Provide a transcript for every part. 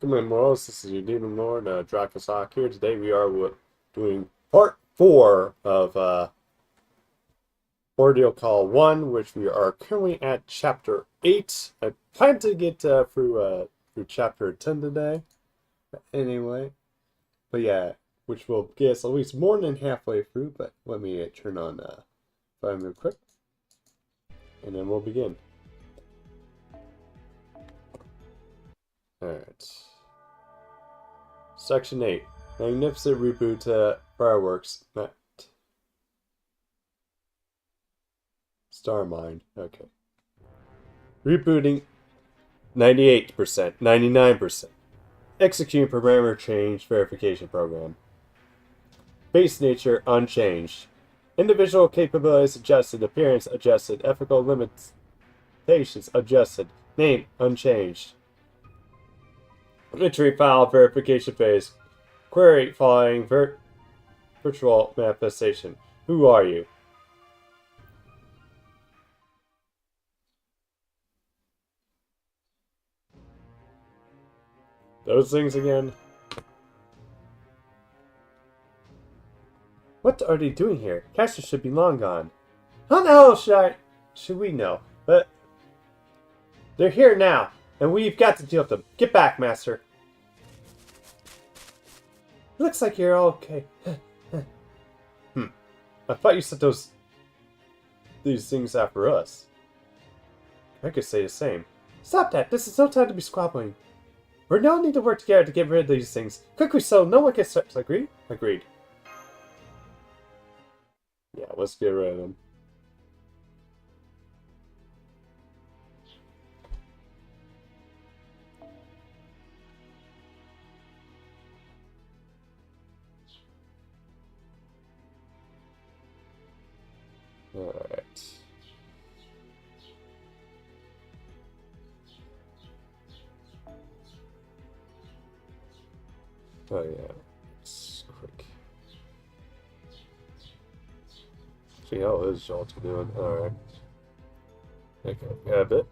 Welcome in, Morals. This is your Demon Lord, Drakasok here. Today we are doing part 4 of Ordeal Call 1, which we are currently at Chapter 8. I plan to get through Chapter 10 today. But yeah, which will get us at least more than halfway through, but let me turn on Fire real quick, and then we'll begin. Alright. Section 8. Magnificent reboot fireworks. Starmind. Okay. Rebooting 98%, 99%. Executing programmer change verification program. Base nature unchanged. Individual capabilities adjusted. Appearance adjusted. Ethical limitations adjusted. Name unchanged. Entry file verification phase. Query following virtual manifestation. Who are you? Those things again? What are they doing here? Casters should be long gone. How the hell should we know? But they're here now, and we've got to deal with them. Get back, Master. Looks like you're okay. I thought you said these things after us. I could say the same. Stop that! This is no time to be squabbling. We now need to work together to get rid of these things. Quickly so no one gets hurt. Agreed? Agreed. Yeah, let's get rid of them. Alright. Oh yeah, it's quick. See how is Jolta doing? Alright. Okay, got it.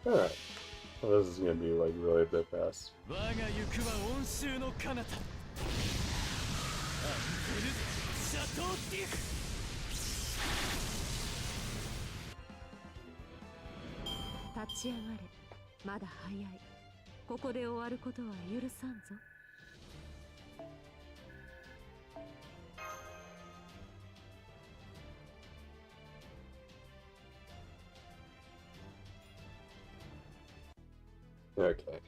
Alright. Well, this is gonna be like really a bit fast. Okay.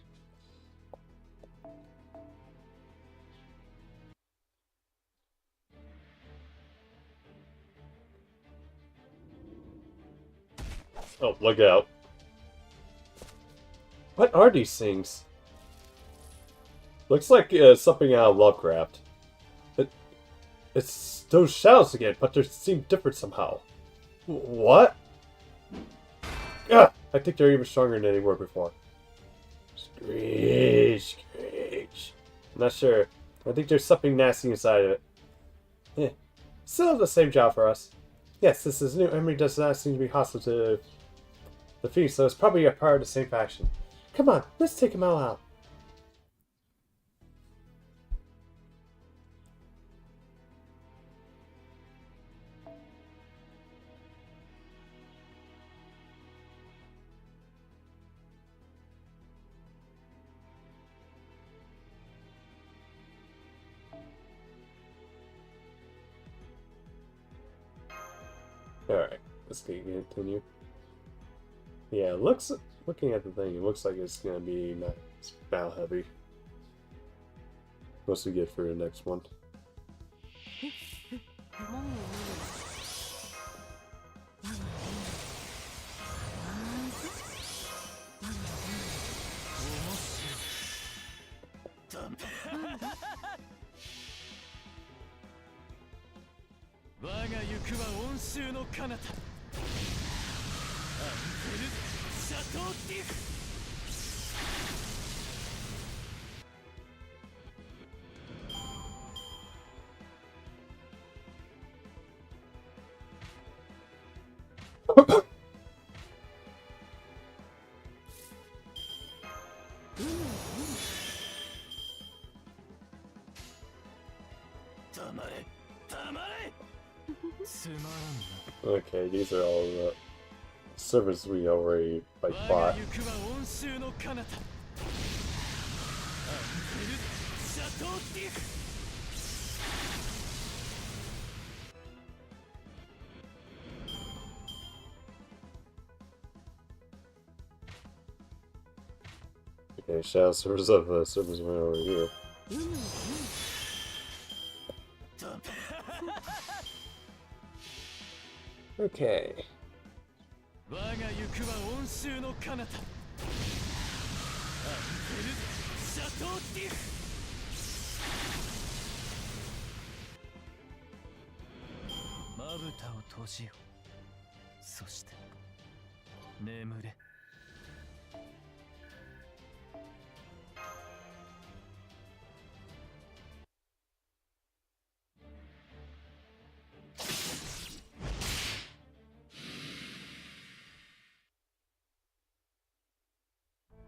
Oh, look out. What are these things? Looks like something out of Lovecraft. It's those shadows again, but they seem different somehow. What? I think they're even stronger than they were before. Screech, screech. I'm not sure. I think there's something nasty inside of it. Still the same job for us. Yes, this is new. Emery does not seem to be hostile to the feast, so it's probably a part of the same faction. Come on, let's take him all out. Alright, let's continue. Yeah, looking at the thing, it looks like it's gonna be nice battle heavy. Once we get through the next one. Okay, these are all the servers we already fought. Okay, shadow servers of the servers went over here. Okay.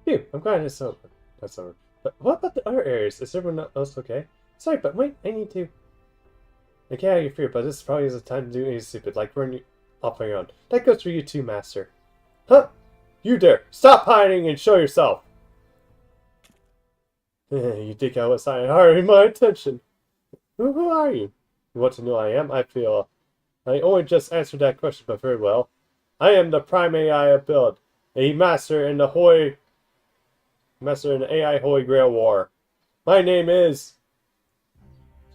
Phew, I'm glad it's over. That's over. But what about the other areas? Is everyone else okay? Sorry, but wait, I need to... I get out of your fear, but this probably isn't time to do anything stupid, like running off on your own. That goes for you too, Master. Huh? You dare! Stop hiding and show yourself! You think I was hiring my attention. Who are you? You want to know who I am? I feel... I only just answered that question, but very well. I am the Prime AI build, a master in the AI Holy Grail War. My name is...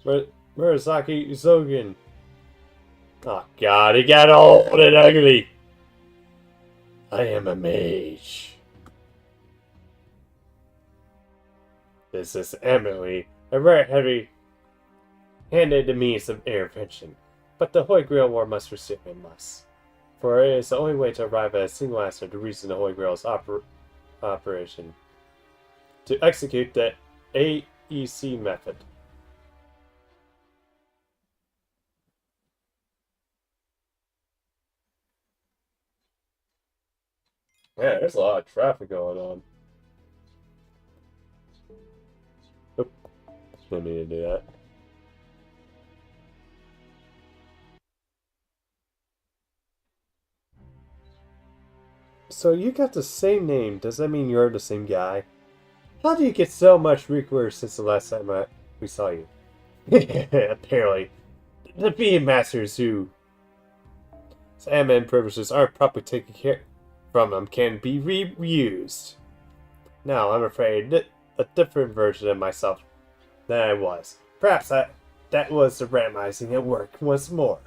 Murasaki Zogan. Oh god, he got old and ugly. I am a mage. This is eminently a very heavy-handed means of intervention, but the Holy Grail War must proceed and must. For it is the only way to arrive at a single answer to reason the Holy Grail's operation. To execute the AEC method. Yeah, there's a lot of traffic going on. Oop. Didn't mean to do that. So you got the same name. Does that mean you're the same guy? How do you get so much recruiter since the last time we saw you? Apparently, the being masters who admin privileges aren't properly taken care from them can be reused. Now, I'm afraid a different version of myself than I was. Perhaps that was the randomizing at work once more.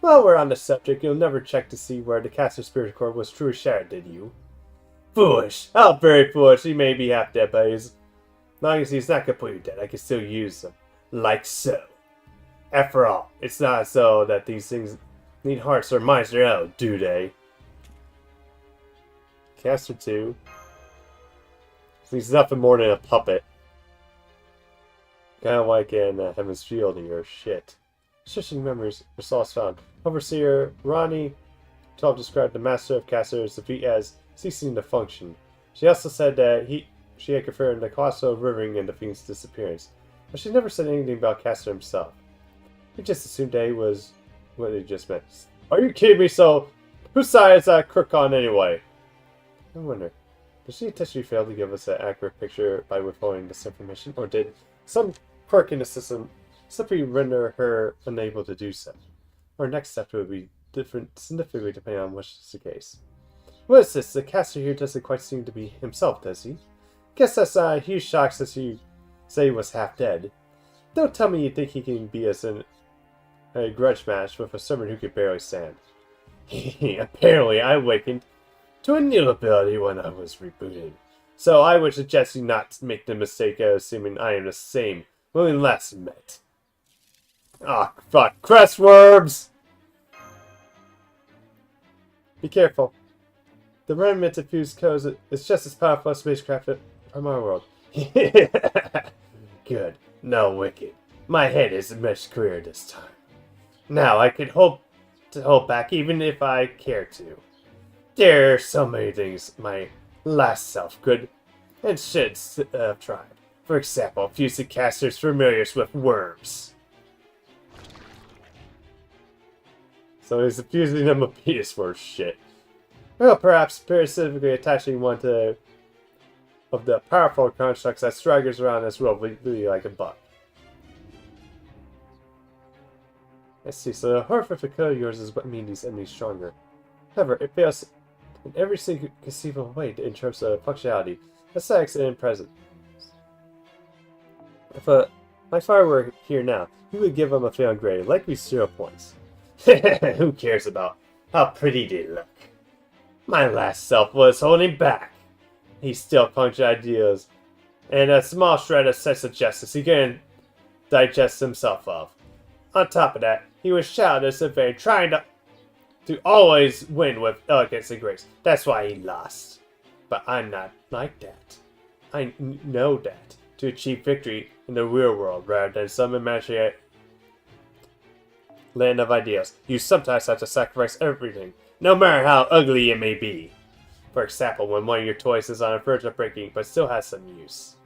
While we're on the subject, you'll never check to see where the caster spirit core was truly shattered, did you? Foolish! How very foolish! He may be half dead, but as long as he's not completely dead, I can still use them. Like so. After all, it's not so that these things need hearts or minds their own, do they? Caster 2. He's nothing more than a puppet. Kind of like in Heaven's Field here. Shit. Searching memories, results found. Overseer Ronnie 12 described the Master of Caster's defeat as ceasing to function. She also said that she had confirmed the colossal rivering and the Fiend's disappearance. But she never said anything about Caster himself. We just assumed that he was what he just meant. Are you kidding me? So, whose side is that crook on anyway? I wonder, did she intentionally fail to give us an accurate picture by withholding this information, or did some quirk in the system simply render her unable to do so? Our next step would be different significantly depending on which is the case. What is this? The caster here doesn't quite seem to be himself, does he? Guess that's not a huge shock since you say he was half dead. Don't tell me you think he can beat us in a grudge match with a servant who could barely stand. Apparently, I awakened to a new ability when I was rebooted. So I would suggest you not make the mistake of assuming I am the same when we last met. Ah, oh, fuck. Crestworms! Be careful. The remnant of fused codes is just as powerful as spacecraft from our world. Good. No wicked. My head is much clearer this time. Now I can hold back even if I care to. There are so many things my last self could and should have tried. For example, fusing casters familiar with worms. So he's fusing them with penis worm shit. Well, perhaps specifically attaching one to of the powerful constructs that straggers around this world really like a buck. Let's see, so the horrific code of yours is what made these enemies stronger. However, it fails in every single conceivable way in terms of functionality, aesthetics, and presence. If my father were here now, he would give him a failing grade, likely 0 points. Who cares about how pretty they look? My last self was holding back. He still punched ideas, and a small shred of sense of justice he couldn't digest himself of. On top of that, he was childish and vain, trying to always win with elegance and grace. That's why he lost. But I'm not like that. I know that to achieve victory in the real world rather than some imaginary land of ideals, you sometimes have to sacrifice everything, no matter how ugly it may be. For example, when one of your toys is on the verge of breaking but still has some use.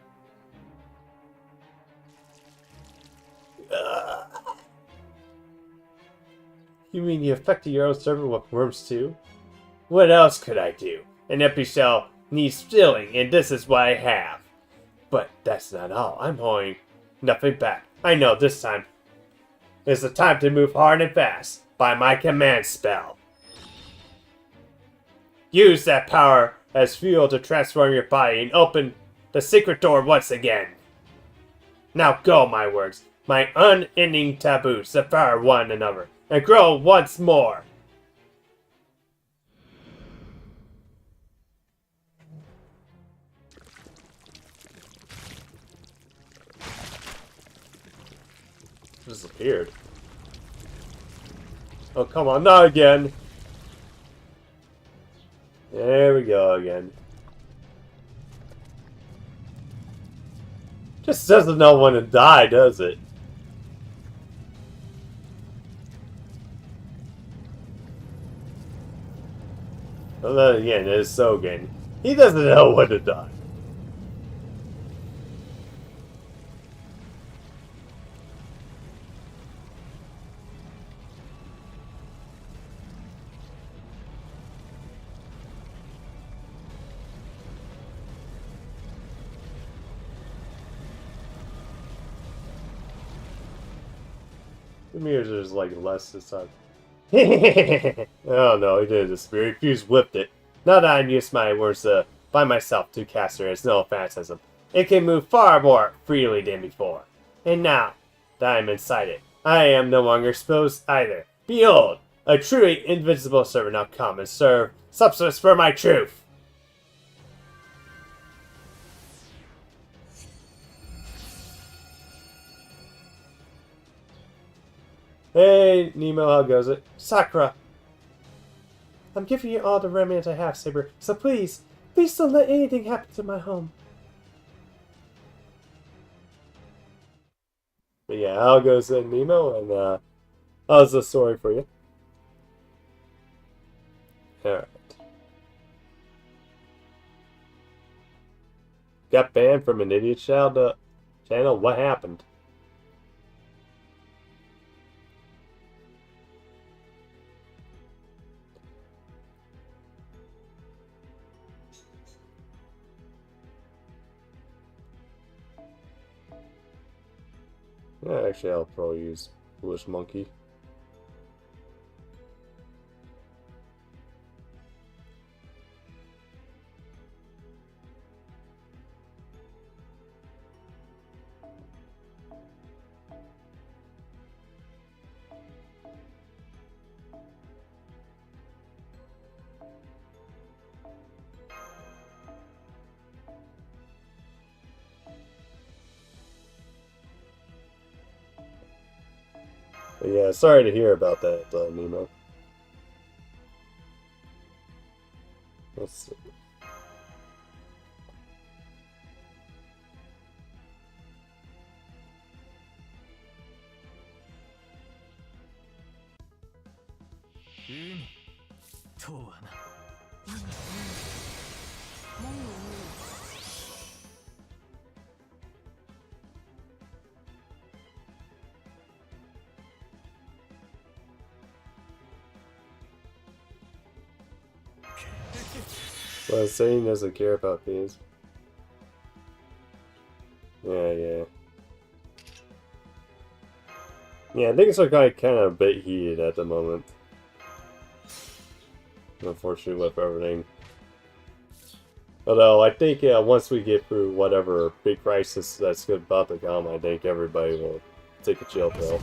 You mean you affected your own servant with worms too? What else could I do? An empty shell needs filling, and this is what I have. But that's not all. I'm holding nothing back. I know this time is the time to move hard and fast by my command spell. Use that power as fuel to transform your body and open the secret door once again. Now go, my words, my unending taboos devour one another and grow once more. Disappeared. Oh, come on, not again. There we go again. Just doesn't know when to die, does it? Well, then again, it's Sogen. He doesn't know when to die. The mirrors are just like less this time. Oh no, he did this. He refused whipped it. Now that I'm used my words by myself to caster as no phantasm, it can move far more freely than before. And now that I'm inside it, I am no longer exposed either. Behold, a truly invincible servant now come and serve substance for my truth. Hey, Nemo, how goes it? Sakura! I'm giving you all the remnants I have, Saber, so please don't let anything happen to my home. But yeah, how goes it, Nemo, and how's the story for you? Alright. Got banned from an idiot child channel? What happened? Yeah, actually, I'll probably use Foolish Monkey. Yeah, sorry to hear about that, Nemo. Let's see. Well, saying doesn't care about these. Yeah. Yeah, things are kind of a bit heated at the moment. Unfortunately, with everything. Although, I think once we get through whatever big crisis that's about to come, I think everybody will take a chill pill.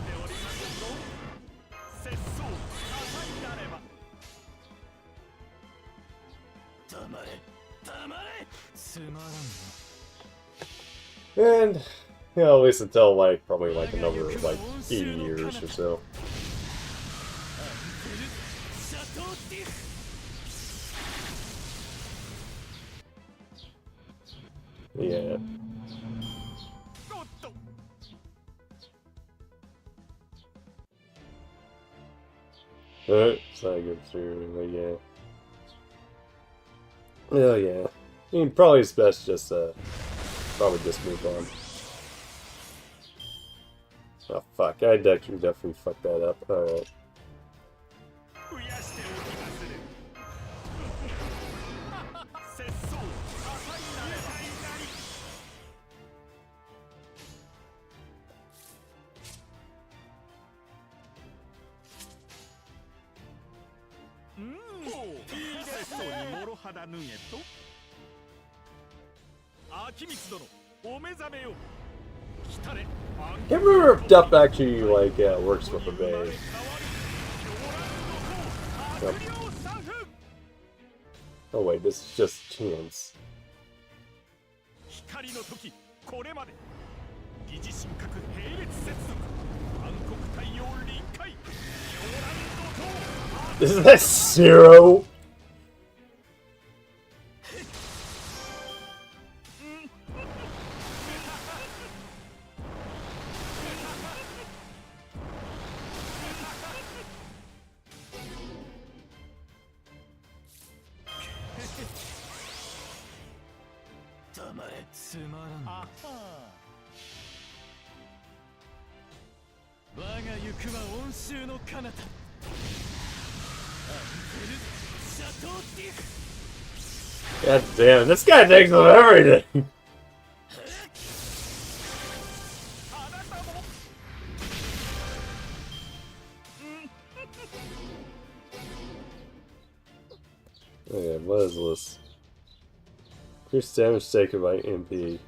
And, you know, at least until, like, probably, like, another, like, 80 years or so. Yeah. It's not good through, but yeah. Oh, yeah. I mean, probably it's best just, probably just move on. Oh, fuck. I definitely fucked that up. Alright. Can't remember if Duff actually, like, works with a Bay. Yep. Oh wait, this is just chance. Isn't that Zero? God damn, this guy takes on everything! Okay, what is this? Increased damage taken by MP.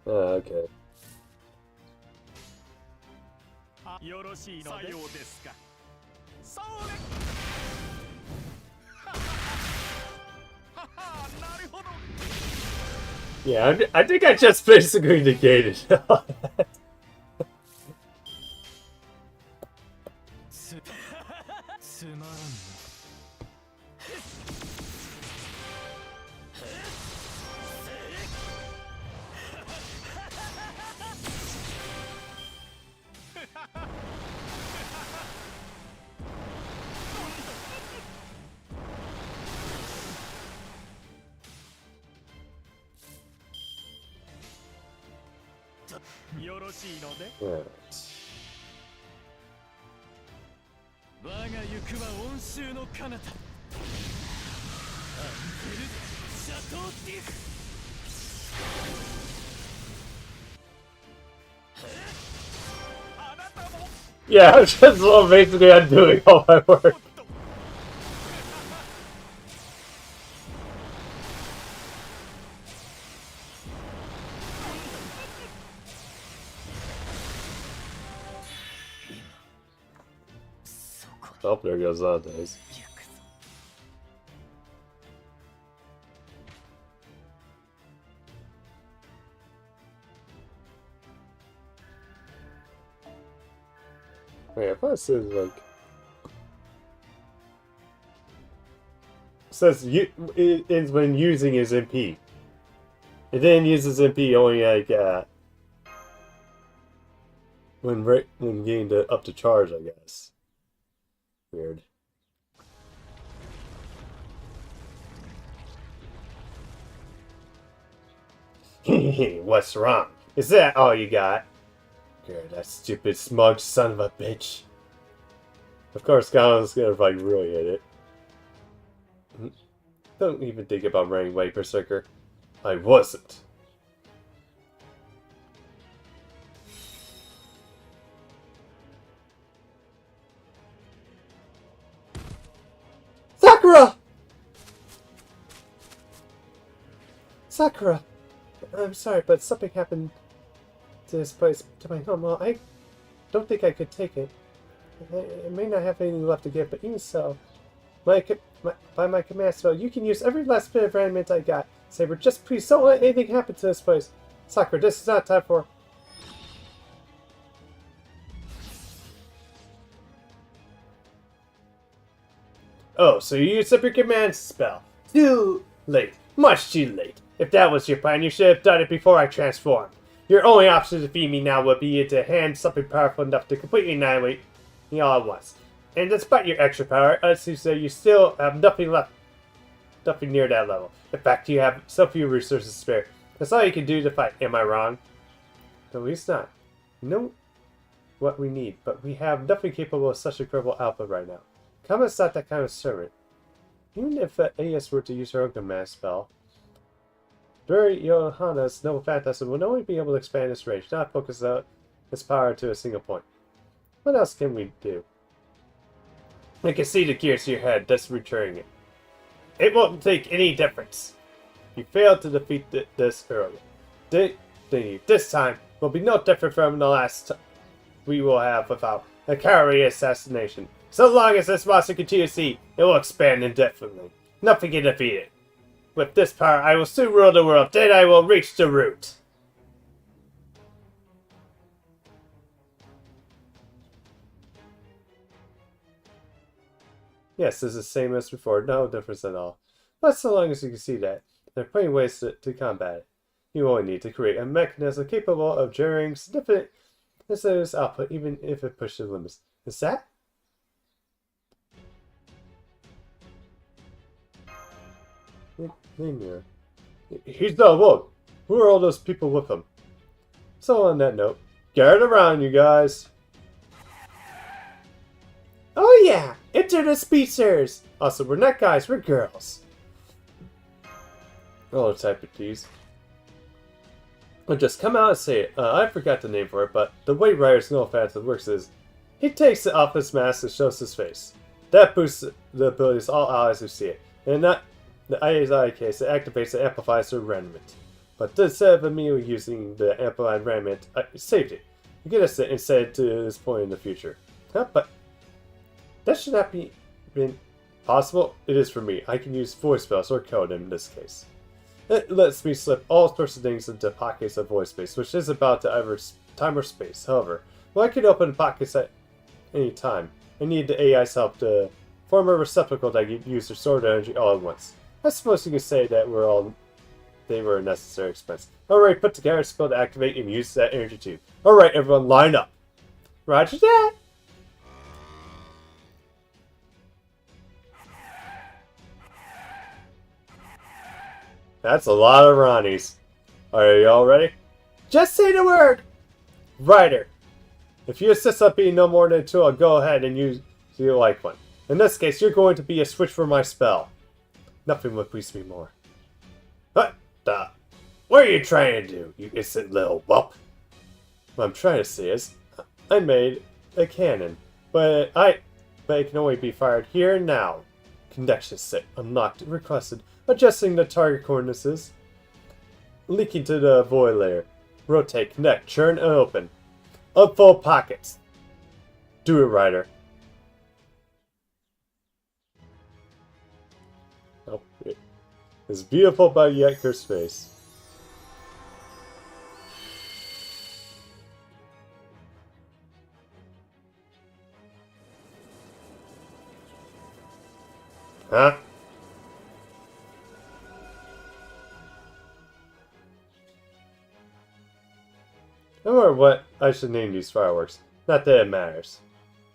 Ah, okay. Yeah, I think I just basically negated all that. Right. Yeah, I'm just basically undoing all my work. Oh, there goes Andes. Wait, I thought it says like. It says it is when using his MP. It didn't use his MP only like when getting up to charge, I guess. Weird. What's wrong? Is that all you got? Good, that stupid smug son of a bitch. Of course, Galen's gonna like really hit it. Don't even think about running away, Berserker. I wasn't. Sakura! Sakura! I'm sorry, but something happened to this place, to my home. Well, I don't think I could take it. I may not have anything left to give, but even so, by my command spell, you can use every last bit of environment I got. Saber, just please don't let anything happen to this place. Sakura, this is not time for... Oh, so you used up your command spell. Too late. Much too late. If that was your plan, you should have done it before I transformed. Your only option to defeat me now would be to hand something powerful enough to completely annihilate me all at once. And despite your extra power, as you say, you still have nothing left. Nothing near that level. In fact, you have so few resources to spare. That's all you can do to fight. Am I wrong? At least not. You know what we need, but we have nothing capable of such incredible output right now. Kama's not that kind of servant. Even if AS were to use her own command spell, Duri Yohana's noble phantasm would only be able to expand its range, not focus its power to a single point. What else can we do? I can see the gears to your head, thus returning it. It won't make any difference. You failed to defeat this earlier. This time will be no different from the last we will have without a cowardly assassination. So long as this monster continues to eat, it will expand indefinitely. Nothing can defeat it. With this power, I will soon rule the world. Then I will reach the root. Yes, it's the same as before. No difference at all. But so long as you can see that, there are plenty of ways to combat it. You only need to create a mechanism capable of generating significant output, even if it pushes the limits. Is that? He's not alone. Who are all those people with him? So on that note, get around, you guys. Oh yeah, enter the speedsters. Also, we're not guys, we're girls. I'll type it, please. I'll just come out and say it. I forgot the name for it, but the way Ryder's no offense works is he takes it off his mask and shows his face. That boosts the abilities of all allies who see it, and not the IAI case, it activates and amplifies the environment. But instead of immediately using the amplified environment, I saved it. You get us instead to this point in the future. Huh? But that should not be been possible. It is for me. I can use voice spells or code in this case. It lets me slip all sorts of things into pockets of voice space, which is about to either time or space. However, well, I can open pockets at any time. I need the AI's help to form a receptacle that can use their stored energy all at once. I suppose you could say that they were a necessary expense. Alright, put together a spell to activate and use that energy too. Alright, everyone, line up. Roger that! That's a lot of Ronnies. Are you all ready? Just say the word! Ryder. If you insist on being no more than 2, I'll go ahead and use you like one. In this case, you're going to be a switch for my spell. Nothing would please me more. What the? What are you trying to do, you innocent little whelp? What I'm trying to say is, I made a cannon, but it can only be fired here and now. Connection set unlocked, requested, adjusting the target coordinates, leaking to the void layer. Rotate, connect, churn, and open. Unfold pockets. Do it, Ryder. Oh, it's beautiful by yet cursed face. Huh? I wonder what I should name these fireworks. Not that it matters.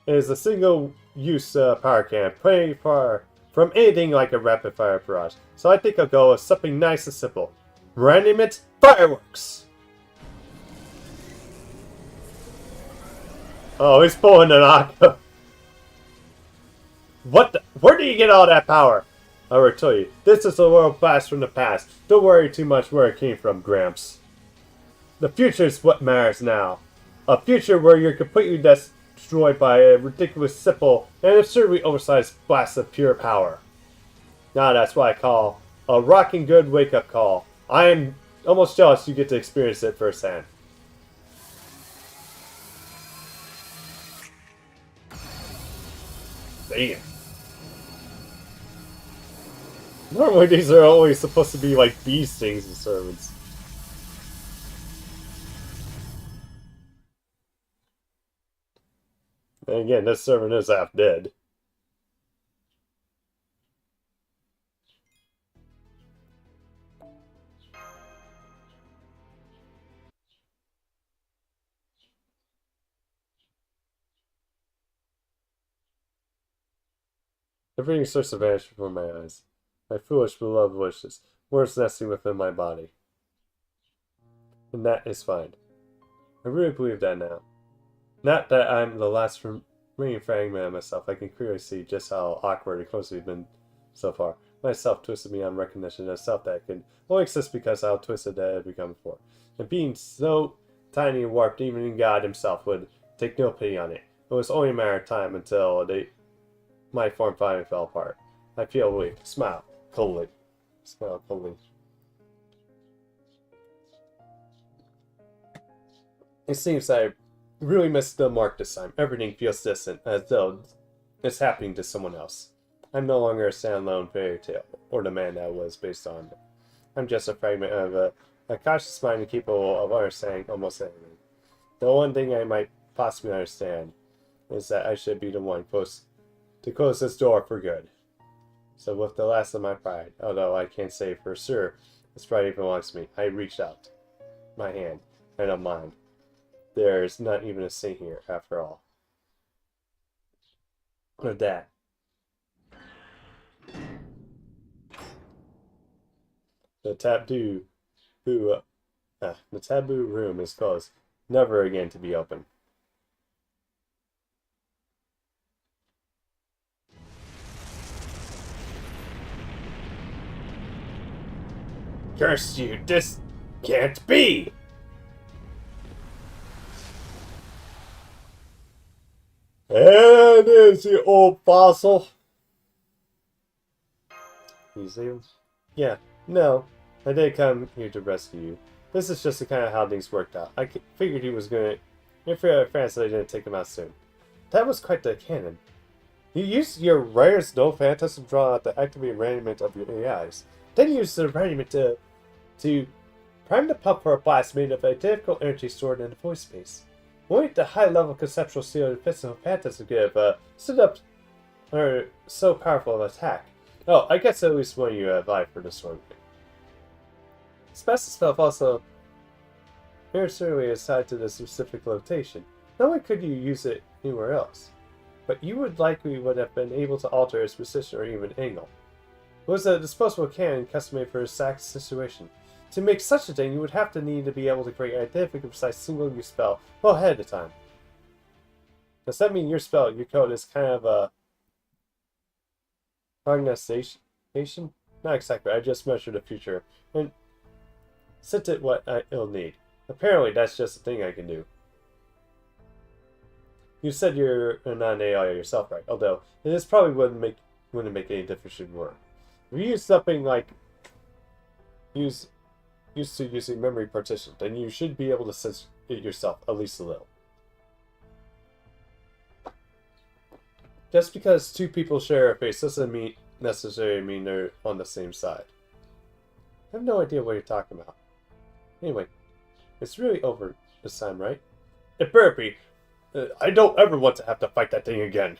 It is a single-use power cannon, pretty far from anything like a rapid-fire barrage. So I think I'll go with something nice and simple. Branding it fireworks! Oh, he's pulling an aqua. What the? Where do you get all that power? I will tell you, this is a world blast from the past. Don't worry too much where it came from, Gramps. The future is what matters now. A future where you're completely destroyed by a ridiculous, simple, and absurdly oversized blast of pure power. Now that's what I call a rocking good wake-up call. I am almost jealous you get to experience it firsthand. Damn. Normally these are always supposed to be like bee stings and servants. And again, this servant is half dead. Everything starts to vanish before my eyes. My foolish beloved wishes, words nesting within my body. And that is fine. I really believe that now. Not that I'm the last remaining fragment of myself. I can clearly see just how awkward and close we've been so far. Myself twisted beyond recognition, a self that could only exist because how twisted that had become before. And being so tiny and warped, even God himself would take no pity on it. It was only a matter of time until my form finally fell apart. I feel weak. Smile. Coldly. Smile coldly. It seems I really missed the mark this time. Everything feels distant, as though it's happening to someone else. I'm no longer a standalone fairy tale, or the man that was based on. I'm just a fragment of a cautious mind capable of understanding almost anything. The one thing I might possibly understand is that I should be the one to close this door for good. So with the last of my pride, although I can't say for sure this pride even belongs to me, I reached out my hand, and don't mind. There's not even a saint here, after all. With that. The taboo room is closed, never again to be opened. Curse you, this can't be! And there's the old fossil. Museum? Yeah, no, I didn't come here to rescue you. This is just the kind of how things worked out. I figured he was gonna interfere with France, so I didn't take him out soon. That was quite the cannon. You used your Writer's No Phantasm to draw out the activated randomment of your AIs. Then you used the randomment to prime the pump for a blast made of identical energy stored in the void space. Only the high-level conceptual seal of physical phantasm could have stood up so powerful an attack. Oh, I guess at least one of you survived for this one. Special stuff also necessarily is tied to the specific location. Not only could you use it anywhere else, but you would have been able to alter its position or even angle. It was a disposable cannon custom made for a exact situation. To make such a thing, you would have to need to be able to create an identical precise single-use spell well ahead of time. Does that mean your code is kind of a prognostication? Not exactly. I just measured the future and sent it what it'll need. Apparently, that's just a thing I can do. You said you're not an AI yourself, right? Although this probably wouldn't make any difference if you were. If you use something like used to using memory partition, then you should be able to sense it yourself, at least a little. Just because two people share a face doesn't necessarily mean they're on the same side. I have no idea what you're talking about. Anyway, it's really over this time, right? It better be. I don't ever want to have to fight that thing again.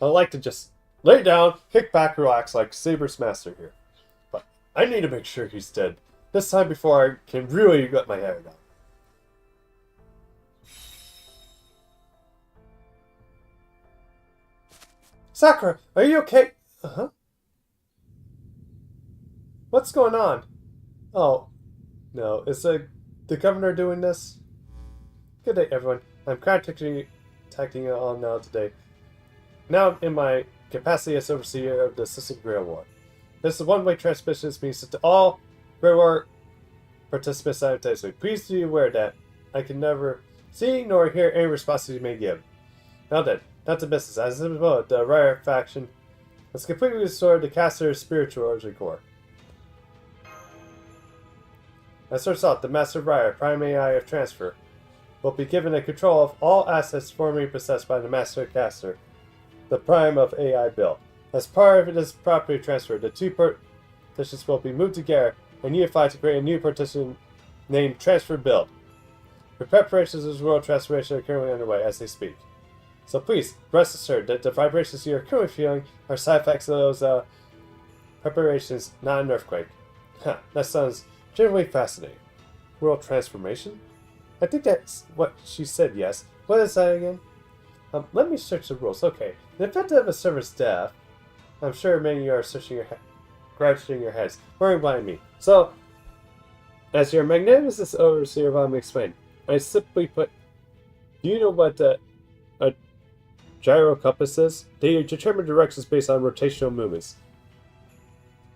I'd like to just Lay down, kick back, relax like Saber's master here. But I need to make sure he's dead. This time before I can really get my hair down. Sakura, are you okay? Uh-huh. What's going on? Oh, no. Is the governor doing this? Good day, everyone. I'm contacting you all now today. Now in my capacity as overseer of the System Guerrilla War. This is a one-way transmission being sent to all Guerrilla War participants simultaneously. Please be aware that I can never see nor hear any responses you may give. Now then, not to business. As a result, the Riot faction has completely restored the caster's spiritual origin core. As a result, the Master Riot, Prime AI of Transfer, will be given the control of all assets formerly possessed by the Master Caster, the Prime of AI build. As part of this property transfer, the two partitions will be moved together and unified to create a new partition named Transfer Build. The preparations of this world transformation are currently underway as they speak. So please, rest assured that the vibrations you are currently feeling are side effects of those preparations, not an earthquake. Huh, that sounds generally fascinating. World transformation? I think that's what she said, yes. What is that again? Let me search the rules. Okay. In the event of a server's death, I'm sure many of you are scratching your heads, worrying behind me. So, as your magnificent overseer, let me explain. I simply put, do you know what a gyro compass is? They determine directions based on rotational movements.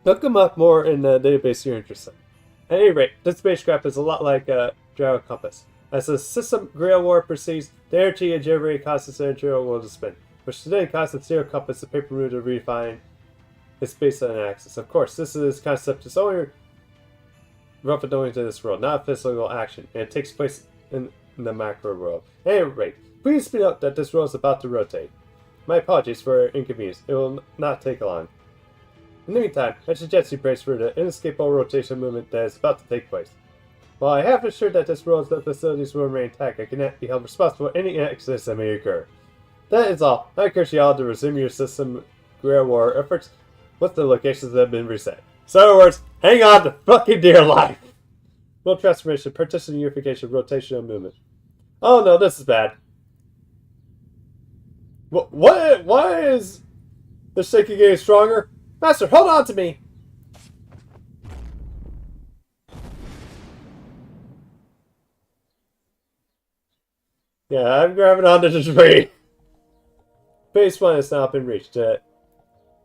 Look them up more in the database you're interested in. At any rate, this spacecraft is a lot like a gyro compass. As the system Guerrilla War proceeds, the energy it generated causes the gyro world to spin, which today causes the gyro compass, the paper route to refine its based on an axis. Of course, this concept is only relevant only to this world, not a physical action, and it takes place in the macro world. At any rate, please speed up that this world is about to rotate. My apologies for inconvenience. It will not take long. In the meantime, I suggest you brace for the inescapable rotation movement that is about to take place. While I have assured that this world's facilities will remain intact, I cannot be held responsible for any accidents that may occur. That is all. I encourage you all to resume your system Guerrilla War efforts with the locations that have been reset. So, in other words, hang on to fucking dear life! World transformation, partition unification, rotational movement. Oh no, this is bad. What? Why is the shaking getting stronger? Master, hold on to me! Yeah, I'm grabbing onto the tree. Phase 1 has now been reached. The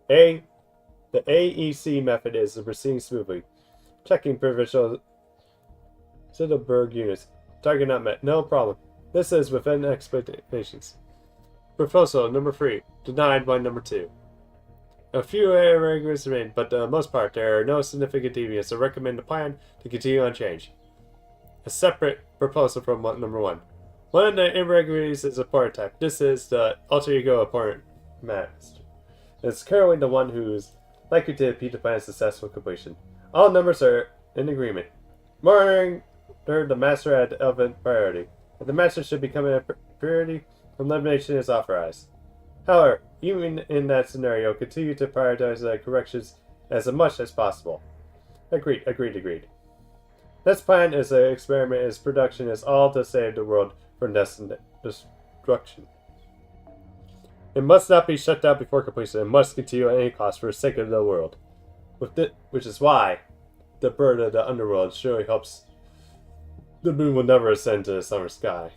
AEC method is proceeding smoothly. Checking provincial Sidelberg units. Target not met. No problem. This is within expectations. Proposal number 3. Denied by number 2. A few irregularities remain, but for the most part there are no significant deviations. I recommend the plan to continue unchanged. A separate proposal from number 1. One of the irregularities is a port type. This is the alter ego opponent master. It's currently the one who's likely to impede the plan's successful completion. All numbers are in agreement. Monitoring the master at elephant priority. If the master should become a priority, elimination is authorized. However, even in that scenario, continue to prioritize the corrections as much as possible. Agreed. This plan is an experiment. Its production is all to save the world from destruction. It must not be shut down before completion. It must continue at any cost for the sake of the world. Which is why the bird of the underworld surely helps. The moon will never ascend to the summer sky.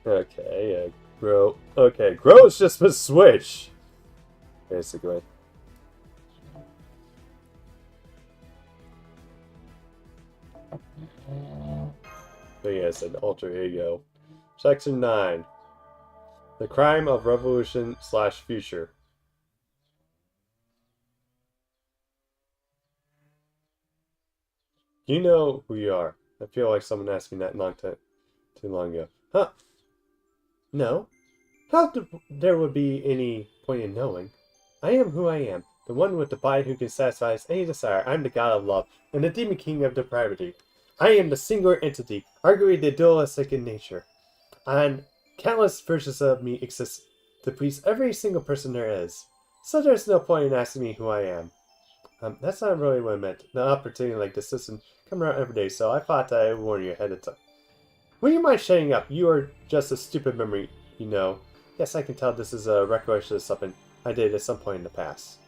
Okay, grow. Okay, grow is just a switch, basically. But yes, an alter ego. Section 9. The crime of revolution / future. You know who you are. I feel like someone asked me that too long ago. Huh? No. There would be any point in knowing? I am who I am, the one with the body who can satisfy any desire. I am the god of love, and the demon king of depravity. I am the singular entity, arguably the dualistic in nature. And countless versions of me exist to please every single person there is. So there's no point in asking me who I am. That's not really what I meant. The opportunity like this doesn't come around every day, so I thought I would warn you ahead of time. Would you mind shutting up? You are just a stupid memory, you know. Yes, I can tell this is a recollection of something I did at some point in the past.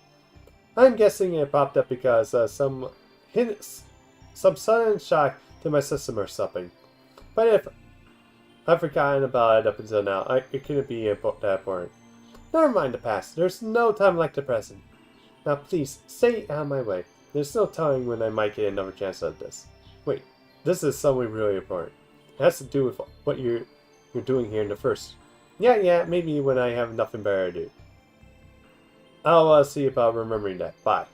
I'm guessing it popped up because some sudden shock to my system or something. But if I've forgotten about it up until now, it couldn't be that important. Never mind the past. There's no time like the present. Now please, stay out of my way. There's no telling when I might get another chance at this. Wait, this is something really important. It has to do with what you're doing here in the first. Yeah, maybe when I have nothing better to do. I'll see about remembering that. Bye.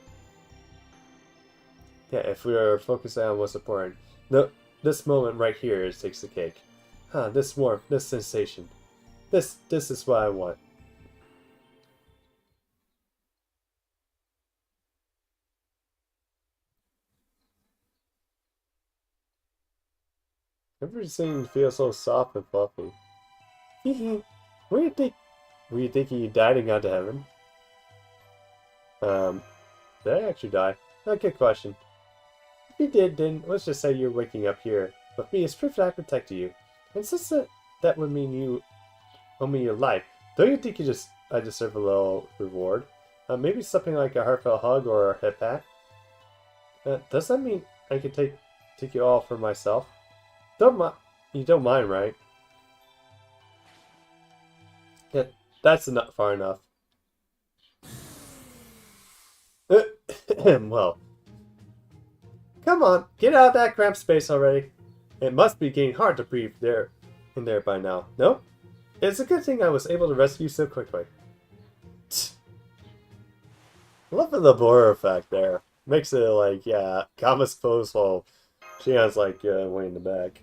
Yeah, if we are focusing on what's important. This moment right here takes the cake. This warmth, this sensation. This is what I want. Everything feels so soft and fluffy. Where you think? Were you thinking you died and got to heaven? Did I actually die? Good question. If you did, then let's just say you're waking up here with me as proof that I protected you. And since that would mean you owe me your life, don't you think I deserve a little reward? Maybe something like a heartfelt hug or a hip pat? Does that mean I can take you all for myself? You don't mind, right? Yeah, that's not far enough. Well, come on, get out of that cramped space already. It must be getting hard to breathe in there by now. No? It's a good thing I was able to rescue you so quickly. Love the blur effect there. Makes it like, yeah, Kama's close while Shion's like way in the back.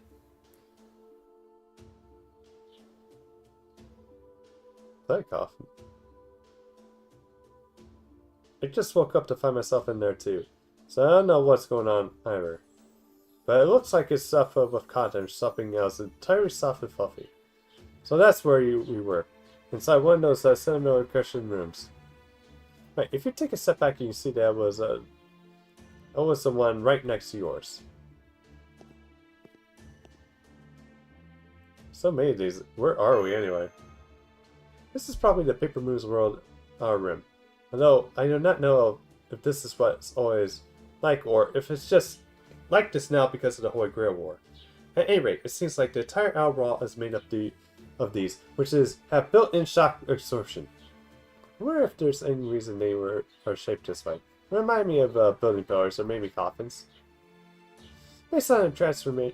That coffin. I just woke up to find myself in there too, so I don't know what's going on either. But it looks like it's stuff with content or something else entirely soft and fluffy. So that's where we were, inside one of those similar cushion rooms. Right, if you take a step back, you can see that was the one right next to yours. So many of these. Where are we anyway? This is probably the Paper Moon's world, our room. Although I do not know if this is what it's always like, or if it's just like this now because of the Holy Grail War. At any rate, it seems like the entire outer wall is made up of these, which have built-in shock absorption. I wonder if there's any reason they are shaped this way. They remind me of building pillars, or maybe coffins. Based on a transformation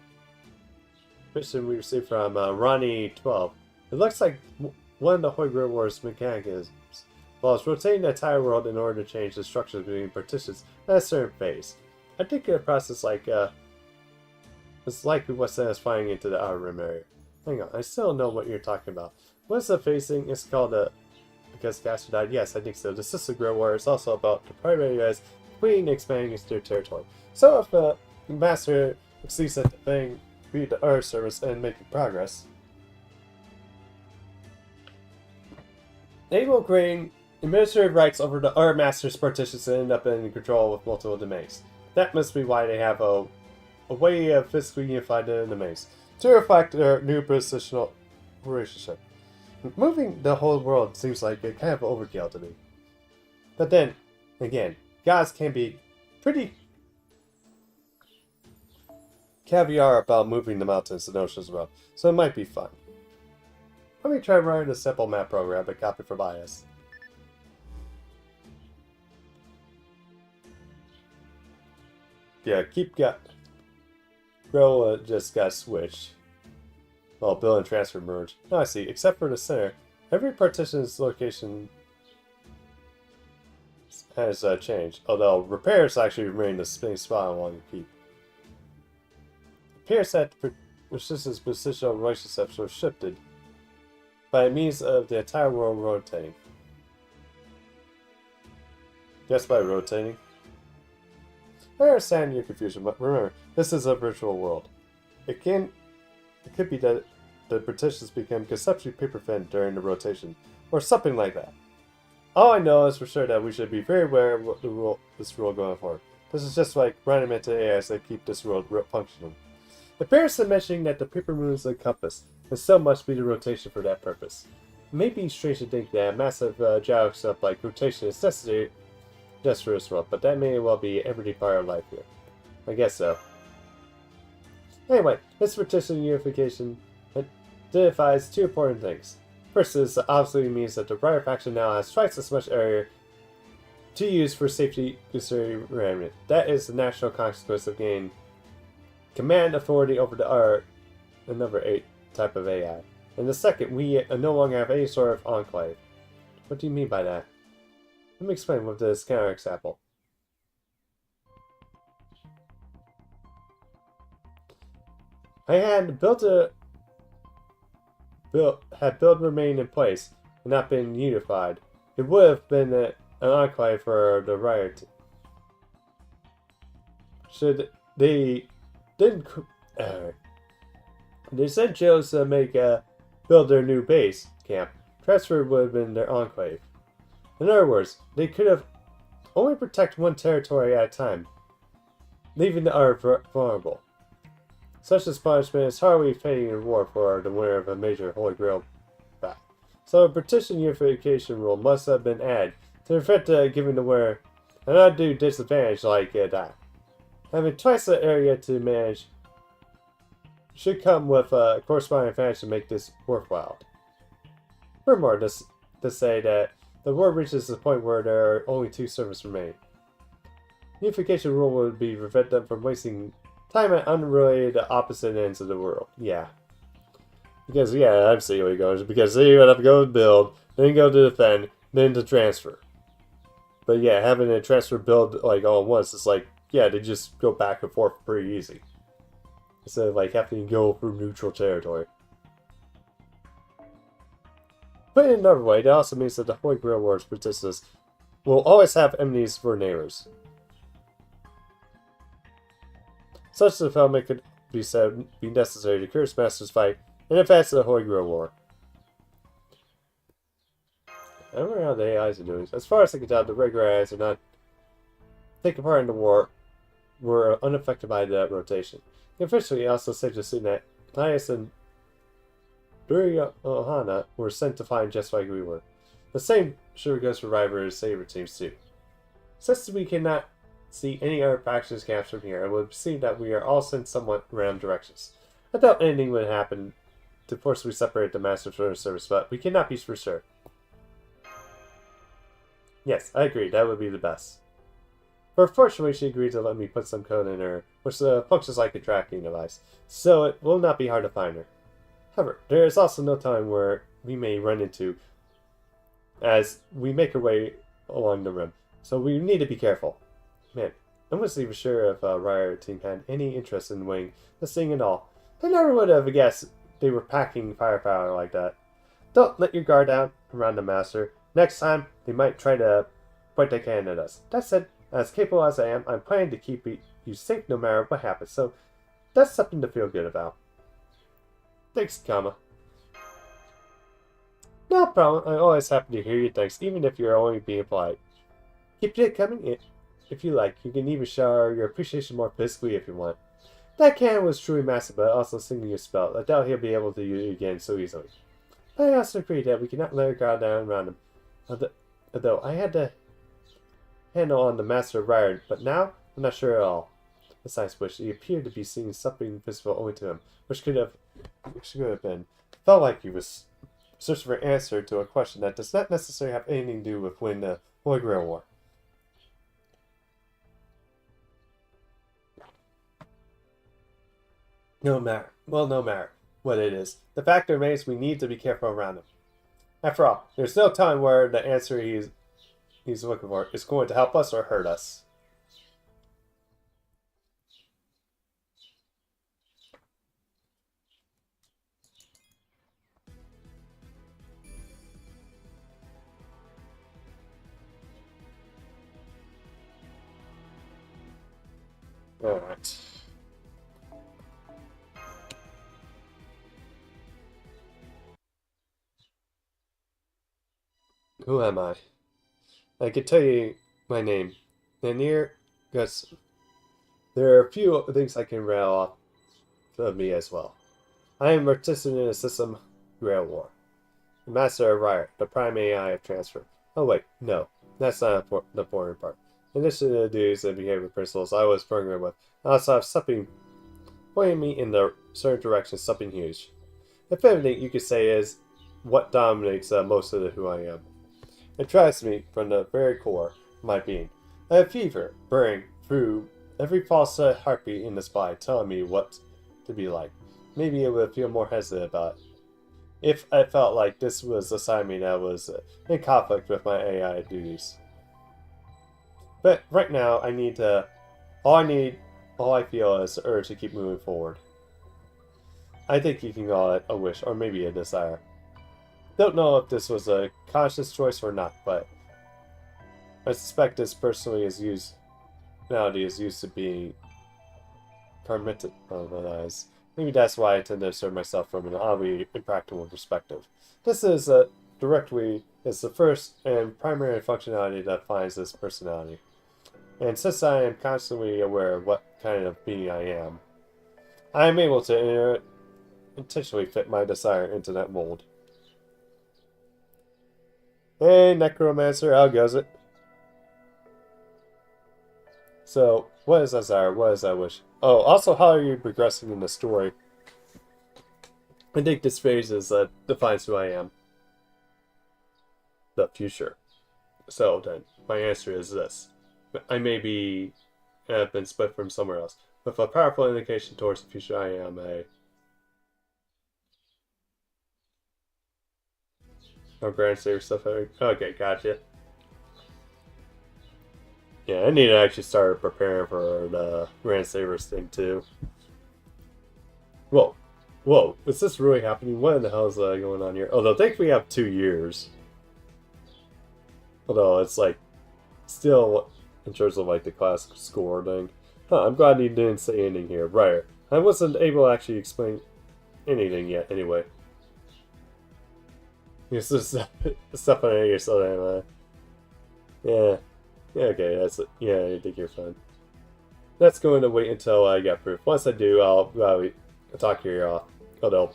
we received from Ronnie 12, it looks like one of the Holy Grail War's mechanisms. While it's rotating the entire world in order to change the structure between partitions at a certain phase. I think the process is likely what's satisfying into the outer rim area. Hang on, I still don't know what you're talking about. What's the phasing? It's called because Gaster died? Yes, I think so. The Sister Grail War is also about the primary guys completing and expanding their territory. So if the Master succeeds at the thing, read the Earth service and making progress, they will gain administrative rights over the Earth Master's partitions and end up in control with multiple domains. That must be why they have a way of physically unifying the domains, to reflect their new positional relationship. Moving the whole world seems like a kind of overkill to me. But then, again, gods can be pretty caviar about moving the mountains and oceans around, so it might be fun. Let me try running a simple map program and copy for bias. Yeah, Grow just got switched. Well, build and transfer merge. Oh, I see. Except for the center, every partition's location has changed. Although repairs actually remain the same spot I want to keep. appears that the persistence positional relationships were shifted by means of the entire world rotating. Just by rotating? I understand your confusion, but remember, this is a virtual world. It could be that the partitions became conceptually paper thin during the rotation, or something like that. All I know is for sure that we should be very aware of what this rule going forward. This is just like running into AIs that keep this world functioning. It bears mentioning that the paper moves a compass, and so must be the rotation for that purpose. It may be strange to think that a massive gyroscope like rotation is necessary just for this world, but that may well be every part of life here. I guess so. Anyway, this partition unification identifies two important things. First, this obviously means that the Briar faction now has twice as much area to use for safety considering remnant. That is the natural consequence of gaining command authority over the number 8 type of AI. And the second, we no longer have any sort of enclave. What do you mean by that? Let me explain with this counter example. I had build remained in place and not been unified. It would have been an enclave for the riot. Should they didn't they sent Joes to build their new base camp. Transfer would have been their enclave. In other words, they could have only protect one territory at a time, leaving the other vulnerable. Such as punishment is hardly paying a reward for the winner of a major Holy Grail battle. So a partition unification rule must have been added to prevent giving the winner an undue disadvantage like that. Having twice the area to manage should come with a corresponding advantage to make this worthwhile. Furthermore, to say that the war reaches the point where there are only 2 servers remaining. Unification rule would be prevent them from wasting time at unrelated opposite ends of the world. Yeah. Because, yeah, I've seen where it goes. Because then you would have to go to build, then go to defend, then to transfer. But yeah, having a transfer build like all at once, it's like, yeah, they just go back and forth pretty easy. Instead of like having to go through neutral territory. But in another way, that also means that the Holy Grail Wars participants will always have enemies for neighbors. Such development could be said be necessary to Curse Master's fight and advance the Holy Grail War. I don't know how the AIs are doing. As far as I can tell, the regular AIs are not taking part in the war were unaffected by the rotation. Officially, also safe to assume that Nias and Duryodhana were sent to find just like we were. The same sure goes for Rival's Saber teams too. Since we cannot see any other factions camps from here, it would seem that we are all sent somewhat random directions. I doubt anything would happen to forcibly separate the Masters from the service, but we cannot be for sure. Yes, I agree, that would be the best. But fortunately, she agreed to let me put some code in her, which functions like a tracking device, so it will not be hard to find her. However, there is also no telling where we may run into as we make our way along the rim, so we need to be careful. Man, I wasn't even sure if Riot team had any interest in winning this thing at all. I never would have guessed they were packing firepower like that. Don't let your guard down around the Master. Next time, they might try to point their cannon at us. That said, as capable as I am, I'm planning to keep you safe no matter what happens, so that's something to feel good about. Thanks, Kama. No problem, I'm always happy to hear your thanks, even if you're only being polite. Keep it coming if you like. You can even shower your appreciation more physically if you want. That cannon was truly massive, but also singing a spell. I doubt he'll be able to use it again so easily. But I also agree that we cannot let her guard down around him. Although I had to handle on the Master of Riot, but now I'm not sure at all. Besides which, he appeared to be seeing something visible only to him, which could have been. Felt like he was searching for an answer to a question that does not necessarily have anything to do with winning the Holy Grail War. No matter what it is, the fact remains we need to be careful around him. After all, there's no time where the answer he's looking for is going to help us or hurt us. Alright. Who am I? I can tell you my name. And here, because there are a few things I can rattle off of me as well. I am participant in a system rail war. The master of Riot, the prime AI of transfer. Oh wait, no. That's not the important part. In addition to the duties and behavior principles I was programmed with, I also have something pointing me in the certain direction, something huge. If anything, you could say is what dominates most of who I am. It drives me from the very core of my being. I have fever, burning through every pulse heartbeat in this body, telling me what to be like. Maybe I would feel more hesitant about it if I felt like this was assigned me that was in conflict with my AI duties. But right now, I need to. All I feel is the urge to keep moving forward. I think you can call it a wish, or maybe a desire. Don't know if this was a conscious choice or not, but I suspect this personality is used to being compartmentalized. Maybe that's why I tend to observe myself from an oddly impractical perspective. This is the first and primary functionality that defines this personality. And since I am constantly aware of what kind of being I am able to intentionally fit my desire into that mold. Hey, Necromancer, how goes it? So, what is desire? What is that wish? Oh, also, how are you progressing in the story? I think this phase defines who I am. The future. So then, my answer is this. I may have been split from somewhere else, with a powerful indication towards the future I am a... Oh, Grand Saver stuff. Okay, gotcha. Yeah, I need to actually start preparing for the Grand Savers thing too. Whoa. Whoa, is this really happening? What the hell is going on here? Although, thankfully we have 2 years. Although, it's like, still, in terms of like the class score thing. Huh, I'm glad he didn't say anything here. Right. I wasn't able to actually explain anything yet, anyway. It's just stuff on here, so yeah. Yeah, okay, that's it. Yeah, I think you're fine. That's going to wait until I get proof. Once I do, I'll probably talk your ear off. Although,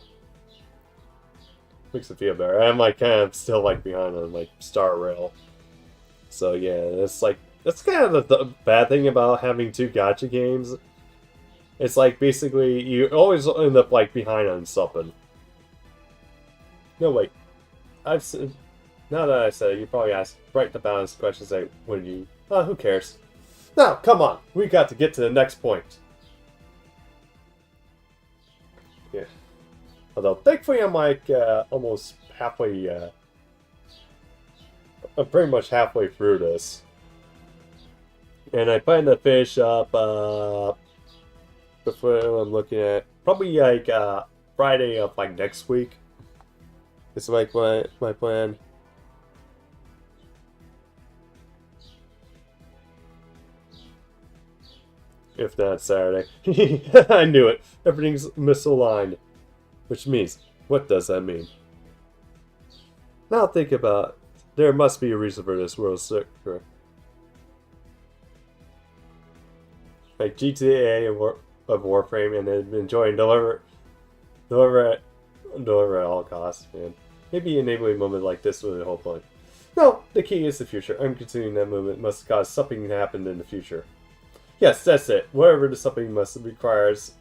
makes it feel better. I'm like kind of still like behind on like Star Rail. So yeah, it's like that's kind of the bad thing about having 2 gacha games. It's like basically you always end up like behind on something. No wait, now that I said it, you probably ask right the balance questions like, "What do you? Who cares?" Now, come on, we got to get to the next point. Yeah. Although thankfully I'm like almost halfway. I'm pretty much halfway through this, and I plan to finish up before I'm looking at probably like Friday of like next week. It's like my plan. If not Saturday. I knew it. Everything's misaligned. Which means, what does that mean? Now think about it. There must be a reason for this world circuit. Like GTA of Warframe and then enjoying deliver at all costs, man. Maybe enabling a moment like this was the whole point. No, the key is the future. I'm continuing that movement must cause something to happen in the future. Yes, that's it. Whatever the something must requires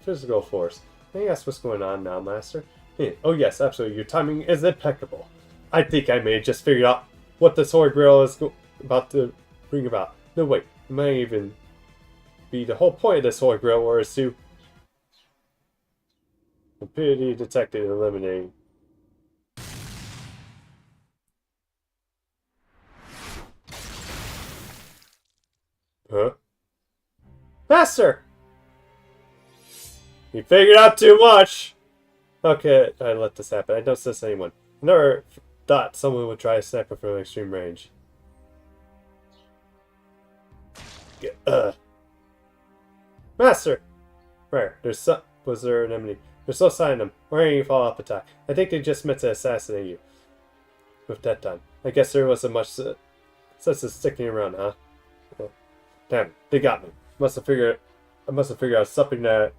physical force. May I ask what's going on now, Master? Oh yes, absolutely. Your timing is impeccable. I think I may have just figured out what this Holy Grail is about to bring about. No, wait. It might even be the whole point of this Holy Grail, or is to rapidity detected and eliminating. Huh? Master! You figured out too much! Okay, I let this happen. I don't trust anyone. I never thought someone would try to sniper from extreme range. Master! Where? Was there an enemy? There's no sign of them, or any follow-up attack. I think they just meant to assassinate you. With that done. I guess there wasn't much sense of sticking around, huh? Oh, damn, they got me. I must have figured out something that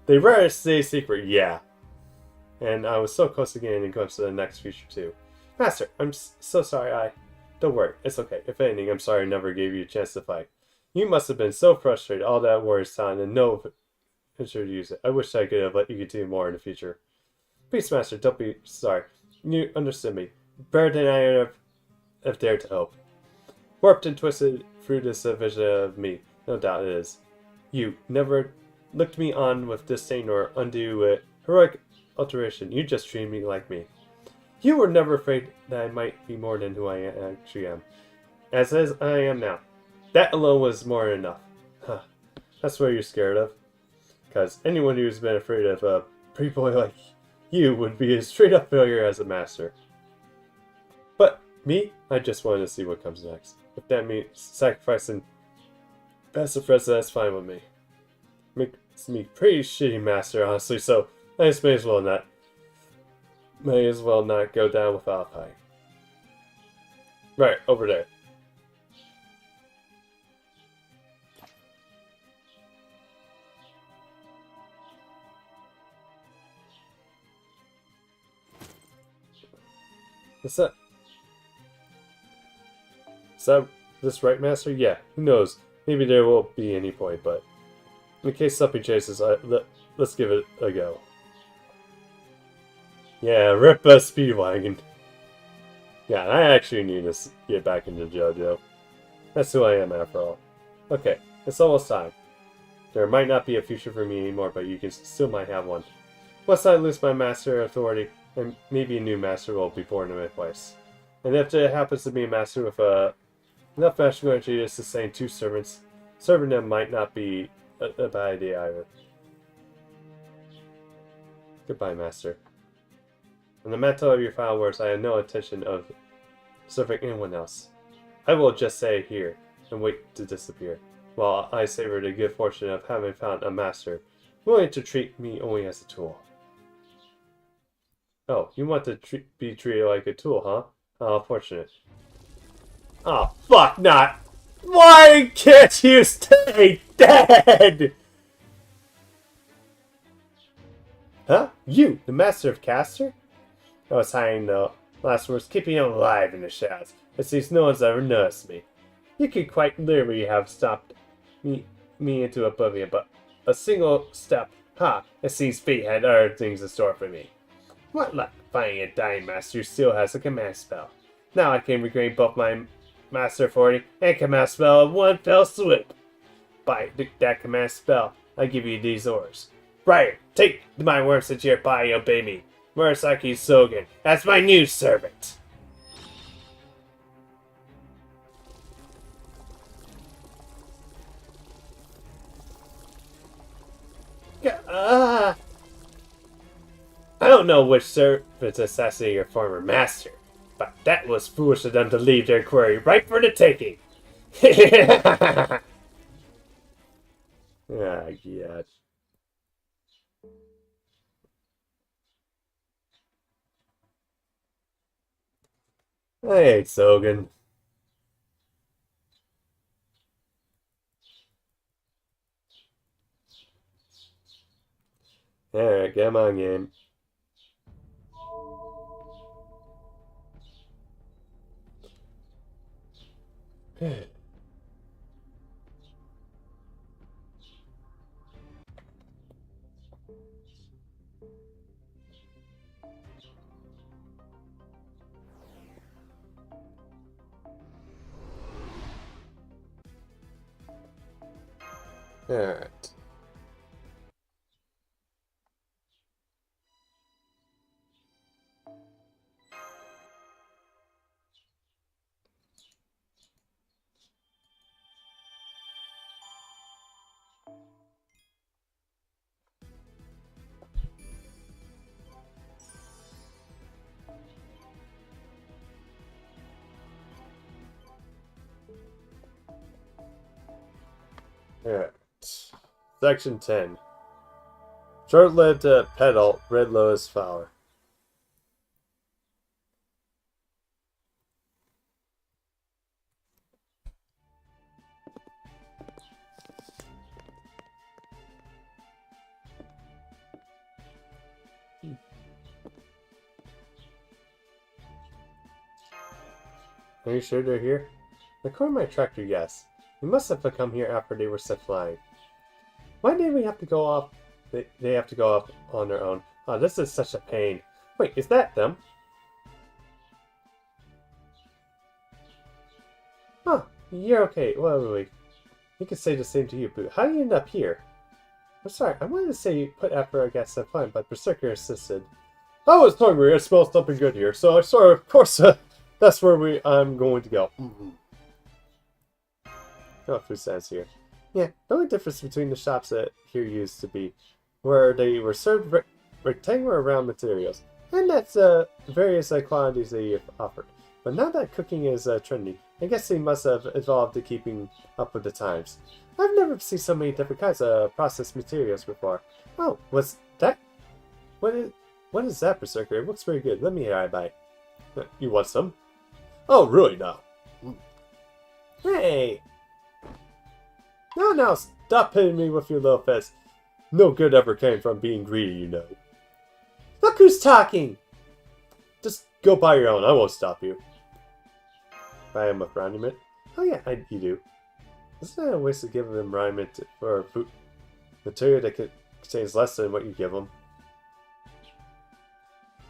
they rather stay secret, yeah. And I was so close to getting a glimpse of the next future, too. Master, I'm so sorry Don't worry, it's okay. If anything, I'm sorry I never gave you a chance to fight. You must have been so frustrated all that warrior's time and no venture to use it. I wish I could have let you continue more in the future. Beastmaster, don't be sorry. You understood me. Better than I have dared to hope. Warped and twisted through this vision of me. No doubt it is. You never looked me on with disdain or undue heroic alteration. You just treated me like me. You were never afraid that I might be more than who I actually am. As I am now. That alone was more than enough. Huh. That's what you're scared of. Because anyone who's been afraid of a pretty boy like you would be a straight up failure as a master. But me, I just wanted to see what comes next. If that means sacrificing Master Freza, that's fine with me. Makes me pretty shitty master, honestly, so I just may as well not go down without a fight. Right, over there. Is that this right, Master? Yeah, who knows? Maybe there won't be any point, but in case something chases, let's give it a go. Yeah, rip a speedwagon. Yeah, I actually need to get back into JoJo. That's who I am after all. Okay, it's almost time. There might not be a future for me anymore, but you still might have one. Once I lose my master authority, and maybe a new master will be born in my place. And if there happens to be a master with enough magical energy to sustain 2 servants, serving them might not be a bad idea either. Goodbye, Master. On the mantle of your final words, I have no intention of serving anyone else. I will just stay here and wait to disappear, while I savor the good fortune of having found a master willing to treat me only as a tool. Oh, you want to be treated like a tool, huh? How unfortunate. Oh, fuck not! Why can't you stay dead? Huh? You, the master of Caster? I was hiding the last words, keeping him alive in the shadows. It seems no one's ever noticed me. You could quite literally have stopped me into oblivion, but a single step, it seems fate had other things in store for me. What luck finding a dying master who still has a command spell. Now I can regain both my master authority and command spell in one fell swoop. By that command spell, I give you these orders. Briar, take my worms into your body, obey me. Murasaki Sogen, as my new servant. I don't know which servants assassinated your former master, but that was foolish of them to leave their quarry right for the taking. Ah, yeah. I hate Sogen. Alright, come on, game. Alright. Alright. Section 10. Short-lived petal, red lotus flower. Are you sure they're here? According to my tractor, yes. We must have come here after they were set flying. Why did we have to go off? They have to go off on their own. Oh, this is such a pain. Wait, is that them? Huh, you're okay. Wait. We could say the same to you, but how did you end up here? I'm sorry, I wanted to say you put after I got set flying, but Berserker insisted. I was hungry. I smelled something good here, so I saw. Of course, that's where I'm going to go. Oh, food stands here. Yeah, the only difference between the shops that here used to be, where they were served rectangular round materials, and that's various quantities they offered. But now that cooking is trendy, I guess they must have evolved to keeping up with the times. I've never seen so many different kinds of processed materials before. Oh, what's that? What is that, Berserker? It looks very good. Let me have a bite. You want some? Oh, really now? Hey! No, stop hitting me with your little fist. No good ever came from being greedy, you know. Look who's talking! Just go buy your own, I won't stop you. Buy him with raiment? Oh yeah, you do. Isn't that a waste to give them raiment for food material that contains less than what you give them?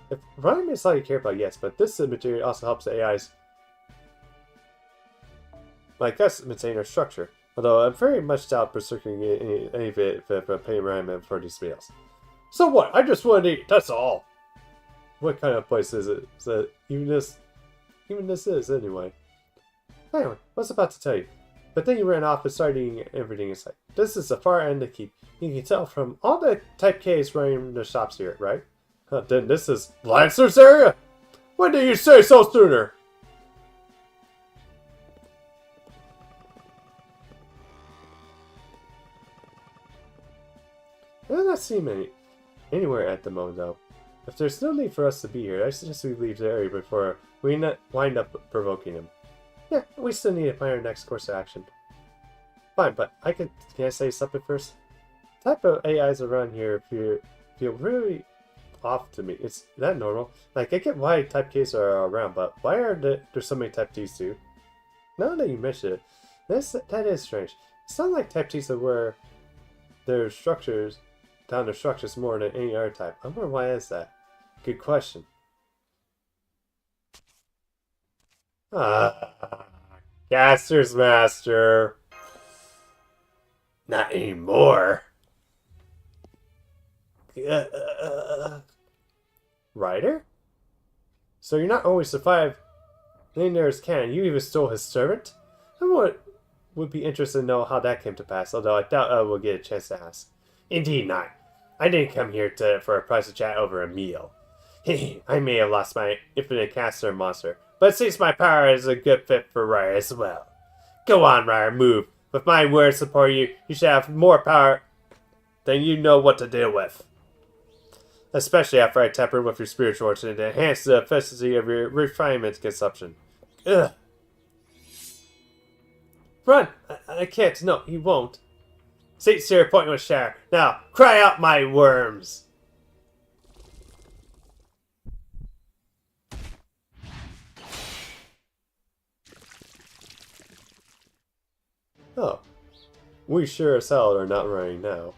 If raiment is all you care about, yes, but this material also helps the AIs like us maintain their structure. Although I very much doubt Berserking any of it for paying raiment for these meals. So what? I just want to eat, that's all. What kind of place is it? Is that even this is anyway. Anyway, I was about to tell you. But then you ran off and started eating everything in sight. This is the far end to keep. You can tell from all the Type Ks running the shops here, right? Then this is Lancer's area? When did you say so sooner? I do not see many anywhere at the moment, though. If there's no need for us to be here, I suggest we leave the area before we wind up provoking him. Yeah, we still need to plan our next course of action. Fine, but can I say something first? The type of AIs around here feel really off to me. Is that normal? Like, I get why Type Ks are around, but why are there so many Type Ts too? Now that you mention it, that is strange. It sounds like Type Ts are where their structures more than any other type. I wonder why is that? Good question. Caster's Master. Not anymore. Ryder? So you're not only survived Leonard's cannon, you even stole his servant? I would be interested to know how that came to pass, although I doubt I will get a chance to ask. Indeed not. I didn't come here for a private chat over a meal. I may have lost my infinite caster monster, but it seems my power is a good fit for Ryder as well. Go on, Ryder, move. With my word support you should have more power than you know what to deal with. Especially after I tampered with your spiritual origin to enhance the efficiency of your refinement consumption. Ugh. Run! I can't. No, you won't. Seats to your appointment with Share. Now, cry out, my worms! Oh. We sure as hell are not running now.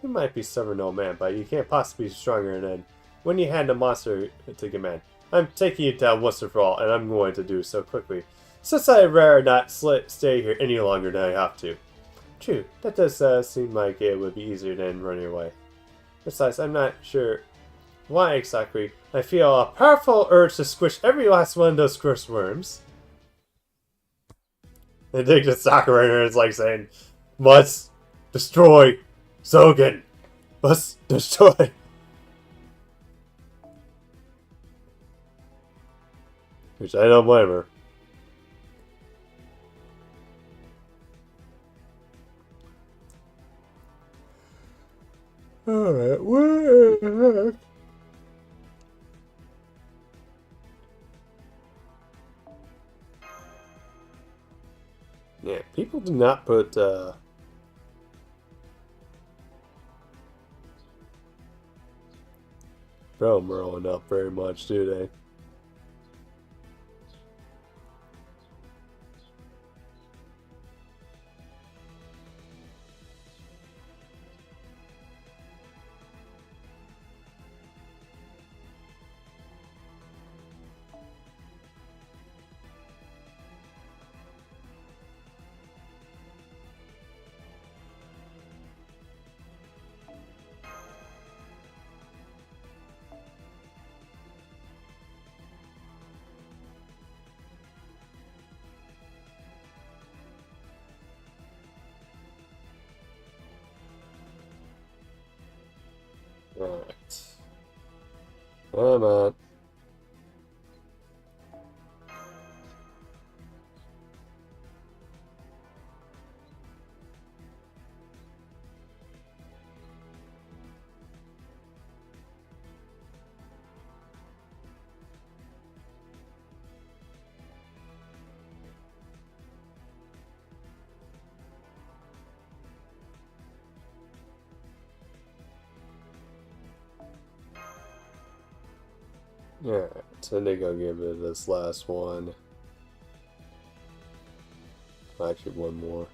You might be stubborn old man, but you can't possibly be stronger than when you hand a monster to command. I'm taking you down once and for all, and I'm going to do so quickly, since I'd rather not stay here any longer than I have to. True, that does seem like it would be easier than running away. Besides, I'm not sure why exactly I feel a powerful urge to squish every last one of those cursed worms. I think the Sakura is like saying, must destroy Zogan. Must destroy. Which I don't blame her. Alright, where? Yeah, people do not put, film rolling up very much, do they? Alright. Come on. Alright, so I think I'll give it this last one. Actually, one more.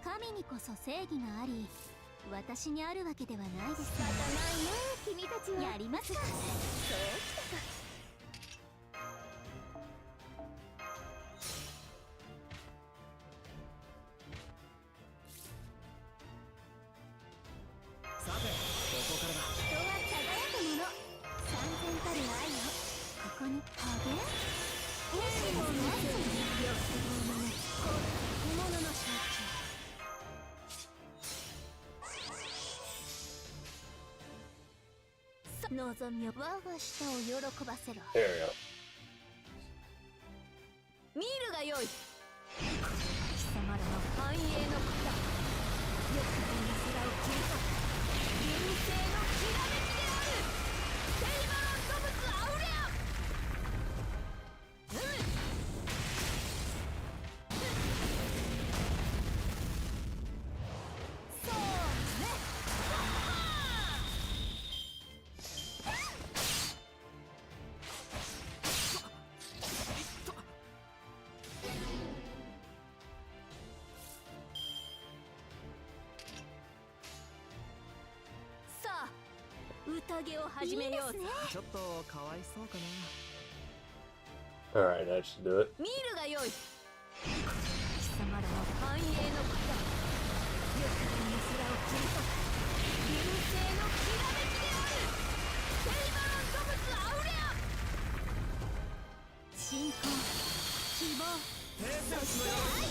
神にこそ正義があり、私にあるわけではないです。仕方ないね、君たちは。やりますか。そうきたか。さて、ここからだ。人は輝くもの。三千たる愛をここにあげ。もしもなぜ欲望のね、本物の象徴。望みを我が舌を喜ばせろ。There we go. 見るがよい。貴様らの繁栄の方、欲望の空を切り裂く流星のきらめきである。テイバロン動物アウレア。そうね。宴を始めよう。ちょっとかわいそうかな。Alright, I should do it. 見るがよい。貴様らの繁栄の方、欲望の空を切り裂く流星のきらめきである。テイバロン動物アウレア。信仰、希望、そして愛。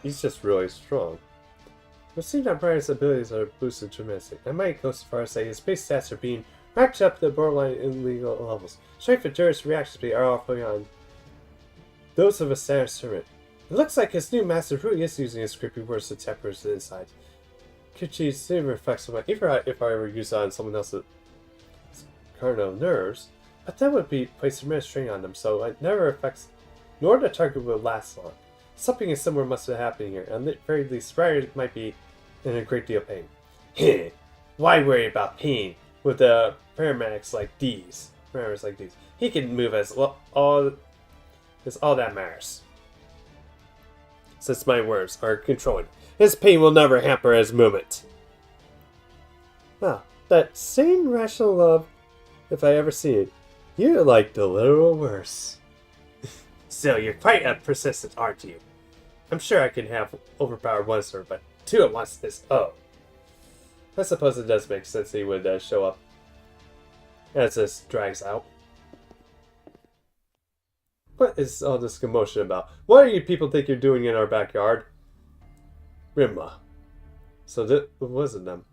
He's just really strong. It seems that Brian's abilities are boosted tremendously. I might go so far as to say his base stats are being matched up to the borderline illegal levels. Strength, endurance, reaction speed are all beyond those of a standard servant. It looks like his new master really is using his creepy words to temper his inside. Kichi's soon reflects on my if I ever use it on someone else's carnal nerves, but that would be place tremendous strain on them, so it never affects, nor the target will last long. Something is similar must have happened here, and at the very least, Ryder might be in a great deal of pain. Heh! Why worry about pain with the paramedics like these? Paramedics like these. He can move as well. It's all that matters. Since my words are controlling, his pain will never hamper his movement. Ah, that same rational love, if I ever see it, you're like the literal worse. Still, you're quite persistent, aren't you? I'm sure I can have overpowered one sword, but two at once is I suppose it does make sense he would show up as this drags out. What is all this commotion about? What do you people think you're doing in our backyard? Rimma. So that wasn't them.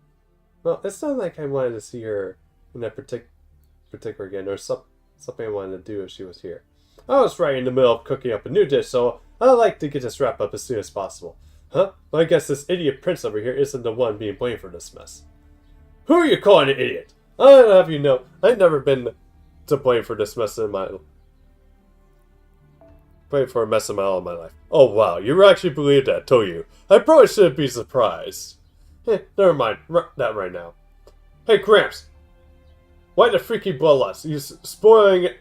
Well, it's not like I wanted to see her in that particular again, or something I wanted to do if she was here. I was right in the middle of cooking up a new dish, so I'd like to get this wrapped up as soon as possible. Huh? Well, I guess this idiot prince over here isn't the one being blamed for this mess. Who are you calling an idiot? I'll have you know, I've never been to blame for this mess in my all of my life. Oh wow, you actually believe that, don't you? I probably shouldn't be surprised. Never mind that right now. Hey Gramps, why the freaky bloodlust? You spoiling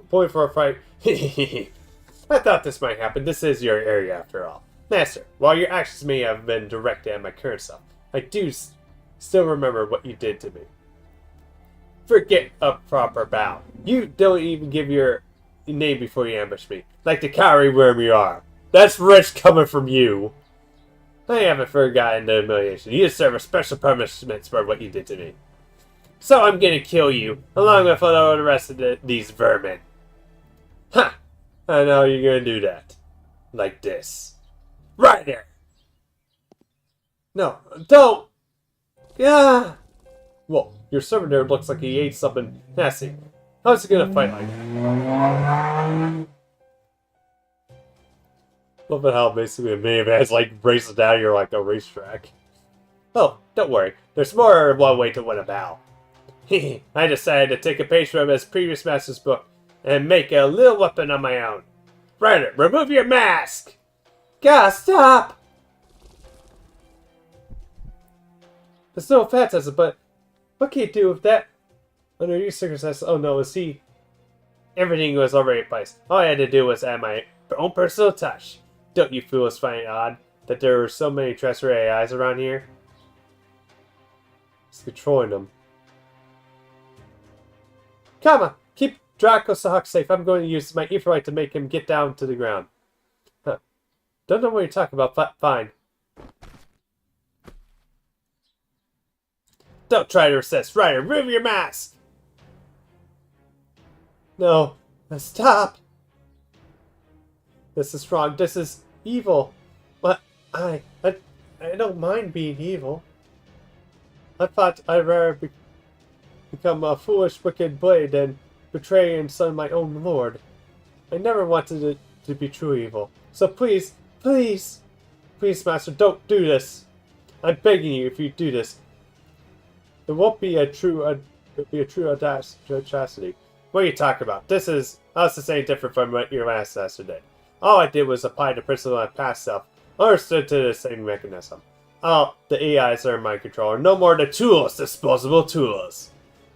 for a fight? I thought this might happen. This is your area after all. Master, while your actions may have been directed at my current self, I do still remember what you did to me. Forget a proper bow. You don't even give your name before you ambush me, like the cowardly worm you are. That's rich coming from you. I haven't forgotten the humiliation. You deserve a special punishment for what you did to me. So I'm gonna kill you, along with all the rest of these vermin. Ha! I know you're gonna do that. Like this. Right there! No, don't! Yeah! Well, your servant there looks like he ate something nasty. How's he gonna fight like that? Love it how basically a minivan is like racing down here like a racetrack. Oh, don't worry. There's more than one way to win a battle. I decided to take a page from his previous master's book and make a little weapon on my own. Ryder, remove your mask! God, stop! There's no offense, but what can you do with that? Under your circumstances, oh no, see, everything was already in place. All I had to do was add my own personal touch. Don't you fools find it odd that there were so many treacherous AIs around here? It's controlling them. Come on, keep Draco Sahak safe. I'm going to use my Etherite to make him get down to the ground. Huh. Don't know what you're talking about, but fine. Don't try to resist. Ryder, remove your mask! No. Stop! This is wrong. This is evil. But I don't mind being evil. I thought I'd rather become a foolish, wicked blade than betray and son my own lord. I never wanted it to be true evil. So please, please, please, Master, don't do this. I'm begging you, if you do this, it won't be a true atrocity. What are you talking about? This is us the same different from what your last master did. All I did was apply the principle of my past self, understood to the same mechanism. Oh, the AIs are in my control. No more the tools, disposable tools.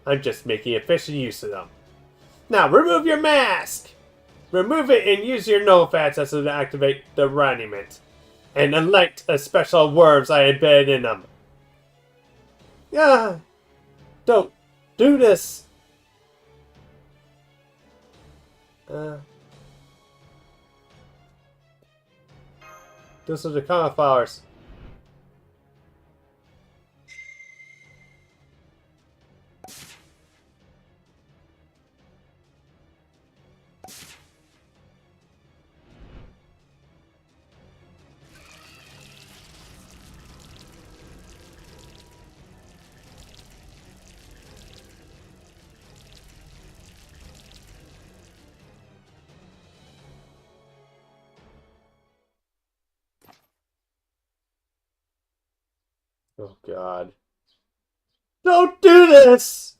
I'm just making efficient use of them. Now, remove your mask! Remove it and use your no-fat sensor to activate the reanimate. And elect a special worms I embedded in them. Yeah! Don't do this! Those are the common flowers. Oh god. Don't do this!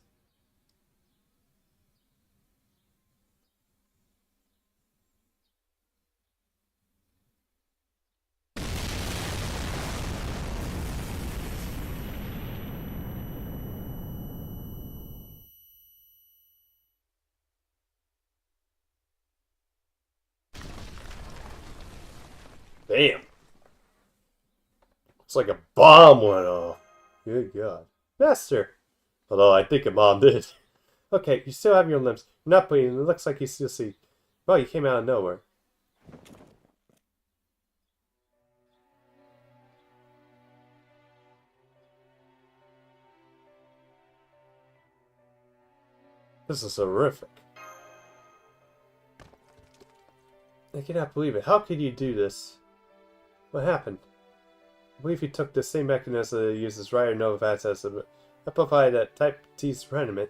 Damn. It's like a bomb went off. Good god. Master! Although I think a mom did. Okay, you still have your limbs. You're not bleeding. It looks like you still see. Well, you came out of nowhere. This is horrific. I cannot believe it. How could you do this? What happened? I believe he took the same mechanism that uses Rider Novavax as a amplified at Type T remnant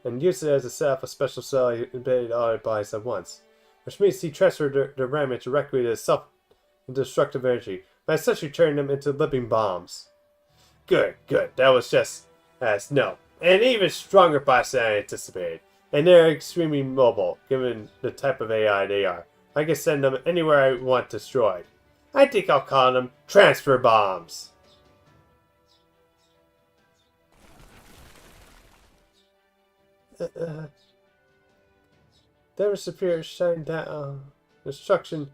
and used it as a set up a special cell embedded all our bodies at once. Which means he transferred the remnant directly to self-destructive energy, by essentially turning them into living bombs. Good, good. That was just as no. And even stronger bots than I anticipated. And they're extremely mobile, given the type of AI they are. I can send them anywhere I want destroyed. I think I'll call them transfer bombs. Their superior shine down. Destruction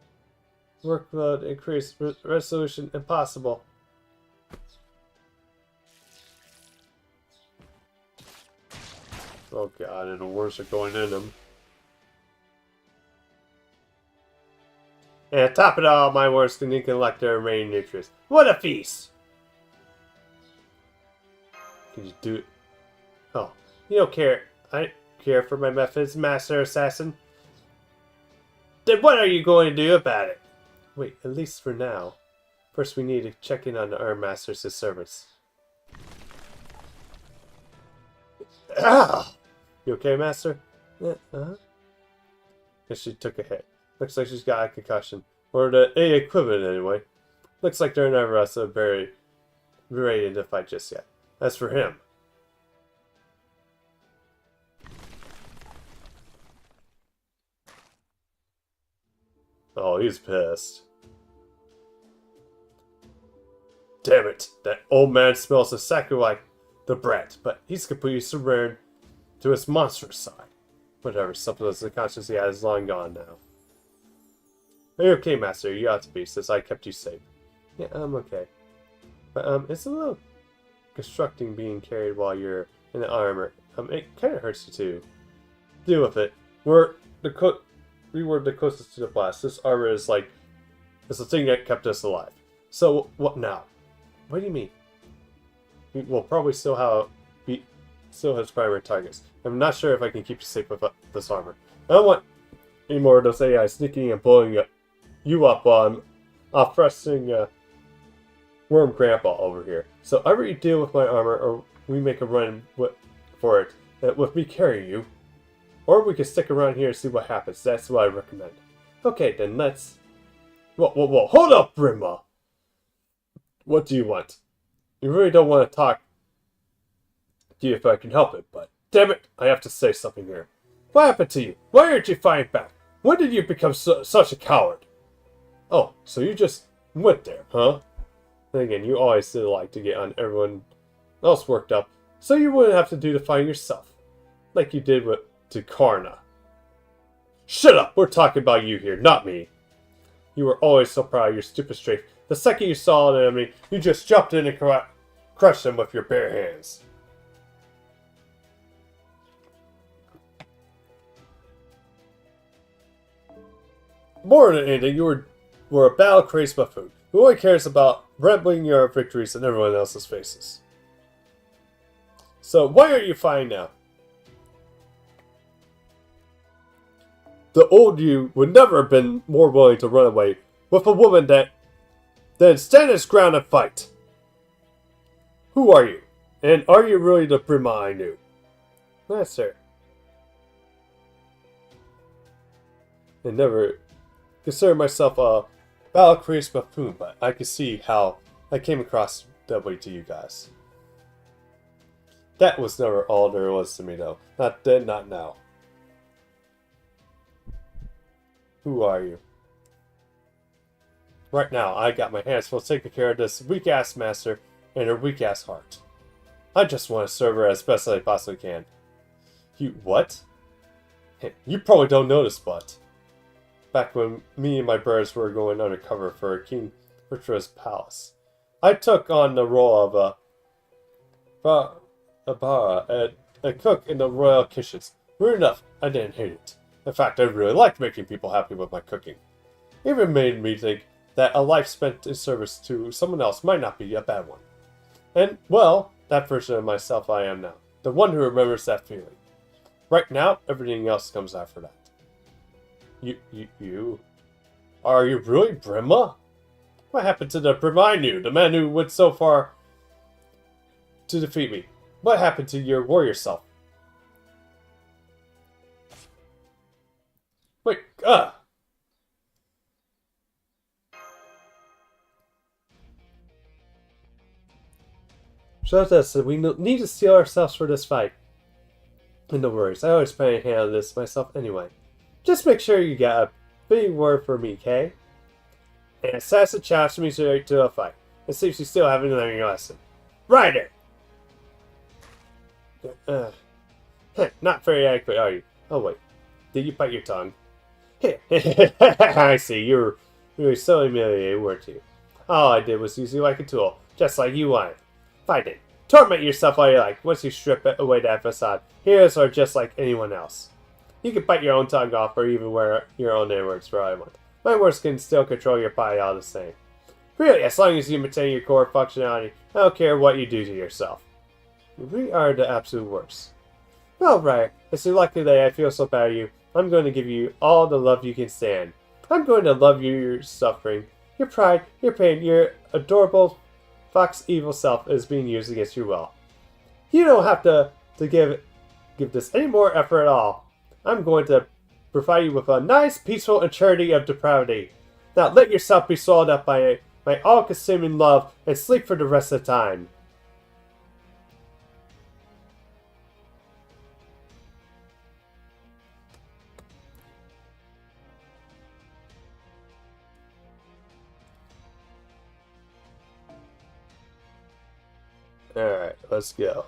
workload increased. Resolution impossible. Oh god, and the worst are going in them. And to top it all, my worst can collect their remaining nutrients. What a feast! Can you do it? Oh, you don't care. I care for my methods, Master Assassin. Then what are you going to do about it? Wait, at least for now. First we need to check in on our Master's servants. Ah! You okay, Master? Guess she took a hit. Looks like she's got a concussion. Or the A equivalent, anyway. Looks like they're never so very ready to fight just yet. As for him. Oh, he's pissed. Damn it! That old man smells exactly like the brat, but he's completely surrendered to his monstrous side. Whatever, something of the conscience he has is long gone now. Are you okay, Master? You ought to be, since I kept you safe. Yeah, I'm okay. But, it's a little constructing being carried while you're in the armor. It kind of hurts you, too. Deal with it. We were the closest to the blast. This armor is like... it's the thing that kept us alive. So, what now? What do you mean? We'll probably still has primary targets. I'm not sure if I can keep you safe with this armor. I don't want any more of those AI sneaking and blowing you up while I'm off pressing Worm Grandpa over here. So either you deal with my armor or we make a run for it with me carrying you. Or we can stick around here and see what happens. That's what I recommend. Okay, then let's... Whoa, hold up, Brimma! What do you want? You really don't want to talk to you if I can help it, but damn it, I have to say something here. What happened to you? Why aren't you fighting back? When did you become such a coward? Oh, so you just went there, huh? And again, you always did like to get on everyone else worked up, so you wouldn't have to do the fighting yourself, like you did to Karna. Shut up! We're talking about you here, not me. You were always so proud of your stupid strafe. The second you saw an enemy, you just jumped in and crushed them with your bare hands. More than anything, you were a battle-crazed buffoon who only cares about rambling your victories in everyone else's faces. So, why are you fighting now? The old you would never have been more willing to run away with a woman than stand his ground and fight. Who are you? And are you really the Brima I knew? Yes, sir. I never considered myself a battle-crazed buffoon, but I could see how I came across that way to you guys. That was never all there was to me, though. Not then, not now. Who are you? Right now, I got my hands full taking care of this weak-ass master and her weak-ass heart. I just want to serve her as best as I possibly can. You what? You probably don't know this, but back when me and my brothers were going undercover for King Richard's palace, I took on the role of a cook in the royal kitchens. Weird enough, I didn't hate it. In fact, I really liked making people happy with my cooking. It even made me think that a life spent in service to someone else might not be a bad one. And, well, that version of myself I am now. The one who remembers that feeling. Right now, everything else comes after that. You? Are you really Brima? What happened to the Brima I knew? The man who went so far to defeat me? What happened to your warrior self? Wait, Shows us that we need to steel ourselves for this fight. And no worries, I always plan to handle this myself anyway. Just make sure you get a big word for me, Kay? And assassin challenge me straight to a fight. It seems you still haven't learned your lesson. Ryder! Not very adequate, are you? Oh wait, did you bite your tongue? I see, you were so humiliated, weren't you? All I did was use you like a tool, just like you wanted. Fight it. Torment yourself all you like. Once you strip it away that facade, heroes are just like anyone else. You can bite your own tongue off or even wear your own inwards for all I want. My words can still control your body all the same. Really, as long as you maintain your core functionality, I don't care what you do to yourself. We are the absolute worst. Well, right. It's a lucky day I feel so bad of you. I'm going to give you all the love you can stand. I'm going to love your suffering, your pride, your pain, your adorable fox evil self is being used against your will. You don't have to give this any more effort at all. I'm going to provide you with a nice, peaceful eternity of depravity. Now let yourself be swallowed up by my all-consuming love and sleep for the rest of the time. Alright, let's go.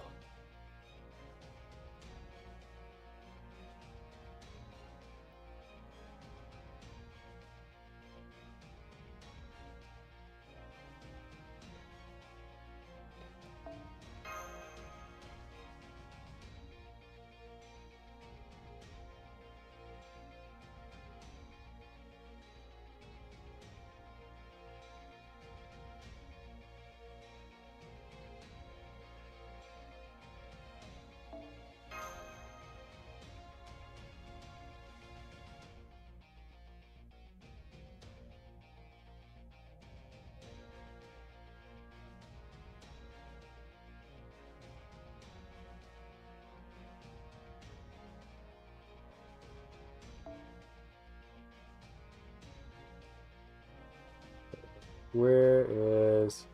Where is...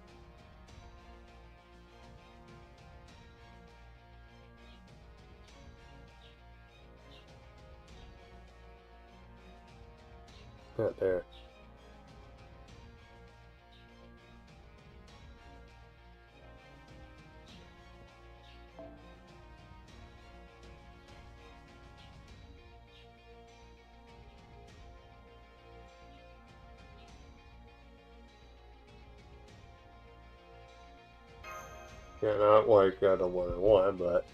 Not there. Yeah, not like the one-on-one, but...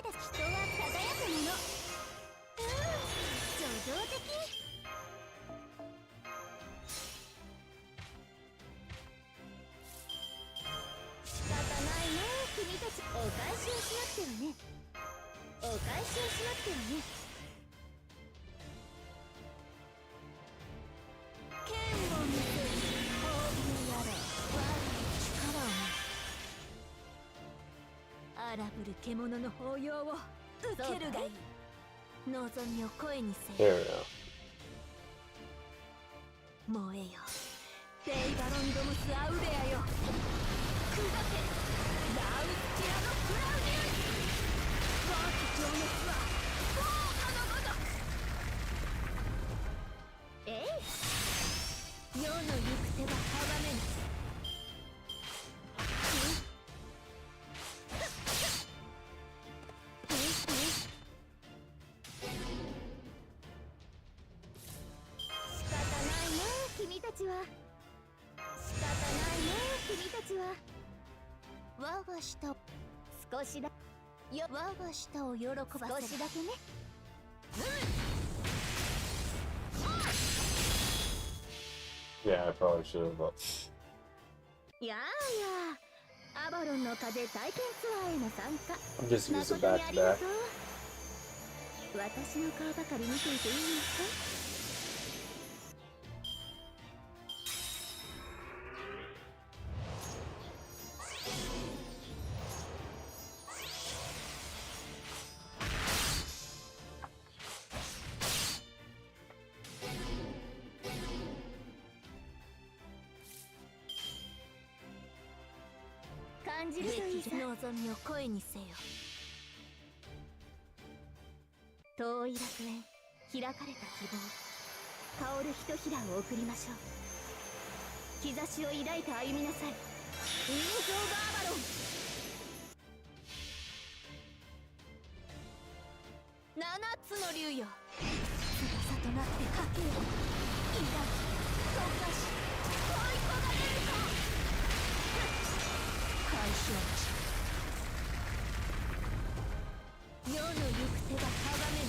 だ人は輝くもの。叙情的。仕方ないね、君たち。お返しをしなくてはね。お返しをしなくてはね。剣を見せる褒美やら我の力を荒ぶる獣の抱擁を受けるがいい。望みを声にせ There よ。 we go. 燃えよ、デイバロンドムスアウレアよ。砕け、ラウスティアのクラウディウス。我が情熱は豪華のごとく。えい、世の行く手は阻めぬ。仕方ないね、君たちは。仕方ないね、君たちは。我が舌を少しだよ、我が舌を喜ばせる。少しだけね。Yeah, I probably should have. やあやあ、アバロンの風体験ツアーへの参加 I'm just 誠 using に back あ to りが back. とう。私の顔ばかり見ていていいのか。感じるといいさ。望みを声にせよ。遠い楽園、開かれた希望、香るひとひらを送りましょう。兆しを抱いて歩みなさい。ウィンズ・オブ・アバロン。七つの竜よ、翼となってかけよ。抱き、溶かし、追い焦がれるか。解消地、世の行く手が阻めぬ。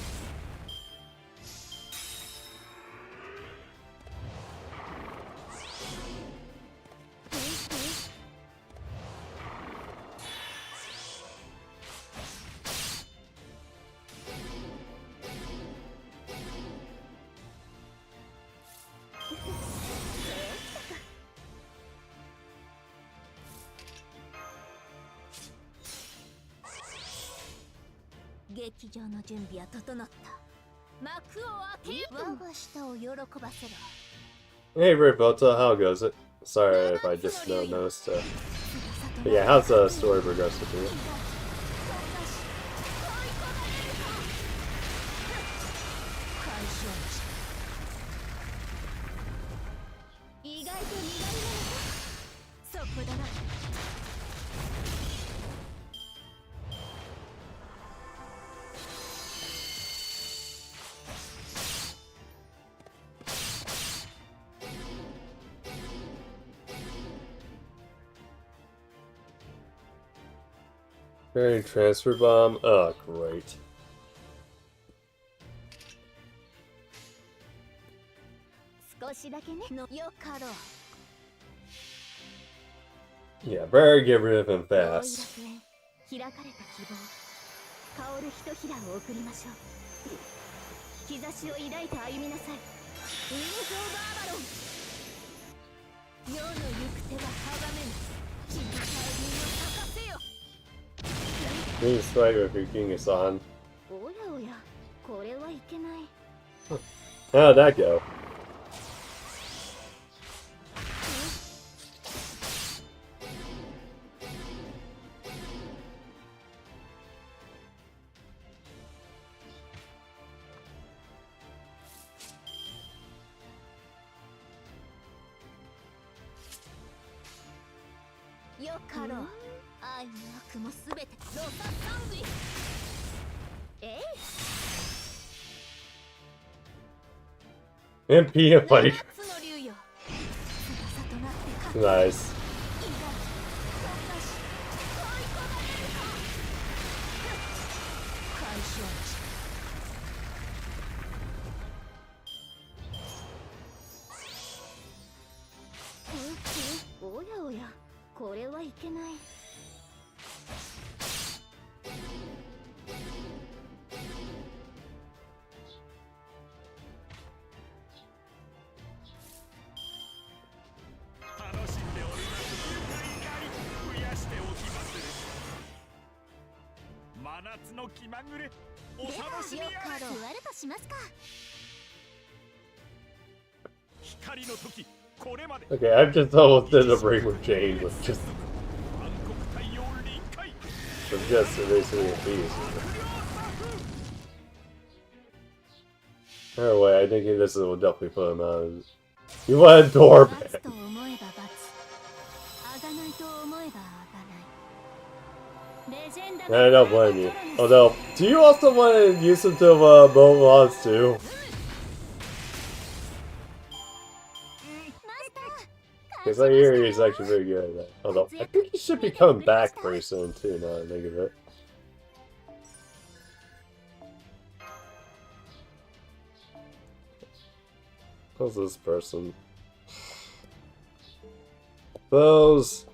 劇場の準備は整った。幕を開けよ。我が舌を喜ばせろ。 Hey, Roberta, how goes it? Sorry if I just noticed. But yeah, how's the story progressing for you? 意外と苦手なのか。そこだな。Very transfer bomb. Oh, great. 少しだけね。のよかろう。 Yeah, better get rid of him 遠い fast. 楽園、開かれた希望、香るひとひらを送りましょう。兆しを抱いて歩みなさい。ウィンズ・オブ・アバロン。世の行く手が阻めぬ。君の大輪を咲かせよ。 You need to fight with your king is on. おやおや、これはいけない。 How'd that go? よかろう。愛も悪もすべてロササングイ。えい。 MP and fighting. 七つの竜よ。翼となってかけ。 Nice. 意いけない。楽しんでおります愉快増やしておきます真夏の気まぐれお楽しみあれ座るとしますか。光の時これまで Okay, I've just almost ended up ring with Jane with just erasing a piece. Either way, I think this will definitely put him out. You want a doorman? 罰と思えば罰、あがないと思えばあがない。レジェンダ I don't blame you. Although, do you also want to use him to mow lawns too? Because I hear he's actually very good at that. Although, I think he should be coming back pretty soon too, now that I think of it. Who's this person? Those...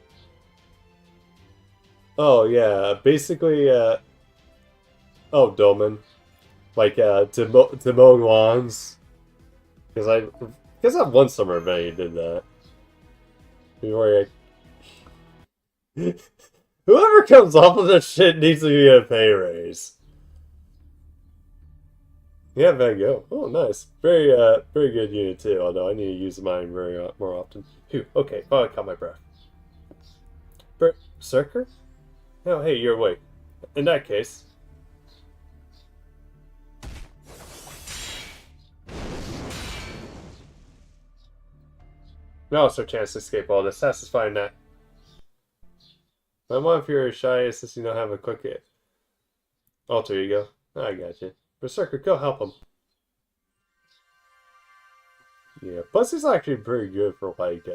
Oh, yeah, basically, oh, Dolman. Like, to mow lawns. Because that one summer event he did that. Before whoever comes off of this shit needs to get a pay raise. Yeah, Van Gogh. Oh, nice. Very good unit too. Although I need to use mine more often. Phew. Okay, finally caught my breath. Berserker? Oh, hey, you're awake. In that case. Now it's our chance to escape all this. Satisfying that. My mom, if you're shy, since you don't have a quick hit. Alter ego. I got you. Berserker, go help him. Yeah, Buzzy's actually pretty good for, like,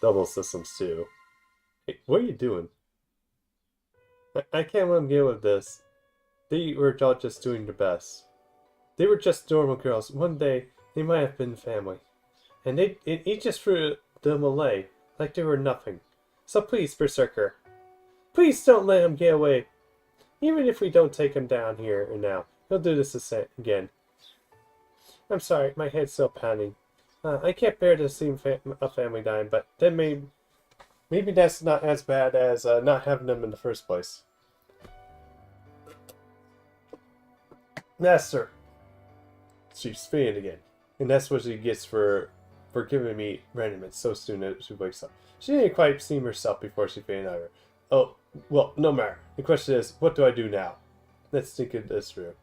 double systems, too. Hey, what are you doing? I can't let them deal with this. They were all just doing their best. They were just normal girls. One day, they might have been family. And he just threw them away, like they were nothing. So please, Berserker, please don't let him get away. Even if we don't take him down here and now, he'll do this again. I'm sorry, my head's still pounding. I can't bear to see a family dying, but then maybe that's not as bad as not having them in the first place. Master! She's fainted again. And that's what she gets for giving me randomness so soon as she wakes up. She didn't quite seem herself before she fainted either. Oh, well, no matter. The question is, what do I do now? Let's think of this through.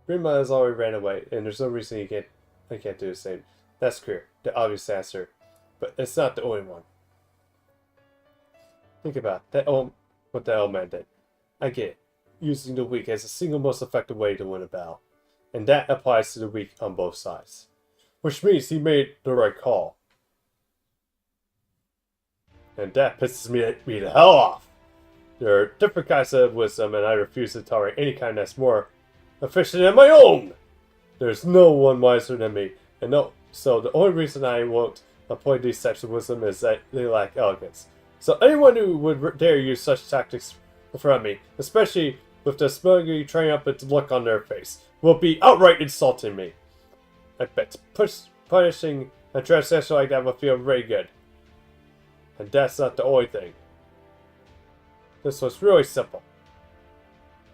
Grandma has already ran away, and there's no reason I can't do the same. That's clear, the obvious answer. But it's not the only one. Think about what that old man did. I get it. Using the weak as the single most effective way to win a battle. And that applies to the weak on both sides. Which means he made the right call. And that pisses me the hell off. There are different kinds of wisdom, and I refuse to tolerate any kind that's more efficient than my own! There's no one wiser than me, and so the only reason I won't employ these types of wisdom is that they lack elegance. So anyone who would dare use such tactics in front of me, especially with the smugly triumphant look on their face, will be outright insulting me. I bet punishing a transgression like that will feel very good. And that's not the only thing. This was really simple.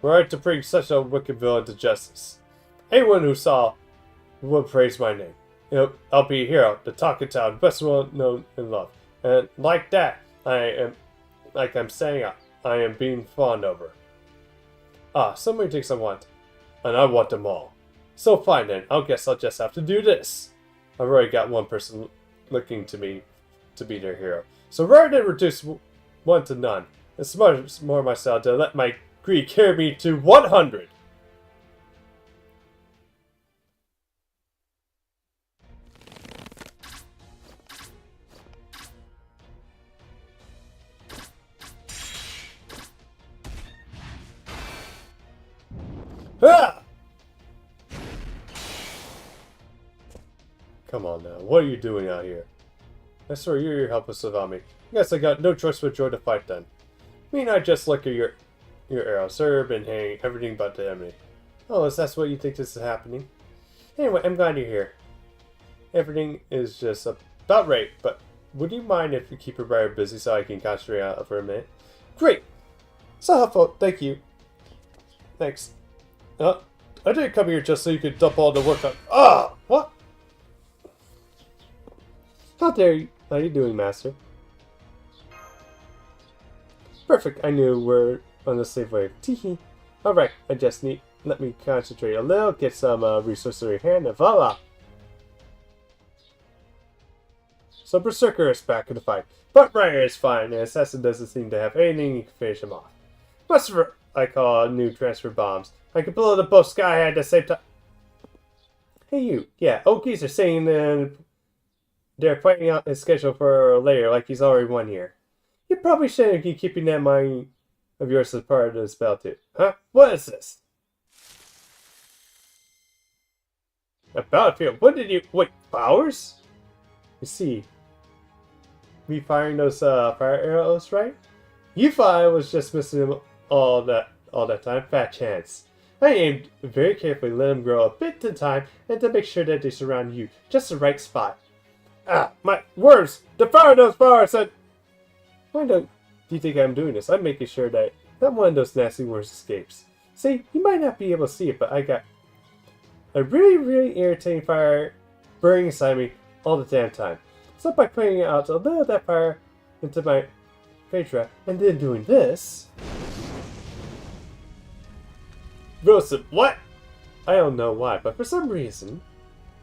Were I to bring such a wicked villain to justice, anyone who saw would praise my name. I'll be a hero, the talking town, best one known and loved. And like that, I am being fawned over. So many things I want, and I want them all. So fine then, I guess I'll just have to do this. I've already got one person looking to me to be their hero. So rather than reduce one to none, it's much more myself to let my greed carry me to 100. Ah! Come on now, what are you doing out here? I swear you're helpless without me. Guess I got no choice but joy to fight then. Mean I just look at your arrow, sir, been hanging everything but the enemy. Oh, is that what you think this is happening? Anyway, I'm glad you're here. Everything is just about right, but would you mind if you keep your brother busy so I can concentrate on it for a minute? Great! So helpful, thank you. Thanks. I didn't come here just so you could dump all the work on. Ah! What? How dare you? How are you doing, Master? Perfect, I knew we're on the safe way. Teehee. Alright, I just need. Let me concentrate a little, get some resources in your hand, and voila! So Berserker is back in the fight. But Ryer is fine, and Assassin doesn't seem to have anything you can finish him off. What's I call new transfer bombs. I can blow them both sky high at the same time. Hey you, yeah, Okies are saying they're planning out his schedule for later, like he's already won here. You probably shouldn't be keeping that mind of yours as part of the spell too. Huh? What is this? A battlefield? What did you... Wait, flowers? You see, me firing those fire arrows, right? You thought I was just missing them all that time. Fat chance. I aimed very carefully, let them grow a bit in time, and to make sure that they surround you, just the right spot. Ah, my words! Devour those flowers! And why don't you think I'm doing this? I'm making sure that not one of those nasty worms escapes. See, you might not be able to see it, but I got a really irritating fire burning inside me all the damn time. So by putting out a little of that fire into my Phaedra, and then doing this... Roasted, what? I don't know why, but for some reason,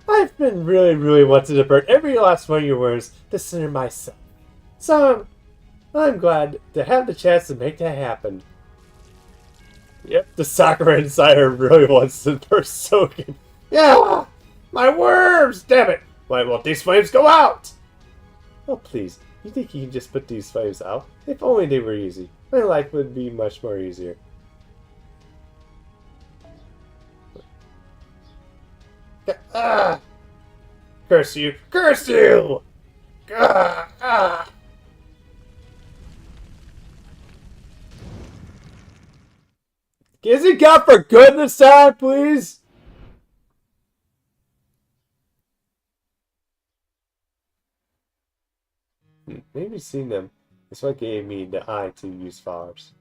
I've been really wanting to burn every last one of your words to center myself. So I'm glad to have the chance to make that happen. Yep, the Sakura inside her really wants to burn Soken. Yeah! My worms! Damn it! Why won't these flames go out? Oh please, you think you can just put these flames out? If only they were easy. My life would be much more easier. Ah! Curse you! Curse you! Ah! Ah! Is it God for goodness sake, please? Maybe seeing them is what gave me the eye to use flowers.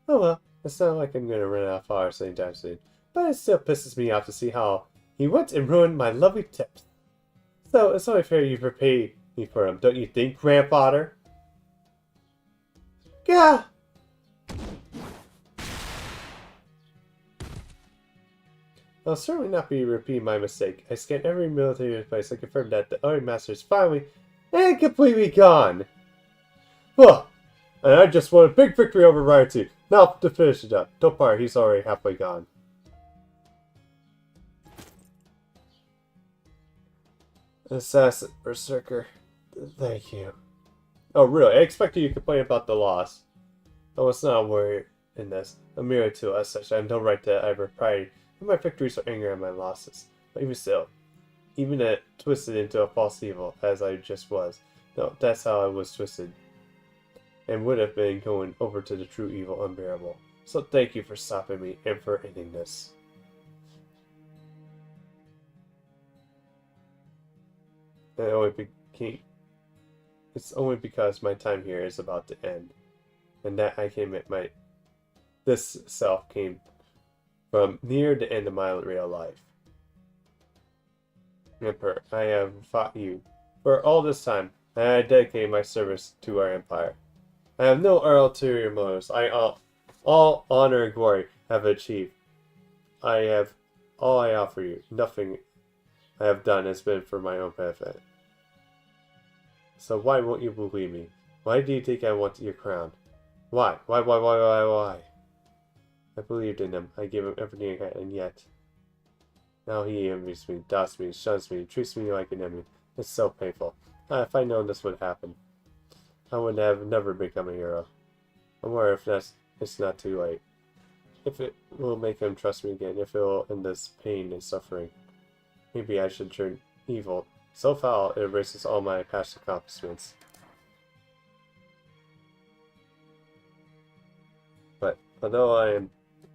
Oh well, it's not like I'm gonna run out of flowers anytime soon, but it still pisses me off to see how he went and ruined my lovely tips. So it's only fair you repay me for them, don't you think, grandfather? Yeah. I'll certainly not be repeating my mistake. I scanned every military place and confirmed that the other master is finally and completely gone. Well, and I just won a big victory over Ryer too. Now to finish it up. Don't worry, he's already halfway gone. Assassin Berserker, thank you. Oh really? I expected you to complain about the loss. I was not worried in this. A mirror to us, such I have no right to either pride in my victories or anger at my losses. But even still, even it twisted into a false evil, as I just was. No, that's how I was twisted. And would have been going over to the true evil unbearable. So thank you for stopping me and for ending this. It's only because my time here is about to end. And that I came at this self came from near the end of my real life. Emperor, I have fought you. For all this time, I dedicated my service to our empire. I have no ulterior motives. All honor and glory have achieved. All I offer you. Nothing I have done has been for my own benefit. So why won't you believe me? Why do you think I want your crown? Why? Why? I believed in him. I gave him everything I had, and yet... Now he envies me, doubts me, shuns me, treats me like an enemy. It's so painful. If I'd known this would happen, I would have never become a hero. I wonder if it's not too late. If it will make him trust me again, if it will end this pain and suffering. Maybe I should turn evil so foul it erases all my past accomplishments. Although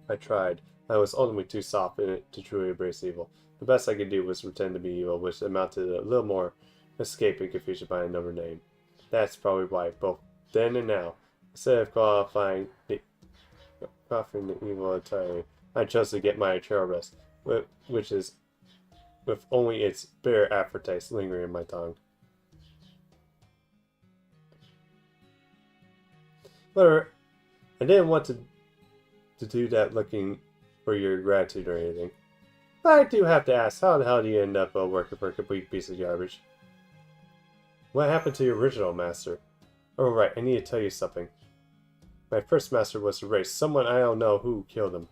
I tried, I was ultimately too soft in it to truly embrace evil. The best I could do was pretend to be evil, which amounted to a little more escape and confusion by another name. That's probably why, both then and now, instead of qualifying the evil entirely, I chose to get my eternal rest, which is with only its bitter aftertaste lingering in my tongue. Whatever. I didn't want to do that looking for your gratitude or anything. But I do have to ask, how the hell do you end up working for a complete piece of garbage? What happened to your original master? Oh right, I need to tell you something. My first master was erased. Someone I don't know who killed him.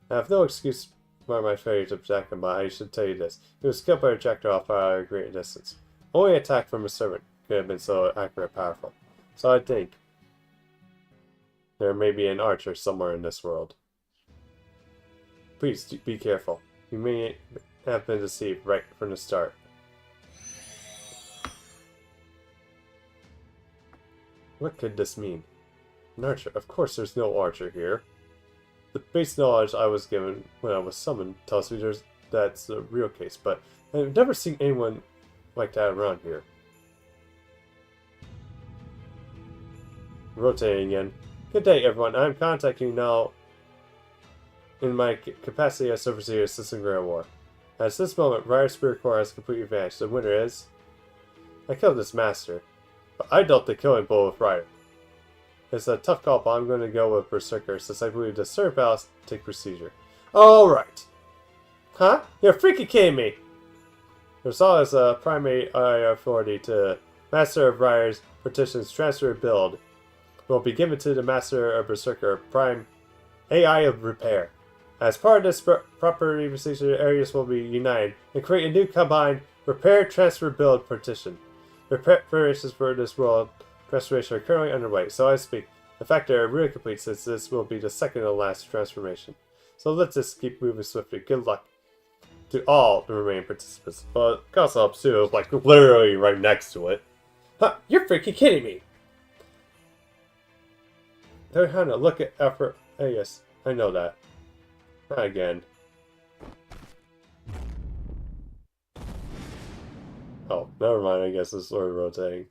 I have no excuse for my failure to protect him, but I should tell you this. He was killed by a projectile fire at a great distance. Only attack from a servant could have been so accurate and powerful. So I think there may be an archer somewhere in this world. Please be careful. You may have been deceived right from the start. What could this mean? An archer? Of course there's no archer here. The base knowledge I was given when I was summoned tells me that's the real case, but I've never seen anyone like that around here. Rotating again. Good day, everyone. I'm contacting you now in my capacity as Overseer of System Grand War. At this moment, Rider Spirit Core has completely vanished. The winner is... I killed this master, but I dealt the killing blow with Rider. It's a tough call, but I'm going to go with Berserker, since I believe the Servant Battles take procedure. Alright. Huh? You're freaking kidding me! Rosal is a primary authority to Master of Rider's petitions transfer build. Will be given to the Master of Berserker, Prime AI of Repair. As part of this property procedure, areas will be united and create a new combined Repair Transfer Build partition. The preparations for this world transformation are currently underway, so I speak. The fact that are really complete, since this will be the second and last transformation. So let's just keep moving swiftly. Good luck to all the remaining participants. But also up too, like literally right next to it. Huh, you're freaking kidding me! They're trying to look at effort. Oh yes, I know that. Not again. Oh, never mind, I guess it's sort of rotating.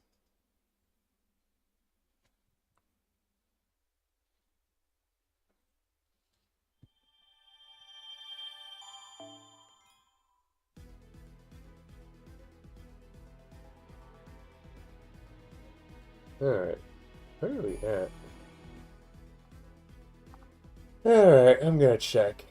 Alright. Where are we at? Alright, I'm gonna check.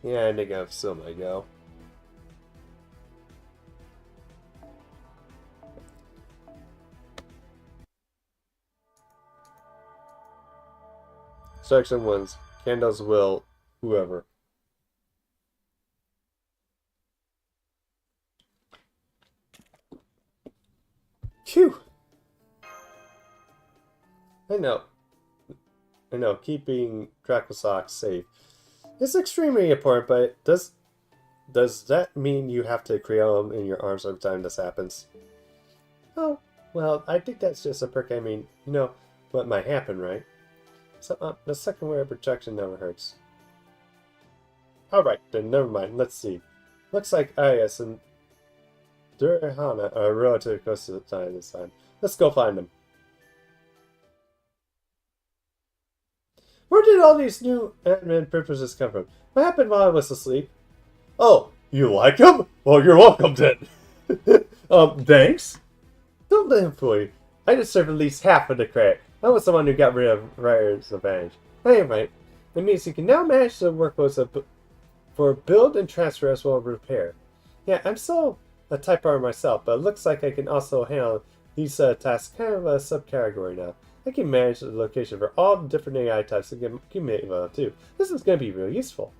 Yeah, I think I've still my go. Section 1's Candles Will Whoever. Phew! I know, keeping Dracosox safe is extremely important, but does that mean you have to create them in your arms every time this happens? Oh, well, I think that's just a perk. I mean, you know what might happen, right? So, the second way of protection never hurts. Alright, then never mind. Let's see. Looks like Ayas and Durhana are relatively close to the time this time. Let's go find them. Where did all these new admin privileges come from? What happened while I was asleep? Oh, you like them? Well, you're welcome then. Thanks? Don't let him fool you. I deserve at least half of the credit. I was the one who got rid of Rider's advantage. Anyway, it means you can now manage the workloads for build and transfer as well as repair. Yeah, I'm still a typer myself, but it looks like I can also handle these tasks kind of a subcategory now. I can manage the location for all the different AI types and accumulate them too. This is going to be really useful.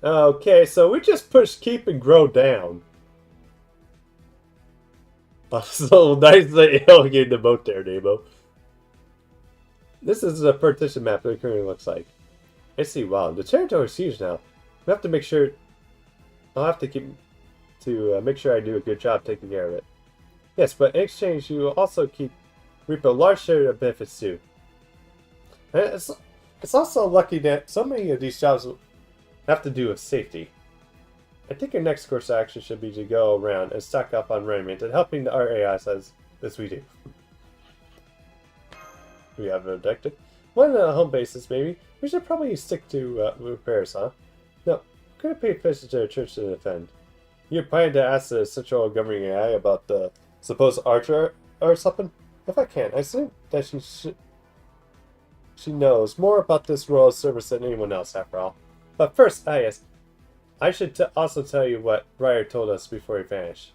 Okay, so we just push keep and grow down. So nice that you gave the boat there, Nemo. This is a partition map that it currently looks like. I see. Wow, the territory is huge now. We have to make sure. I'll have to keep to make sure I do a good job taking care of it. Yes, but in exchange, you will also reap a large share of benefits too. And it's also lucky that so many of these jobs have to do with safety. I think your next course of action should be to go around and stock up on remnant and helping our AIs as we do. We have an objective. One of the home bases, maybe. We should probably stick to repairs, huh? No, could have paid visit to a church to defend. You plan to ask the central governing AI about the supposed archer or something? If I can, I assume that she knows more about this royal service than anyone else, after all. But first, yes, I should also tell you what Ryder told us before he vanished.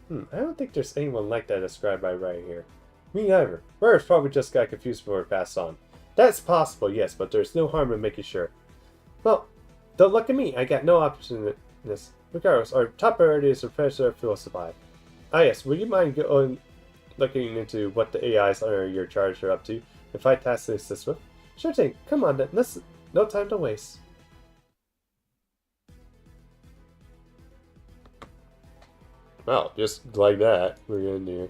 I don't think there's anyone like that described by Ryder here. Me neither. Ryder's probably just got confused before he passed on. That's possible, yes, but there's no harm in making sure. Well, don't look at me. I got no option in this. Regardless, our top priority is to prepare our fuel supply. Yes, would you mind looking into what the AIs under your charge are up to if I task to assist with? Sure thing. Come on then. No time to waste. Well, just like that, we're in here.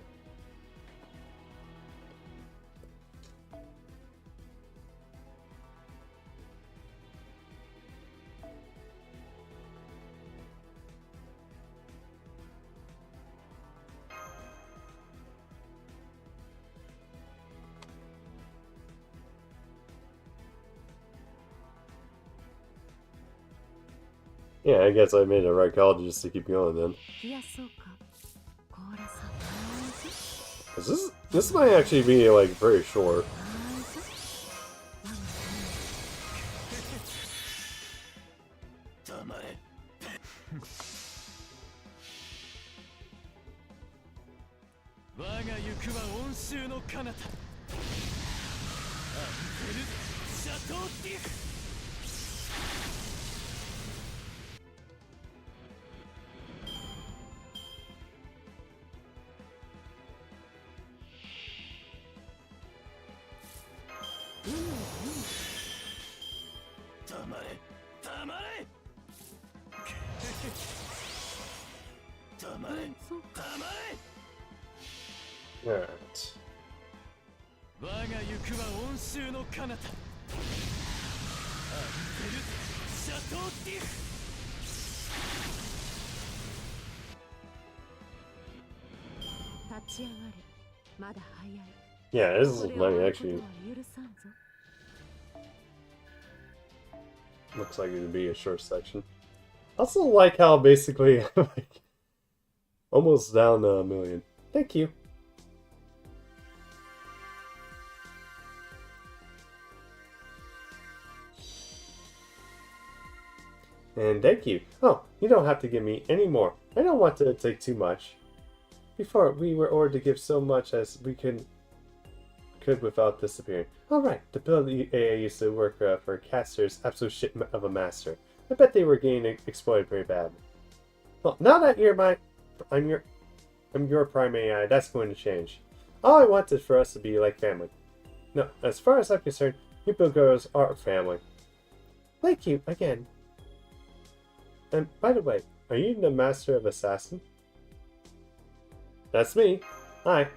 Yeah, I guess I made the right call just to keep going then. This might actually be like very short. Alright. Yeah, this is money actually. Looks like it would be a short section. Also like how basically like almost down to 1 million. Thank you. And thank you. Oh, you don't have to give me any more. I don't want to take too much. Before, we were ordered to give so much as we could without disappearing. Alright, the ability AA used to work for Caster's absolute shit of a master. I bet they were getting exploited pretty bad. Well, now that I'm your prime AI, that's going to change. All I want is for us to be like family. No, as far as I'm concerned, you girls are family. Thank you, again. And by the way, are you the Master of Assassin? That's me. Hi.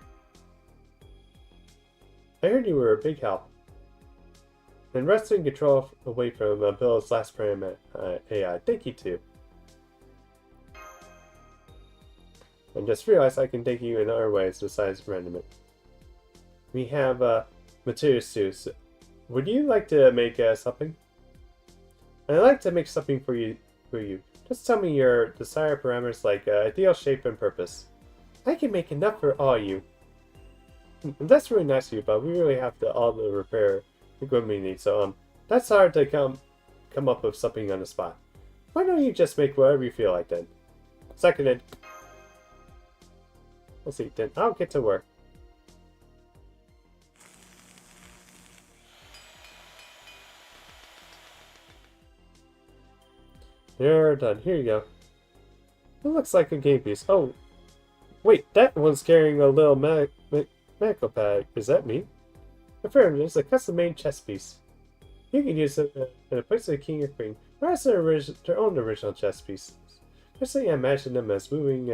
I heard you were a big help. And wresting control away from Bill's last prime AI. Thank you too. And just realized I can thank you in other ways besides randomment. We have materials too. So would you like to make something? I'd like to make something for you. Just tell me your desired parameters like ideal shape and purpose. I can make enough for all you. That's really nice of you, but we really have all the repair equipment we need. So that's hard to come up with something on the spot. Why don't you just make whatever you feel like then? Seconded. Let's see, then I'll get to work. You're done. Here you go. looks like a game piece. Oh, wait, that one's carrying a little medical bag. Is that me? Affirm, it's a custom-made chess piece. You can use it in a place of the king or queen, or as their own original chess pieces. Personally, I imagine them as moving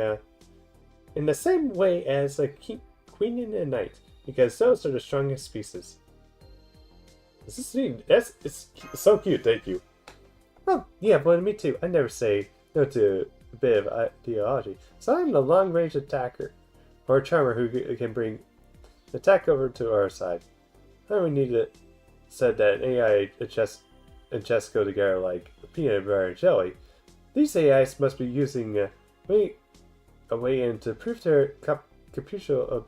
in the same way as a queen and a knight, because those are the strongest pieces. This is neat. It's so cute, thank you. Oh, yeah, but me too. I never say no to a bit of ideology. So I'm the long-range attacker, or a charmer who can bring the attack over to our side. I don't need to said that AI and chess go together like peanut butter and jelly. These AIs must be using a way in to prove their computational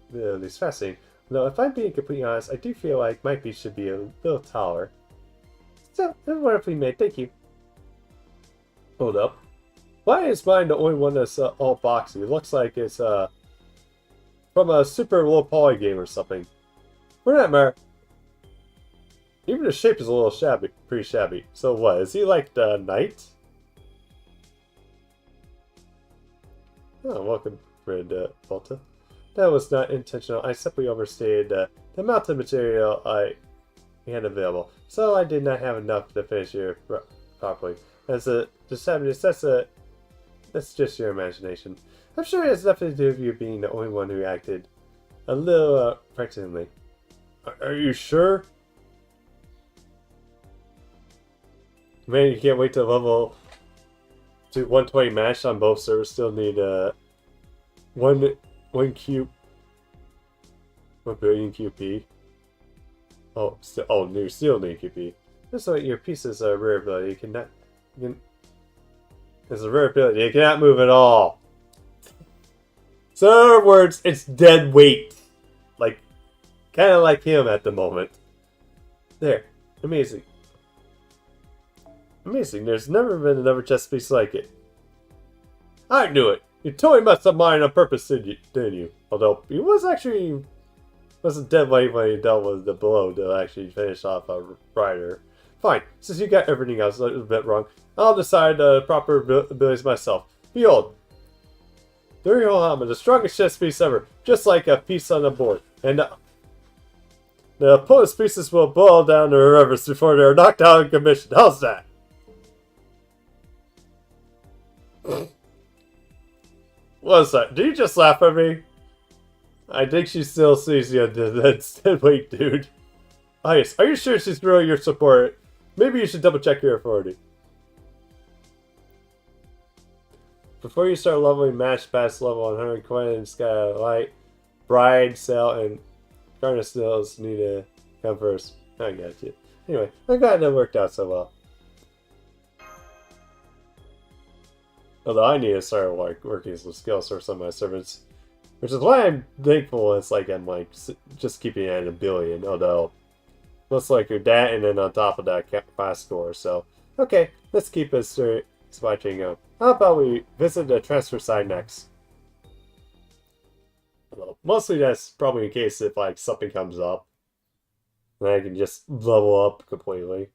abilities. Fascinating. Though, if I'm being completely honest, I do feel like my piece should be a little taller. So, they're wonderfully made, thank you. Hold up. Why is mine the only one that's all boxy? It looks like it's from a super low poly game or something. For that matter, even the shape is a little shabby, pretty shabby. So what, is he like the knight? Oh, welcome, friend Volta. That was not intentional. I simply overstated the amount of material I had available, so I did not have enough to finish here properly. That's just your imagination. I'm sure it has nothing to do with you being the only one who acted a little frighteningly. Are you sure? Man, you can't wait to level to 120 match on both servers. Still need one cube, 1 billion QP. Oh, still need QP. This way, your pieces are rare ability. It's a rare ability. You cannot move at all. So, in other words, it's dead weight. Like, kind of like him at the moment. There, amazing. Amazing, there's never been another chess piece like it. I knew it! You totally must have mine on purpose, didn't you? Although, he wasn't dead weight when he dealt with the blow to actually finish off a rider. Fine, since you got everything else a bit wrong, I'll decide the proper abilities myself. Behold, the Ryohama, the strongest chess piece ever, just like a piece on the board. And the opponent's pieces will boil down to rivers before they're knocked out in commission. How's that? What's that? Did you just laugh at me? I think she still sees you as dead weight, dude. Ice, are you sure she's really your support? Maybe you should double check your authority. Before you start leveling, match past level 100, Quinn and Skylight, Bride, Cell, and Garnet Stills need to come first. I got you. Anyway, I'm glad that worked out so well. Although I need to start like working some skills for some of my servants, which is why I'm thankful it's like I'm like just keeping it at 1 billion. Although looks like you're that, and then on top of that, fast score. So okay, let's keep this supply chain going. How about we visit the transfer side next? Well, mostly that's probably in case if like something comes up, then I can just level up completely.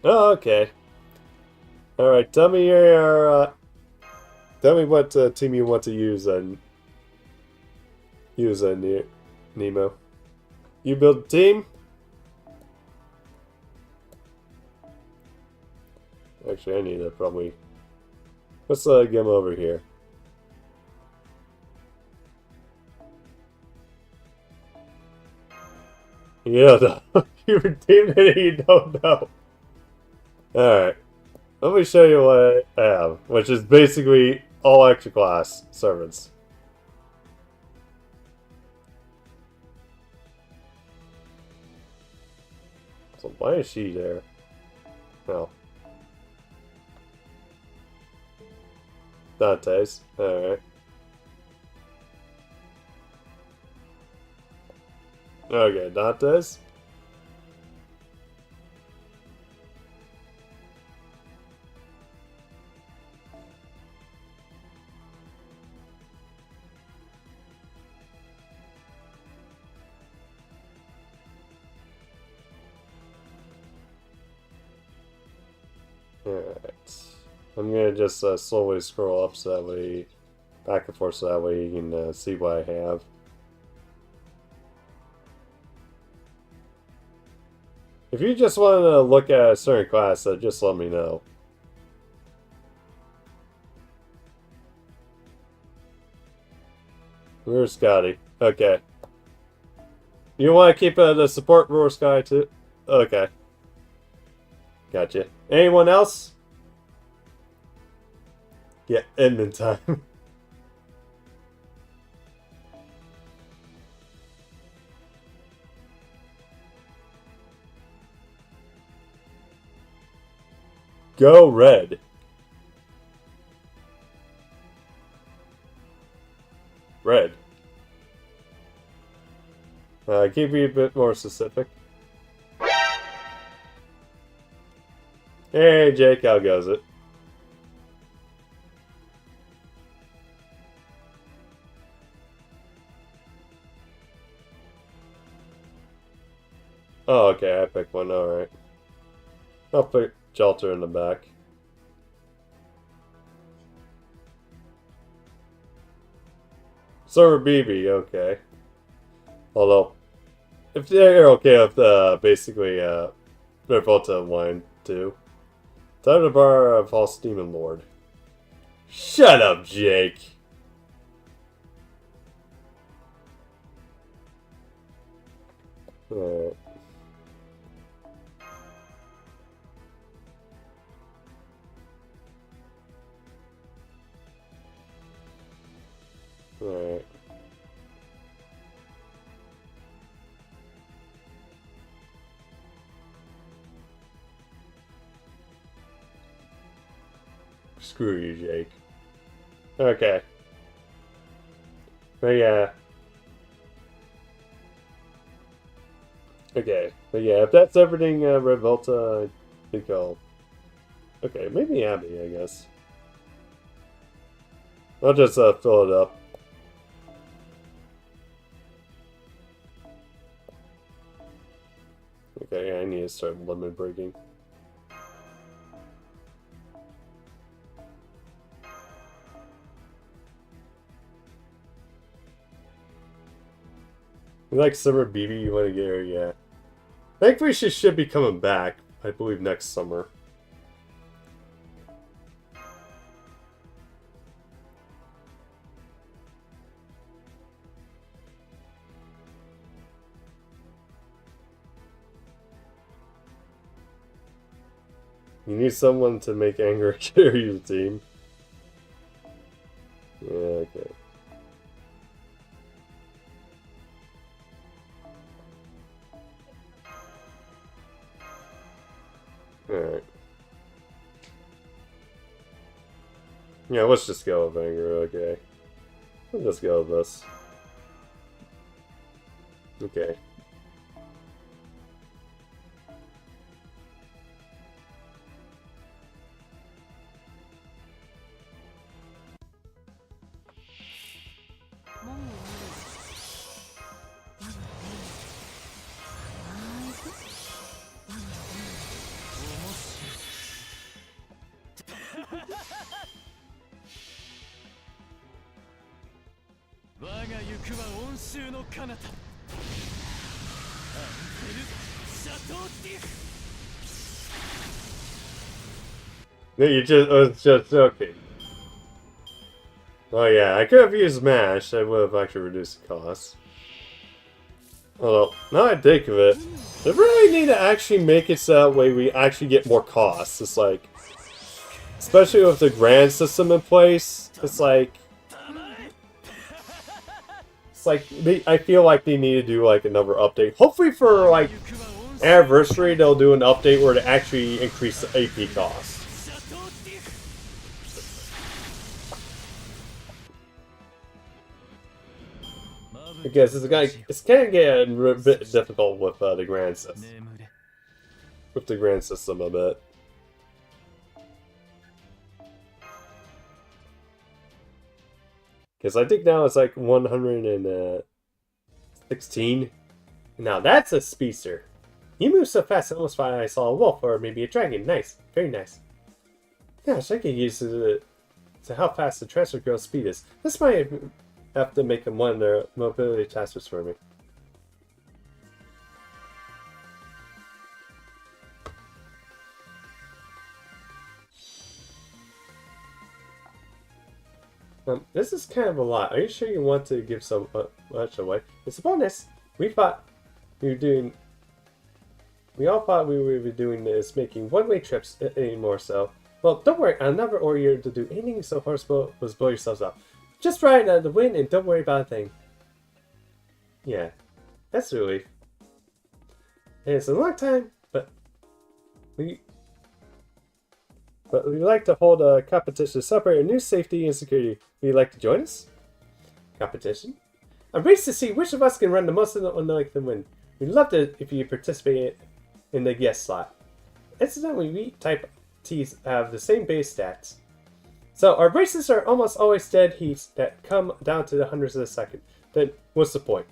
Oh, okay. All right, tell me tell me what team you want to use on Nemo. You build a team. Actually, I need to probably. Let's get him over here. Yeah, you redeemed it. You don't know. Alright, let me show you what I have, which is basically all extra class servants. So why is she there? Well, Dante's. Alright. Okay, Dante's. Alright. I'm gonna just slowly scroll up so that way, back and forth so that way you can see what I have. If you just want to look at a certain class, just let me know. Where's Scotty? Okay. You want to keep the support Roar Sky too? Okay. Gotcha. Anyone else? Yeah, ending time. Go red. Red. Can you be a bit more specific? Hey Jake, how goes it? Oh, okay, I picked one, alright. I'll put Jalter in the back. Server BB, okay. Although, if they're okay with basically Revolta wine too. Time to borrow a false demon lord. Shut up, Jake. Alright. Alright. Screw you, Jake. Okay. But yeah. Okay. But yeah, if that's everything, Revolta, I think I'll... Okay, maybe Abby, I guess. I'll just fill it up. Okay, yeah, I need to start limit breaking. You like Summer BB? You want to get her? Yeah. Thankfully, she should be coming back, I believe, next summer. You need someone to make anger carry your team. Yeah, okay. Alright. Yeah, let's just go with anger, okay. Let's just go with this. Okay. No, you just, it's just, okay. Oh yeah, I could have used MASH, that would have actually reduced the cost. Although, now I think of it, they really need to actually make it so that way we actually get more costs. It's like, especially with the grand system in place, it's like, I feel like they need to do like another update. Hopefully for like anniversary, they'll do an update where they actually increase the AP cost. I guess it's kind of getting a bit difficult with the grand system. With the grand system a bit. Because I think now it's like 116. Now that's a speedster. You move so fast, I almost thought I saw a wolf or maybe a dragon. Nice. Very nice. Gosh, I get used to how fast the transfer girl's speed is. This might have to make them one of their mobility attachments for me. This is kind of a lot. Are you sure you want to give so much away? It's a bonus. We all thought we would be doing this, making one-way trips anymore. So, well, don't worry. I'll never order you to do anything so horrible as blow yourselves up. Just ride out the wind and don't worry about a thing. Yeah, that's a relief. And it's a long time, but we like to hold a competition to celebrate our new safety and security. Would you like to join us? Competition? I'm racing to see which of us can run the most unlike the win. We'd love to if you participate in the guest slot. Incidentally, we type T's have the same base stats. So our races are almost always dead heats that come down to the hundreds of a second. Then what's the point?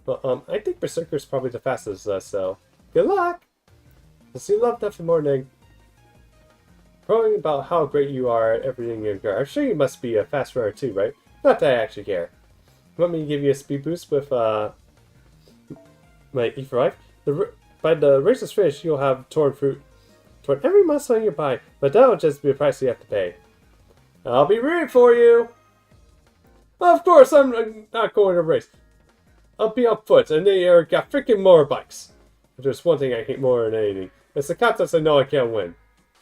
Well, I think Berserker's probably the fastest, so good luck! Since you love nothing more than growing about how great you are at everything in your car. I'm sure you must be a fast runner too, right? Not that I actually care. You want me to give you a speed boost with my E4 Life? By the race is finished, you'll have torn fruit toward every muscle in your body, but that'll just be the price you have to pay. I'll be rooting for you! Of course, I'm not going to race. I'll be on foot, and they got freaking motorbikes. But there's one thing I hate more than anything. It's the contest I know I can't win.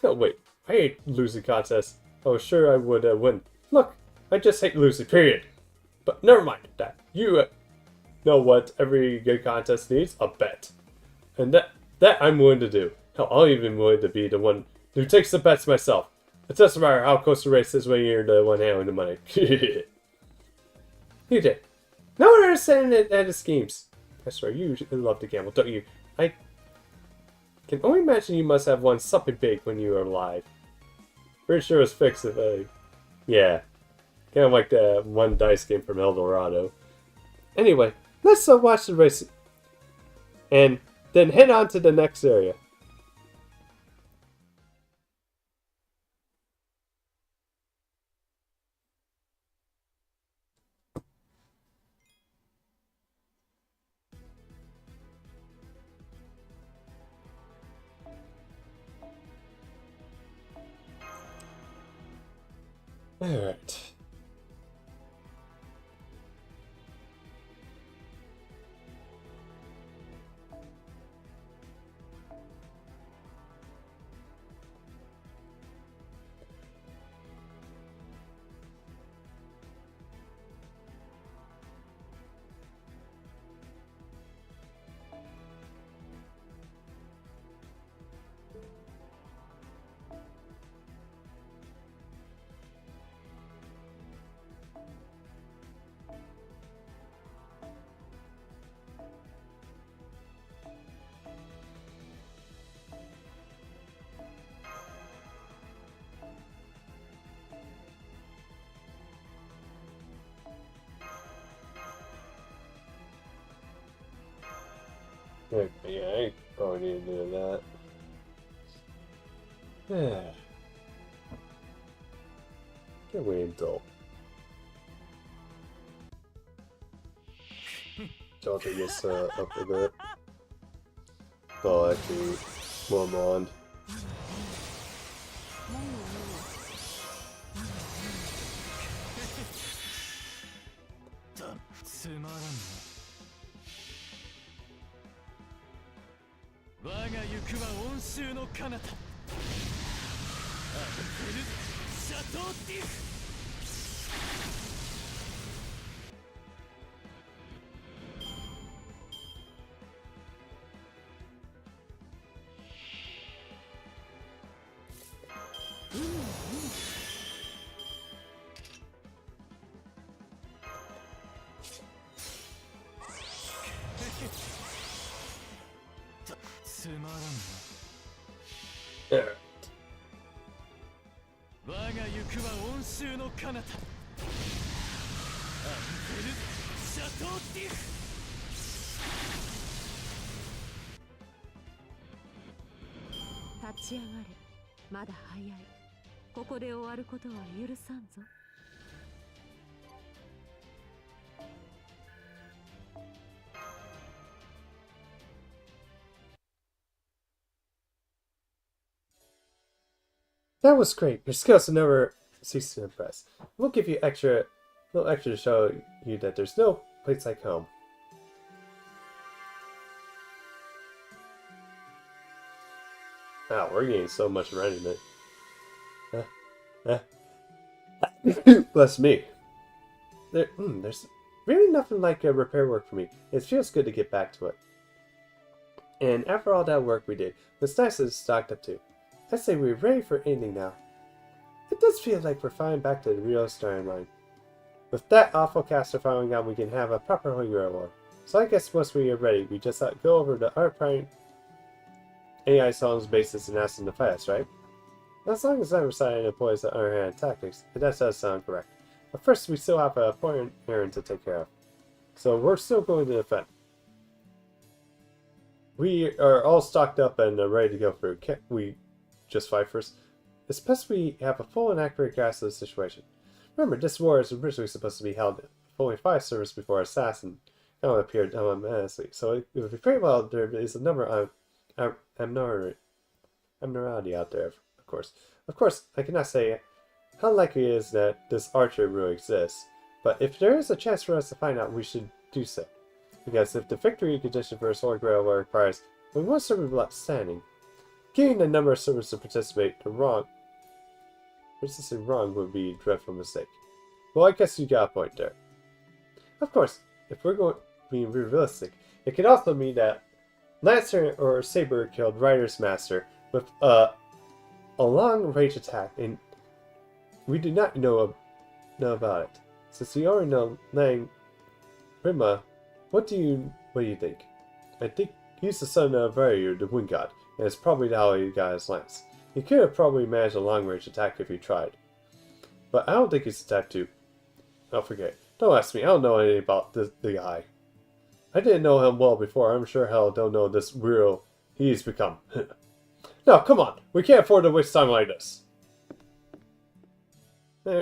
No, wait. I hate losing contests. I was sure I would win. Look, I just hate losing, period. But never mind that. You know what every good contest needs? A bet. And that I'm willing to do. Hell, I'll even willing to be the one who takes the bets myself. It doesn't matter how close the race is when you're the one handling the money. You did. No one understands it at his schemes. I swear, you love to gamble, don't you? I can only imagine you must have won something big when you were alive. Pretty sure it was fixed if I... Yeah. Kind of like that one dice game from El Dorado. Anyway, let's watch the race. And then head on to the next area. Alright. Okay, yeah, I probably need to do that. Yeah. Can't wait until. Jonathan gets up a bit. Oh, actually, more blonde. つまらんな。我が行くは温州の彼方。あふれるシャトーディフ。 つまらんな。我が行くは温州の彼方。あふれるシャトーディフ。 立ち上がれ。まだ早い。ここで終わることは許さんぞ。That was great. Your skills will never cease to impress. We'll give you little extra to show you that there's no place like home. Wow, we're getting so much renting it. Bless me. There's really nothing like repair work for me. It feels good to get back to it. And after all that work we did, it's nice that it's stocked up too. I say we're ready for ending now. It does feel like we're finally back to the real starting line. With that awful caster finally out, we can have a proper Holy Grail war. So I guess once we are ready, we just go over to our prime AI songs basis and ask them to fight us, right? As long as Everside employs the underhand tactics, it does sound correct. But first, we still have an important errand to take care of. So we're still going to defend. We are all stocked up and ready to go through. Can't we just fight first? It's best we have a full and accurate grasp of the situation. Remember, this war is originally supposed to be held with only 5 servers before Assassin now appeared unanimously. So it would be very well there is a number of abnormality out there, of course. Of course, I cannot say how likely it is that this archer really exists, but if there is a chance for us to find out, we should do so. Because if the victory condition for a Holy Grail war requires only 1 server left standing, getting the number of servers to participate wrong would be a dreadful mistake. Well, I guess you got a point there. Of course, if we're going being realistic, it could also mean that Lancer or Saber killed Rider's Master with a long range attack, and we do not know about it. Since you already know Lang Rima, what do you think? I think he's the son of Varyu, the Wind God, and it's probably how he got his lance. He could have probably managed a long-range attack if he tried. But I don't think he's the type to. Oh, forget it. Don't ask me, I don't know anything about the guy. I didn't know him well before, I'm sure hell don't know this real he's become. No, come on, we can't afford to waste time like this.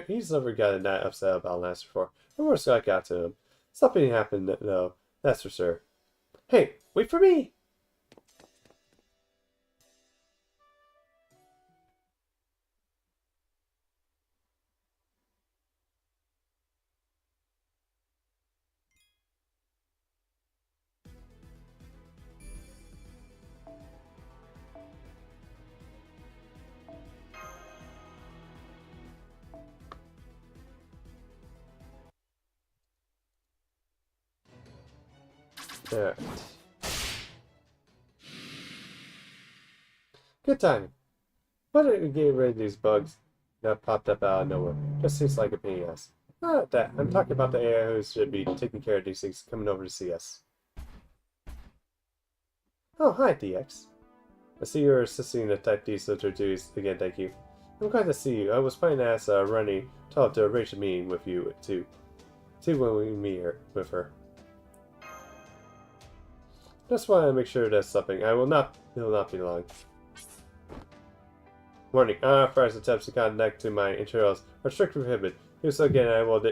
He's never gotten that upset about Lance before. The worst I got to him. Something happened though, that's for sure. Hey, wait for me! Alright. Good timing. Why don't we get rid of these bugs that popped up out of nowhere? Just seems like a pain in the ass. Not that. I'm talking about the AI who should be taking care of these things coming over to see us. Oh, hi, DX. I see you're assisting the Type D soldier duties again, thank you. I'm glad to see you. I was planning to ask Runny to arrange a meeting with you, too. When we meet with her. Just want to make sure that's something. It will not be long. Warning, unauthorized attempts to connect to my internals are strictly prohibited. Do so again, I will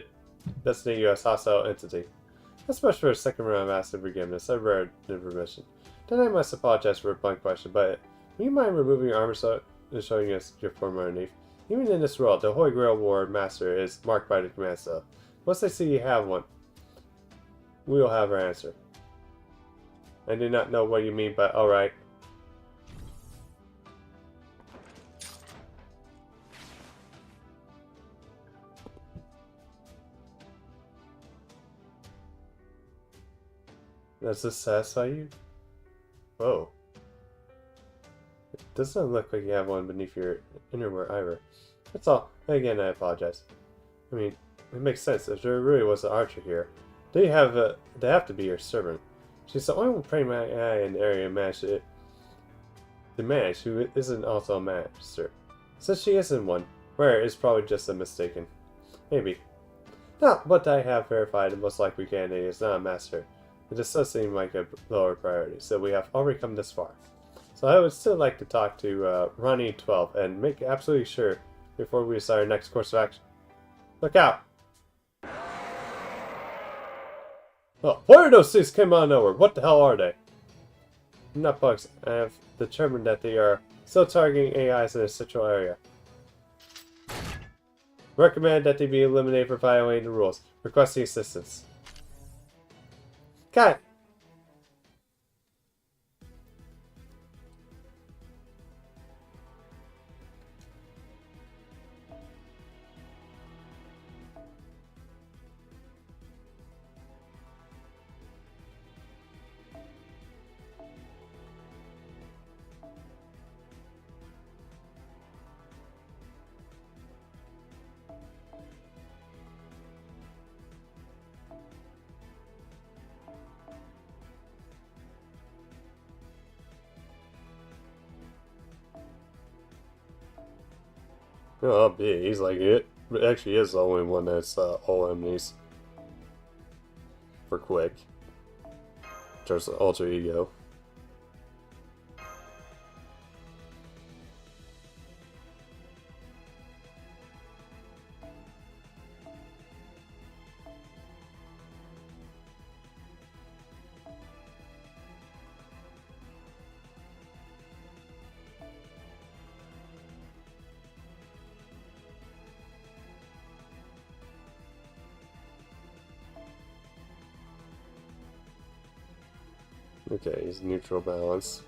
designate you as hostile entity. That's much for a second round of massive forgiveness. I read the permission. Then I must apologize for a blunt question, but would you mind removing your armor and showing us your form underneath? Even in this world, the Holy Grail War Master is marked by the command cell. Once they see you have one, we will have our answer. I do not know what you mean, but alright. Does this satisfy you? Whoa. It doesn't look like you have one beneath your innerwear either. That's all. Again, I apologize. I mean, it makes sense. If there really was an archer here, they have to be your servant. She's the only praying AI in the area who isn't also a master. Since she isn't one, Rare is probably just a mistaken. Maybe. Not what I have verified, the most likely candidate is not a master. It just does seem like a lower priority, so we have already come this far. So I would still like to talk to Ronnie 12 and make absolutely sure before we decide our next course of action. Look out! Oh, where are those things came out of nowhere? What the hell are they? Not bugs. I have determined that they are still targeting AIs in a central area. Recommend that they be eliminated for violating the rules. Requesting assistance. God. Oh, yeah, he's like it. But actually, he is the only one that's all enemies. For quick. Just alter ego. Okay, he's neutral balance.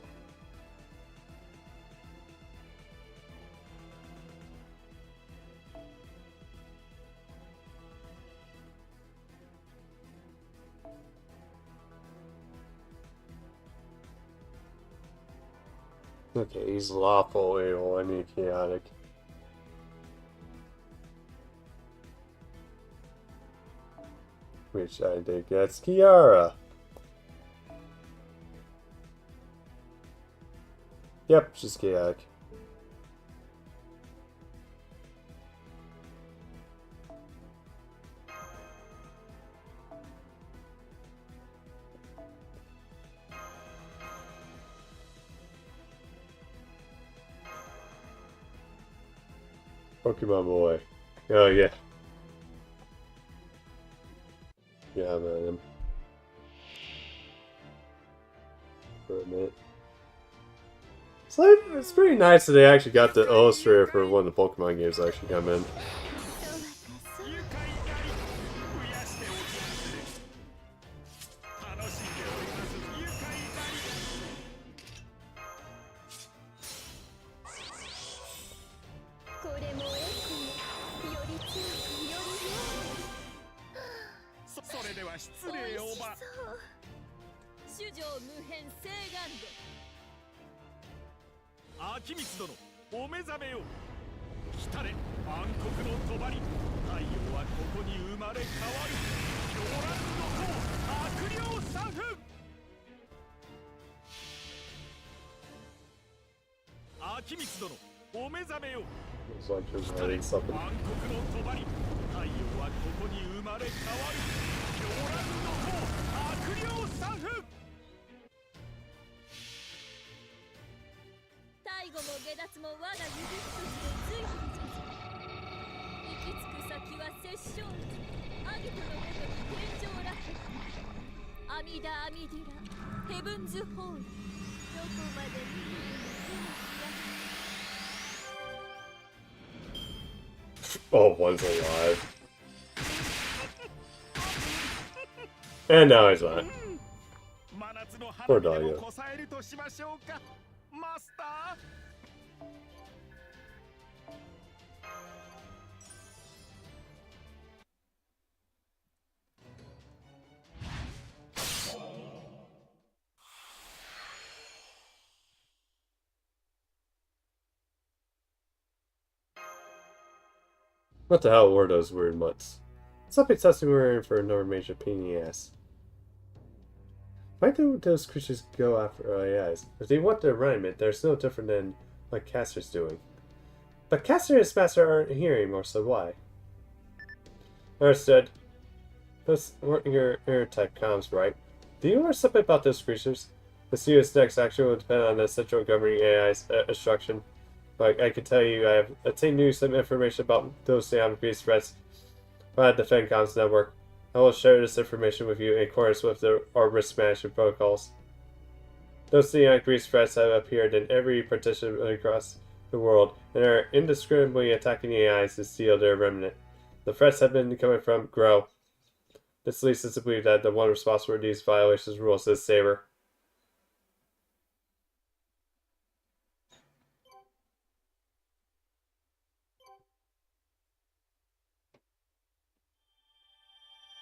Okay, he's lawful, evil, and chaotic. Which I think that's Kiara. Yep, she's chaotic. Pokemon boy. Oh yeah. Yeah, man. For a minute. It's pretty nice that they actually got the illustrator for one of the Pokemon games to actually come in. 愉快狩り増やしておきます楽しんでおります愉快狩りこれもエコより強くよりそれでは失礼おば主女無変聖願秋光殿お目覚めよ来たれ暗黒の帳太陽はここに生まれ変わる狂乱の王悪霊サフ秋光殿お目覚めよ Looks like there's 来たれ already something. 暗黒の帳太陽はここに生まれ変わる狂乱の王悪霊サフ最後も下脱も我が指一つでついてるぞ行き着く先は殺生アギトのもとに天上楽アミダアミディラヘブンズホールどこまで見るの Oh, one's alive. And now he's not. 真夏の Poor 花火で doggo. もこさえるとしましょうかマスター What the hell were those weird mutts? Something tells me we're in for another major pain in the ass. Why do those creatures go after AIs? If they want their alignment, they're still different than what Caster's doing. But Caster and his master aren't here anymore, so why? Understood. Those weren't your air type comms, right? Do you know something about those creatures? The serious next action will depend on the central governing AI's instruction. Like, I can tell you, I have obtained some information about those Neon-based threats via the FenCom's network. I will share this information with you in accordance with our risk management protocols. Those Neon-based threats have appeared in every partition across the world and are indiscriminately attacking AIs to steal their remnant. The threats have been coming from Grow. This leads us to believe that the one responsible for these violations rules is Saber.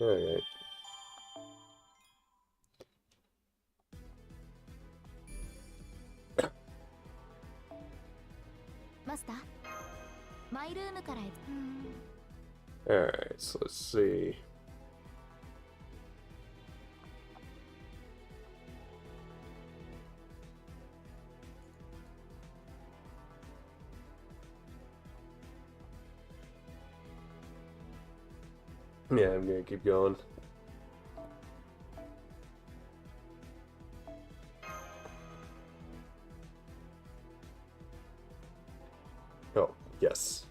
Alright. マスター、マイルームから。Alright, so let's see. Yeah, I'm gonna keep going. Oh, yes.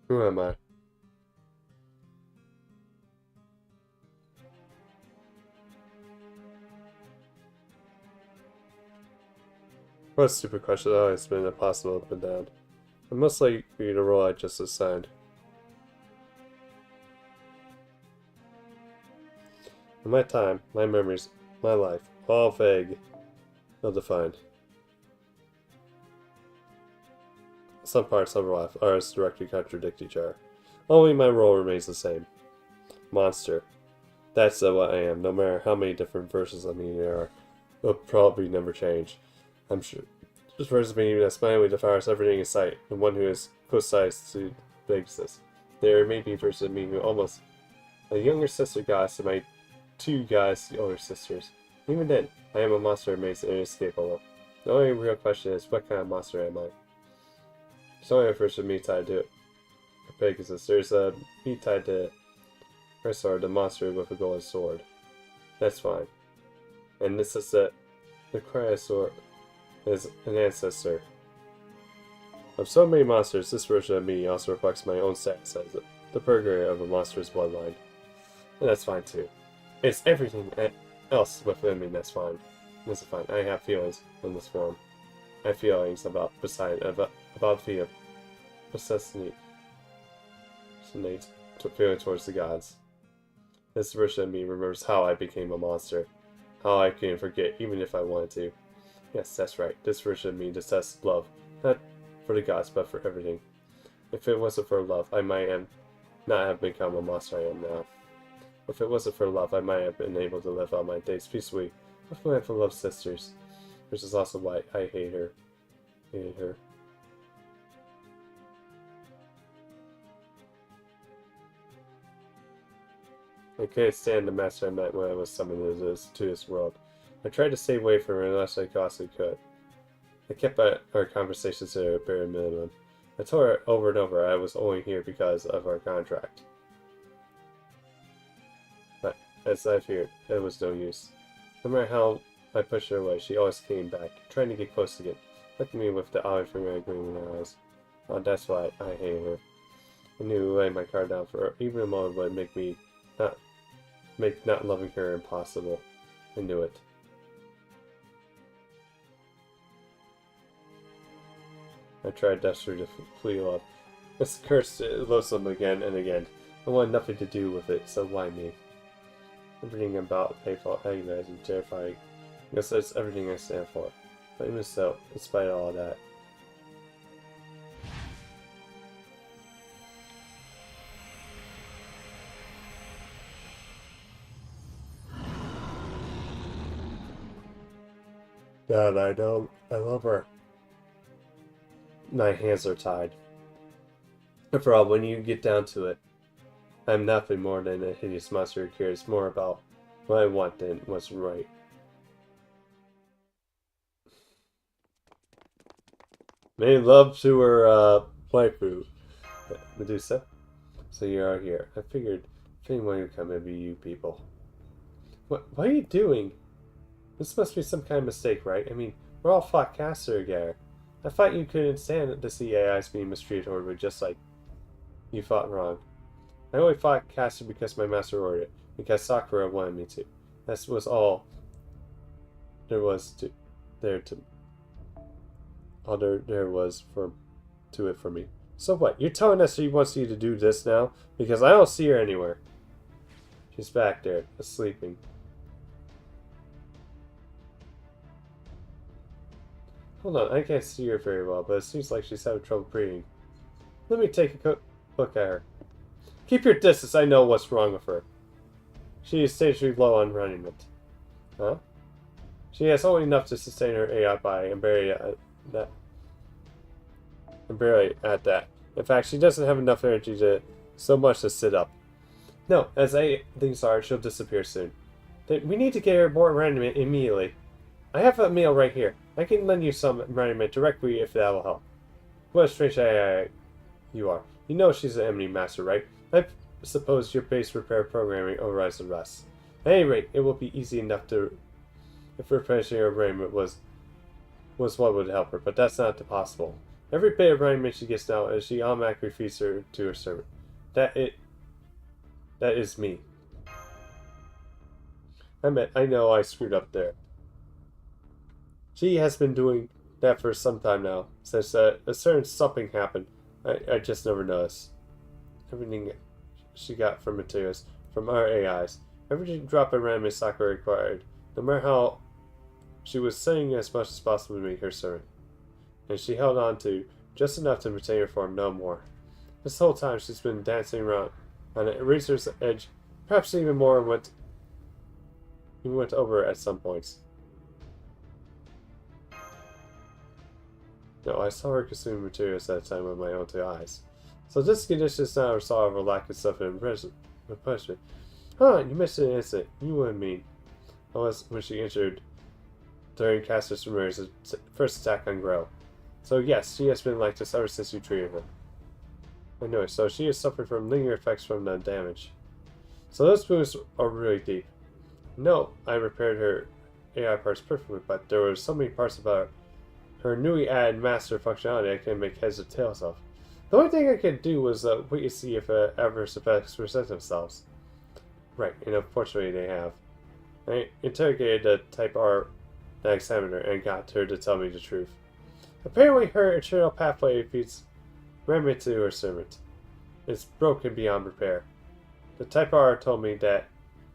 Who am I? What a stupid question. Oh, it's been impossible up and down. I must like be the role I just assigned. In my time, my memories, my life, all vague, ill-defined. Some parts of our life are as directly contradict each other. Only my role remains the same. Monster. That's what I am, no matter how many different versions of me there are. Will probably never change. I'm sure. This version of me that smilingly devours everything in sight, and one who is close-sized to the exists. There may be versions of me who almost a younger sister goddess and my two goddess older sisters. Even then, I am a monster that remains inescapable. The only real question is, what kind of monster am I? There's only a version of me tied to it. Pegasus, there's a me tied to her sword, the monster with a golden sword. That's fine. And this is the Cryosaur is an ancestor. Of so many monsters, this version of me also reflects my own status as the purgatory of a monster's bloodline. And that's fine too. It's everything else within me that's fine. This is fine. I have feelings in this form. I have feelings about the possessing feeling towards the gods. This version of me remembers how I became a monster. How I can forget even if I wanted to. Yes, that's right. This version of me detests love. Not for the gods, but for everything. If it wasn't for love, I might not have become a monster I am now. If it wasn't for love, I might have been able to live out my days peacefully with my beloved sisters. Which is also why I hate her. Hated her. I couldn't stand the master I met when I was summoned to this world. I tried to stay away from her unless I possibly could. I kept our conversations to a bare minimum. I told her over and over I was only here because of our contract. But, as I feared, it was no use. No matter how I pushed her away, she always came back, trying to get close again, looking at me with the odd familiar gleam in her eyes. Oh, that's why I hated her. I knew laying my card down for her, even a moment would make not loving her impossible. I knew it. I tried desperately to flee love. This curse loves them again and again. I wanted nothing to do with it, so why me? Everything about painful, agonizing, terrifying. I guess that's everything I stand for. But even so, in spite of all that, God, I know. I love her. My hands are tied. After all, when you get down to it, I'm nothing more than a hideous monster who cares more about what I want than what's right. Made love to her waifu, Medusa. So you are here. I figured if anyone would come, it'd be you people. What are you doing? This must be some kind of mistake, right? I mean, we're all fought caster together. I thought you couldn't stand to see AIs being mistreated horribly, just like you fought wrong. I only fought caster because my master ordered it, because Sakura wanted me to. That was all there was to all there was to it for me. So what? You're telling us she wants you to do this now? Because I don't see her anywhere. She's back there, sleeping. Hold on, I can't see her very well, but it seems like she's having trouble breathing. Let me take a look at her. Keep your distance, I know what's wrong with her. She is dangerously low on raiment. Huh? She has only enough to sustain her AI body and barely at that. In fact, she doesn't have enough energy to so much to sit up. No, as things are, she'll disappear soon. We need to get her more raiment immediately. I have a meal right here. I can lend you some raiment directly if that will help. What a strange AI you are. You know she's an enemy master, right? I suppose your base repair programming overrides the rest. At any rate, it will be easy enough to if replenishing her raiment was what would help her, but that's not possible. Every bit of raiment she gets now is she automatically feeds her to her servant. That is me. I know I screwed up there. She has been doing that for some time now, since a certain something happened. I just never noticed. Everything she got from materials, from our AIs, every drop of raiment Sakura required, no matter how she was saying as much as possible to make her servant. And she held on to just enough to retain her form, no more. This whole time she's been dancing around on a razor's edge, perhaps even more went over at some points. No, I saw her consuming materials at a time with my own two eyes. So this condition is not a result of a lack of self-impression. Huh, you missed an instant. You wouldn't mean. That was when she entered during Caster Sumer's first attack on Grow. So yes, she has been like this ever since you treated her. I know, so she has suffered from lingering effects from the damage. So those wounds are really deep. No, I repaired her AI parts perfectly, but there were so many parts about her newly added master functionality I couldn't make heads or tails of. The only thing I could do was wait to see if adverse effects present themselves. Right, and unfortunately they have. I interrogated the Type R that examined her and got her to tell me the truth. Apparently her internal pathway feeds raiment to her servant. It's broken beyond repair. The Type R told me that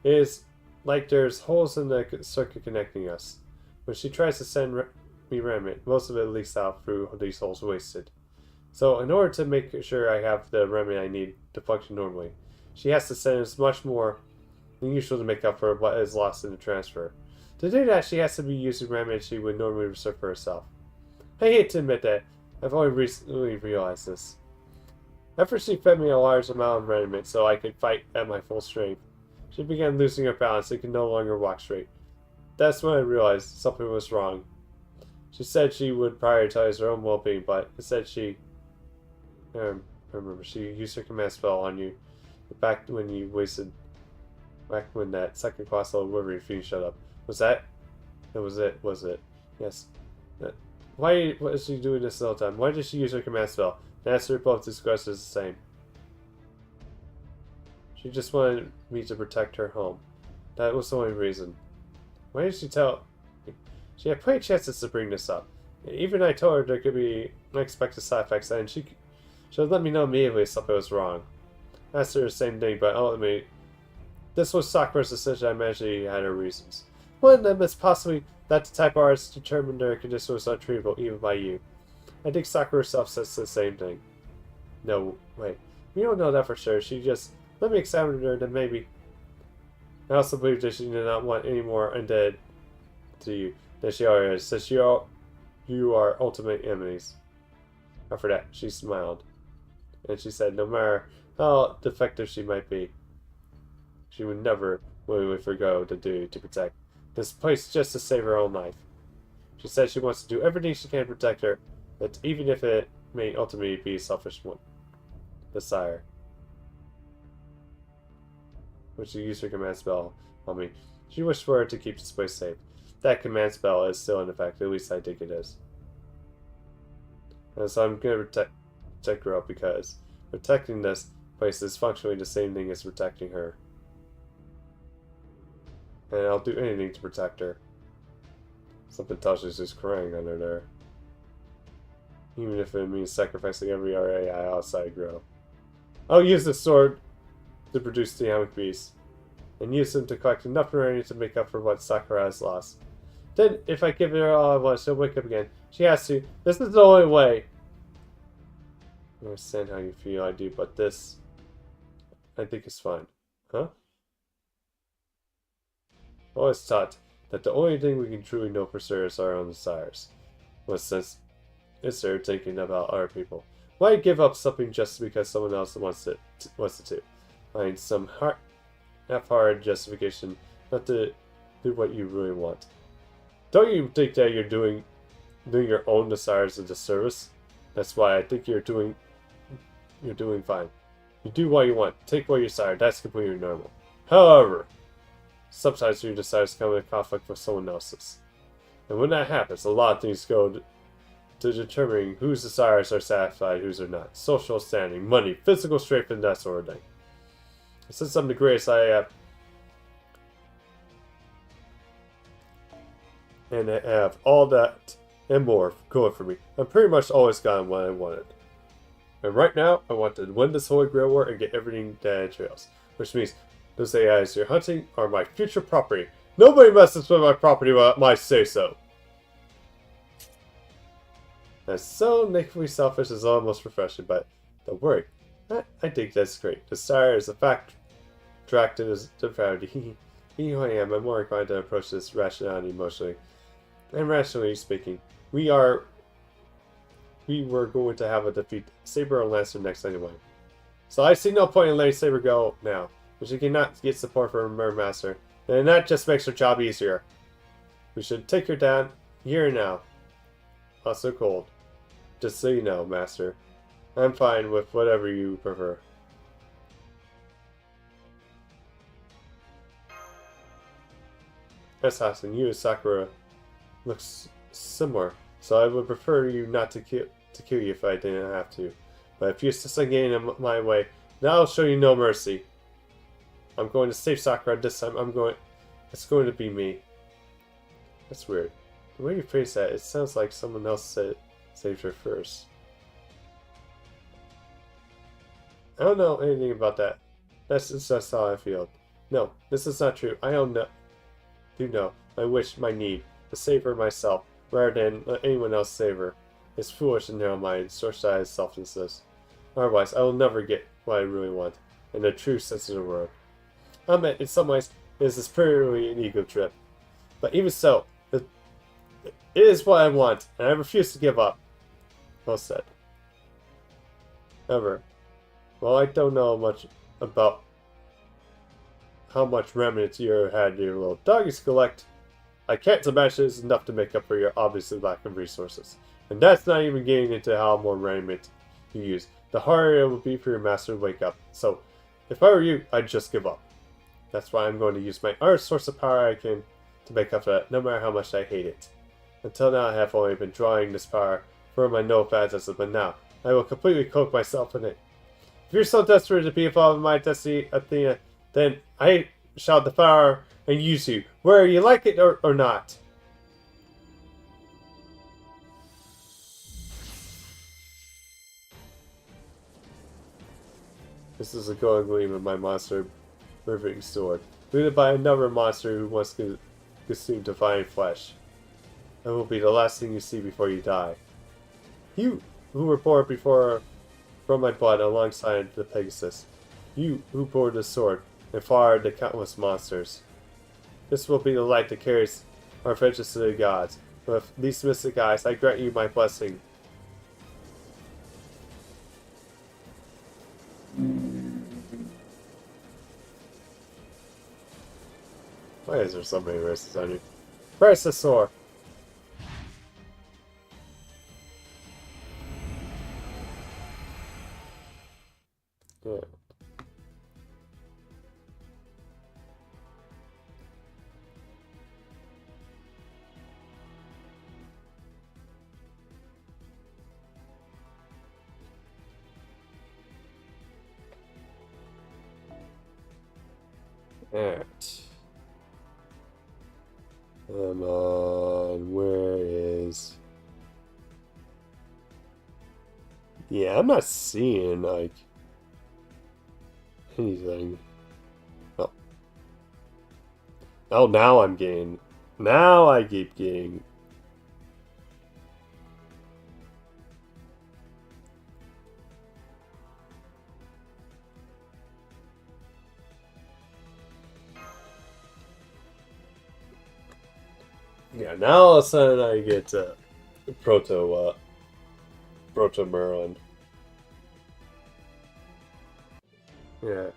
it is like there's holes in the circuit connecting us. When she tries to send me raiment, most of it leaks out through these holes wasted. So in order to make sure I have the raiment I need to function normally, she has to send as much more than usual to make up for what is lost in the transfer. To do that, she has to be using raiment she would normally reserve for herself. I hate to admit that, I've only recently realized this. After she fed me a large amount of raiment so I could fight at my full strength, she began losing her balance and could no longer walk straight. That's when I realized something was wrong. She said she would prioritize her own well-being, but instead she... I remember, she used her command spell on you back when you wasted... Back when that second class level Wolverine fiend showed up. Was that? That was it, was it? Yes. Why was she doing this all the time? Why did she use her command spell? The answer to both these questions is the same. She just wanted me to protect her home. That was the only reason. Why did she tell me? She had plenty of chances to bring this up. Even I told her there could be unexpected side effects, and she should let me know immediately if something was wrong. I asked her the same thing, but ultimately, this was Sakura's decision. I imagine she had her reasons. One of them is possibly that the Type R has determined their condition was untreatable even by you. I think Sakura herself says the same thing. No, wait. We don't know that for sure. She just let me examine her, then maybe. I also believe that she did not want any more undead to you than she already is, since you are ultimate enemies. After that, she smiled. And she said no matter how defective she might be, she would never willingly forgo the duty to protect this place just to save her own life. She said she wants to do everything she can to protect her, but even if it may ultimately be a selfish one. Desire. Which you use her command spell on me. She wished for her to keep this place safe. That command spell is still in effect, at least I think it is. And so I'm going to protect her up because protecting this place is functionally the same thing as protecting her. And I'll do anything to protect her. Something tells us just crying under there. Even if it means sacrificing every RAI outside grow. I'll use the sword to produce the Yamic Beast, and use them to collect enough money to make up for what Sakura has lost. Then, if I give her all I want, she'll wake up again. She has to. This is the only way. I understand how you feel, I do, but this, I think is fine. Huh? I always thought that the only thing we can truly know for sure is our own desires. What sense is there thinking about other people? Why give up something just because someone else wants it to? Find some half-hearted justification not to do what you really want. Don't you think that you're doing your own desires a disservice? That's why I think you're doing fine. You do what you want, take what you desire. That's completely normal. However, sometimes your desires come in conflict with someone else's, and when that happens, a lot of things go to determining whose desires are satisfied, whose are not. Social standing, money, physical strength, and that sort of thing. Since I'm the greatest I have, and I have all that and more going for me, I've pretty much always gotten what I wanted. And right now, I want to win this Holy Grail War and get everything that it trails. Which means those AIs you're hunting are my future property. Nobody messes with my property without my say-so. That's so nakedly selfish is almost refreshing, but don't worry. I think that's great. Desire is a fact attracted as depravity. Being who I am, I'm more inclined to approach this rationality emotionally. And rationally speaking, we were going to have a defeat Saber and Lancer next anyway. So I see no point in letting Saber go now. If she cannot get support from her master, then that just makes her job easier. We should take her down here and now. Also cold. Just so you know, Master, I'm fine with whatever you prefer. Assassin, you and Sakura looks similar, so I would prefer you not to kill you if I didn't have to. But if you insist on getting in my way, then I'll show you no mercy. I'm going to save Sakura this time. It's going to be me. That's weird. The way you phrase that, it sounds like someone else saved her first. I don't know anything about that. That's just how I feel. No, this is not true. I do know my wish, my need, to save her myself, rather than let anyone else save her. It's foolish and narrow-minded, short-sighted selflessness. Otherwise, I will never get what I really want, in the true sense of the word. I admit, in some ways, this is purely an ego trip. But even so, it is what I want, and I refuse to give up. Well said. However, while I don't know much about how much remnants you had your little doggies collect, I can't imagine it's enough to make up for your obvious lack of resources. And that's not even getting into how more remnant you use. The harder it will be for your master to wake up. So, if I were you, I'd just give up. That's why I'm going to use my other source of power I can to make up for that, no matter how much I hate it. Until now, I have only been drawing this power for my no-fantasm, but now, I will completely cloak myself in it. If you're so desperate to be involved in my destiny, Athena, then I shall devour and use you, whether you like it or not. This is a golden gleam of my monster riveting sword, wielded by another monster who wants to consume divine flesh. That will be the last thing you see before you die. You, who were born from my blood alongside the Pegasus. You, who bore the sword and fired the countless monsters. This will be the light that carries our vengeance to the gods. With these mystic eyes, I grant you my blessing. Why is there so many verses on you? Press the sword! Alright. Come on, where is... Yeah, I'm not seeing, like, anything. Oh. Oh, now I'm getting... Now I keep getting... Yeah, now all of a sudden I get Proto Merlin. Yeah.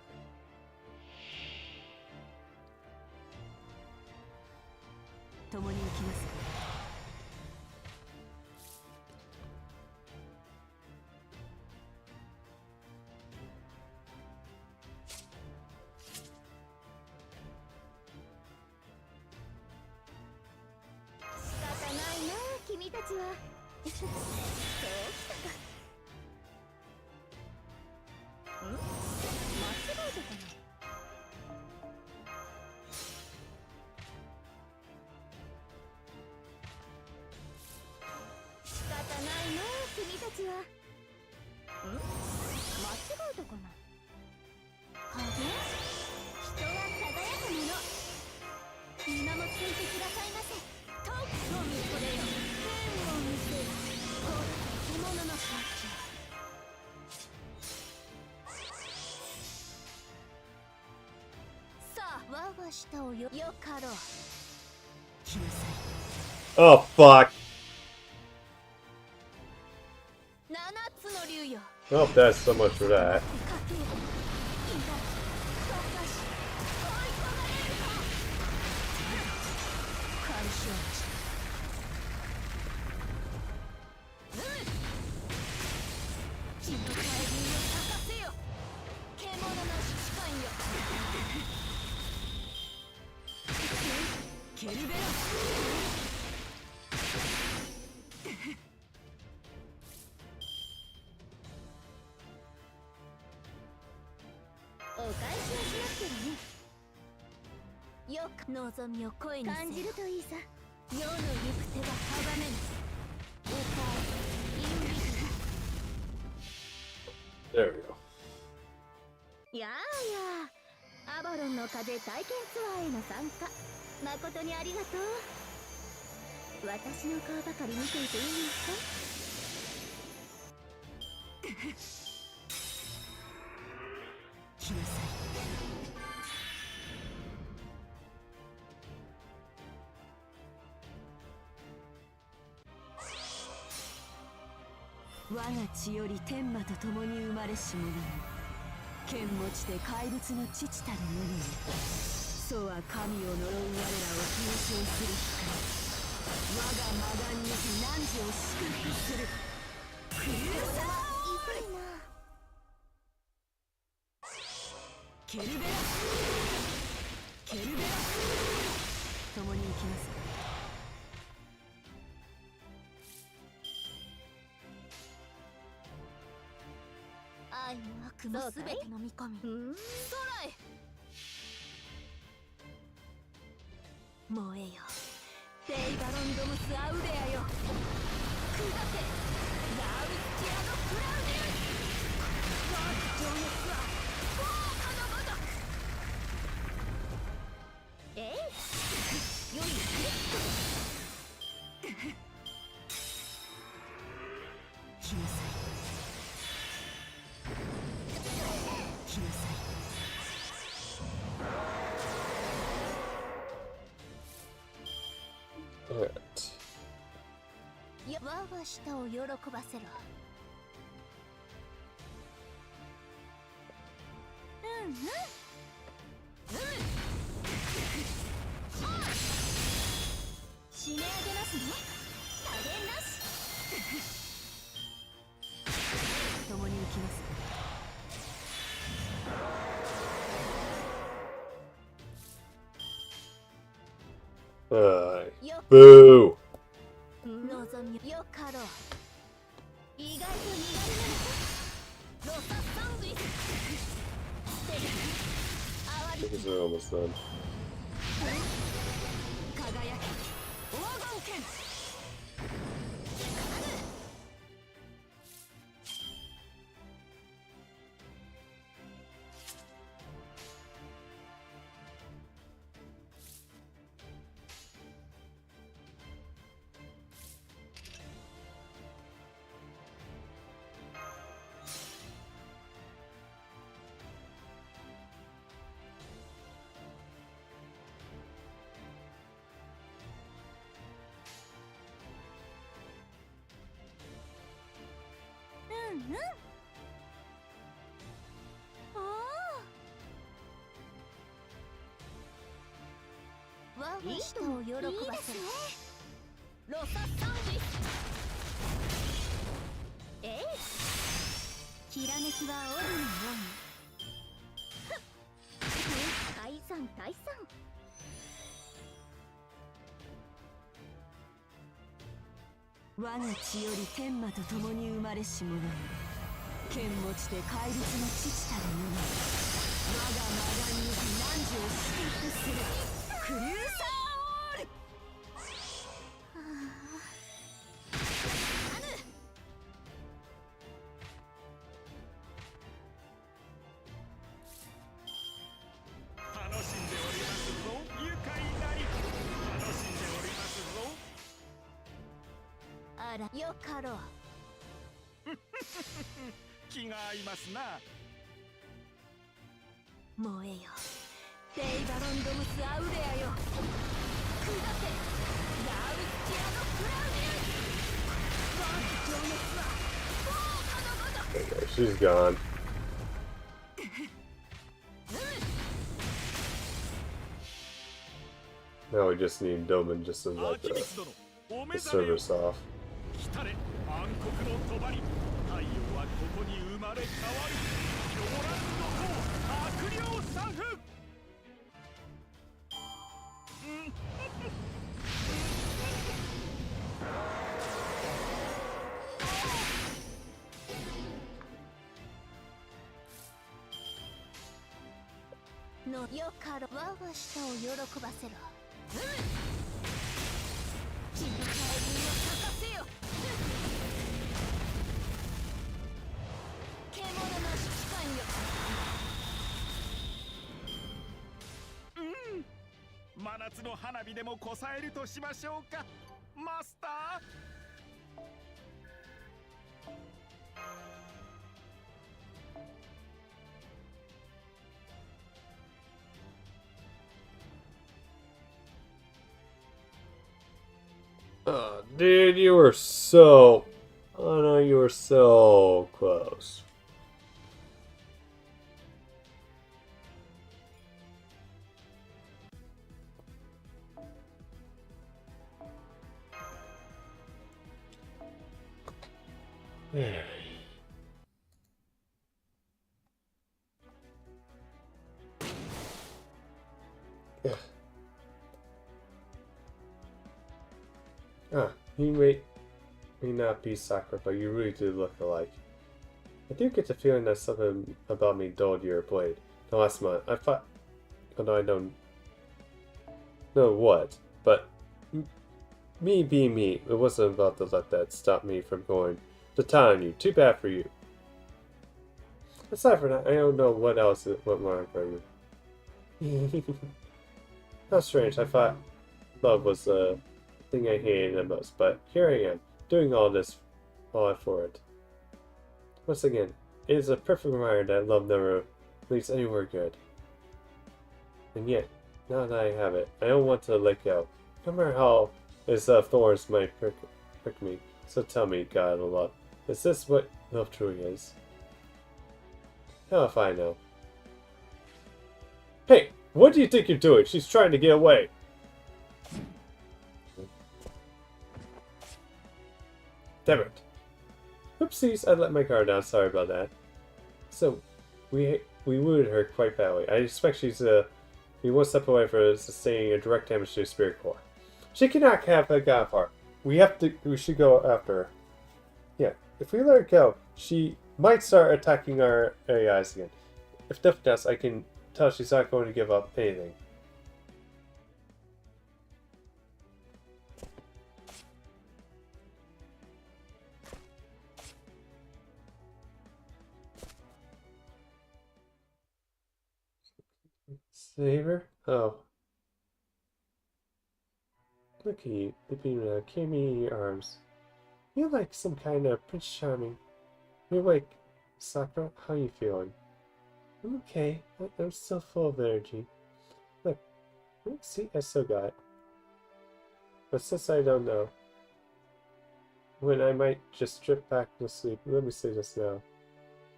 Oh, fuck. Oh, that's so much for that. There we go. やあやあ、アバロンの風体験ツアーへの参加誠にありがとう。私の顔ばかり見ていていいんですか？我が血より天魔と共に生まれし者に剣持ちで怪物の父たる者にそうは神を呪う我らを継承する光我が魔眼にて汝を祝福するクルーザー痛いなケルベラケルベラ共に行きますか愛も悪もすべての御神空へ燃えよデイバロンドムスアウレアよ砕けラウスティアのクラウデン我が情熱は豪華なまだよい来なさい我が舌を喜ばせろ。締め上げますね。加減なし。共に行きますか。Boo! 望みよかろう。意外と苦手なのか。ロササングイス。捨てる。哀 I guess we're almost done. 輝け黄金剣 うんうん。おお。我が舌を喜ばせる。ロササンジス。えい。きらめきはオルのように。ふっ。退散退散。我が血より天魔と共に生まれし者よ、剣持ちで怪物の父たる者よ、我が魔眼に汝を祝福するクリューサーオール。楽しんでおりますぞ愉快なり。楽しんでおりますぞ。あら、よかろう。気が合いますな。燃えよ、デイバロンドムスアウレアよ。砕け、ラウスティアのクラウディウス。我が情熱は豪華のごとく。 Okay, she's gone. Now we just need Doman just to アー let キミス殿、お目 the 覚めよ。 service off. 来たれ暗黒の帳。太陽はここに生まれ変わる。狂乱の王悪霊サフ。のよかろう。我が舌を喜ばせろ。地の大輪を咲かせよ。獣の指揮官よ。真夏の花火でもこさえるとしましょうか、マスター。Oh, dude, you were so... Oh no, you were so close. Yeah. You may not be Sakura, but you really do look alike. I do get the feeling that something about me dulled your blade. The last month, I thought... Although I don't know what, but... Me being me, it wasn't about to let that stop me from going to town on you. Too bad for you. Aside from that, I don't know what else went wrong for you. How strange, I thought love was the thing I hated the most, but here I am, doing all for it. Once again, it is a perfect reminder that love never leads anywhere good. And yet, now that I have it, I don't want to let go. No matter how its thorns might prick me. So tell me, God of love, is this what love truly is? How if I know? Hey, what do you think you're doing? She's trying to get away. Damn it. Oopsies, I let my guard down. Sorry about that. So, we wounded her quite badly. I expect she's be one step away from sustaining a direct damage to her spirit core. She cannot have gone far. We should go after her. Yeah, if we let her go, she might start attacking our AIs again. If nothing else, I can tell she's not going to give up anything. Saber? Oh. Look at you, leaping carrying me in your arms. You're like some kind of Prince Charming. You're awake, Sakura. How are you feeling? I'm okay. I'm still full of energy. Look, see, I still got it. But since I don't know when I might just drift back to sleep, let me say this now.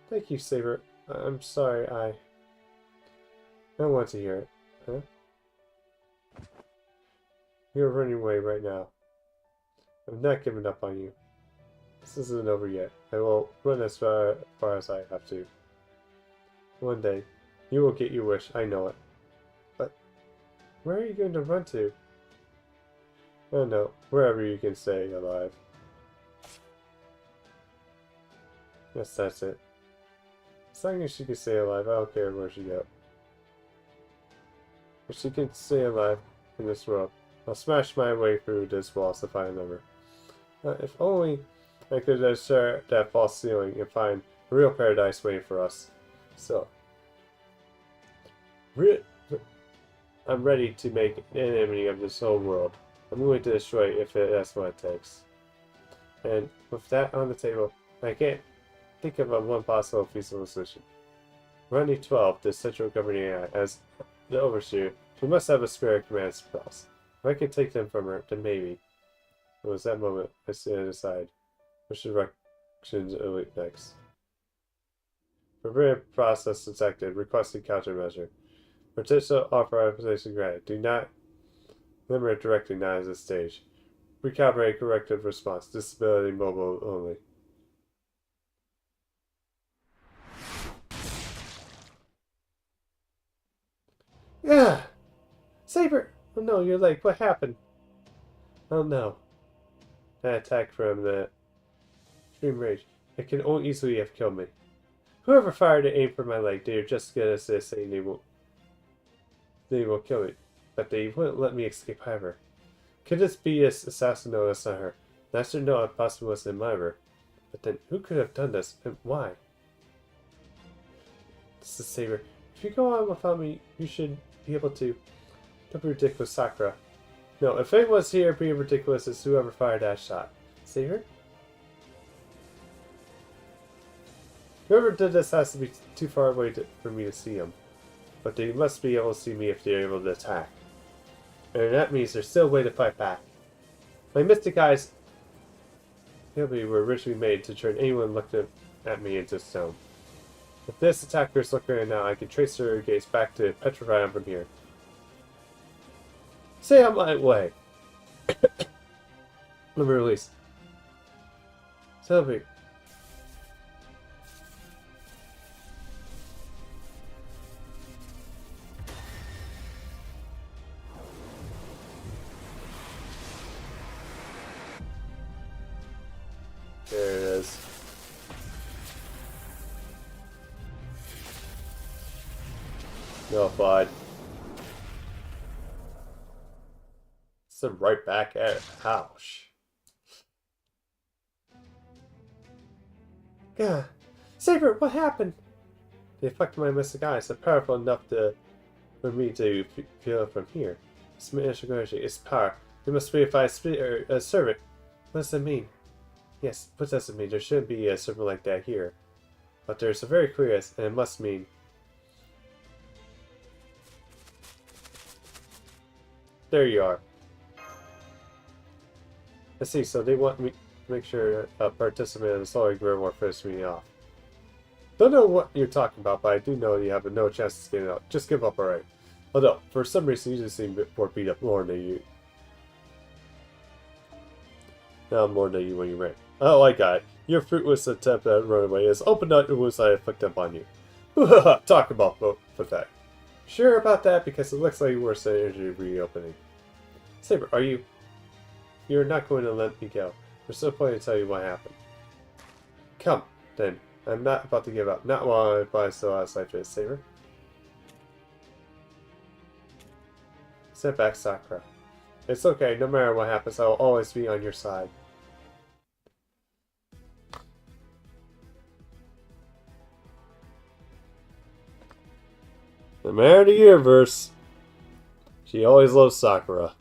Thank you, Saber. I'm sorry, I don't want to hear it. Huh? You're running away right now. I'm not giving up on you. This isn't over yet. I will run as far as I have to. One day, you will get your wish, I know it. But, where are you going to run to? I don't know, wherever you can stay alive. Yes, that's it. As long as she can stay alive, I don't care where she goes. If she can stay alive in this world, I'll smash my way through this wall to find her. If only I could share that false ceiling and find a real paradise waiting for us. So, I'm ready to make an enemy of this whole world. I'm willing to destroy it if that's what it takes. And with that on the table, I can't think of one possible feasible solution. Running 12, the central governing AI, as the overseer, she must have a spare command spells. If I can take them from her, then maybe. It was that moment I stand aside. Which directions elite next? Preventive process detected. Requesting countermeasure. Potential authorization granted. Do not limit directing now at this stage. Recalibrate corrective response. Disability mobile only. Yeah! Saber! Oh no, you're late. What happened? Oh no. That attack from the extreme rage. It can only easily have killed me. Whoever fired and aimed for my leg, they are just gonna say they will kill me. But they wouldn't let me escape either. Could this be this assassin? No, that's not her. Master no, it possibly wasn't Myra. But then who could have done this and why? This is Saber. If you go on without me, you should be able to. Don't be ridiculous, Sakura. No, if it was here being ridiculous, it's whoever fired that shot. Saber? Whoever did this has to be too far away for me to see him. But they must be able to see me if they're able to attack. And that means there's still a way to fight back. My mystic eyes ability were originally made to turn anyone looking at me into stone. If this attacker is looking at now, I can trace her gaze back to petrify them from here. Stay on my way. Let me release. Celebrate. There it is. Nullified. Sent right back at it. Ouch. Gah. Saber, what happened? The effect of my mystic eyes are powerful enough for me to feel it from here. This magical energy is power. We must purify a servant. What does that mean? Yes, what does it mean? There shouldn't be a servant like that here. But there's a very clear and it must mean. There you are. I see, so they want me to make sure a participant in the solar grid won't finish me off. Don't know what you're talking about, but I do know you have no chance of getting out. Just give up, alright. Although, for some reason, you just seem a bit more beat up more than you. Now more than you when you ran. Oh, I got it. Your fruitless attempt at runaway is opened up the wounds I inflicted upon you. Talk about that. Sure about that, because it looks like worse than energy reopening. Saber, are you... You're not going to let me go. There's no point to tell you what happened. Come, then. I'm not about to give up. Not while I still outside for this, Saber. Sit back, Sakura. It's okay, no matter what happens, I will always be on your side. No matter the universe, she always loves Sakura.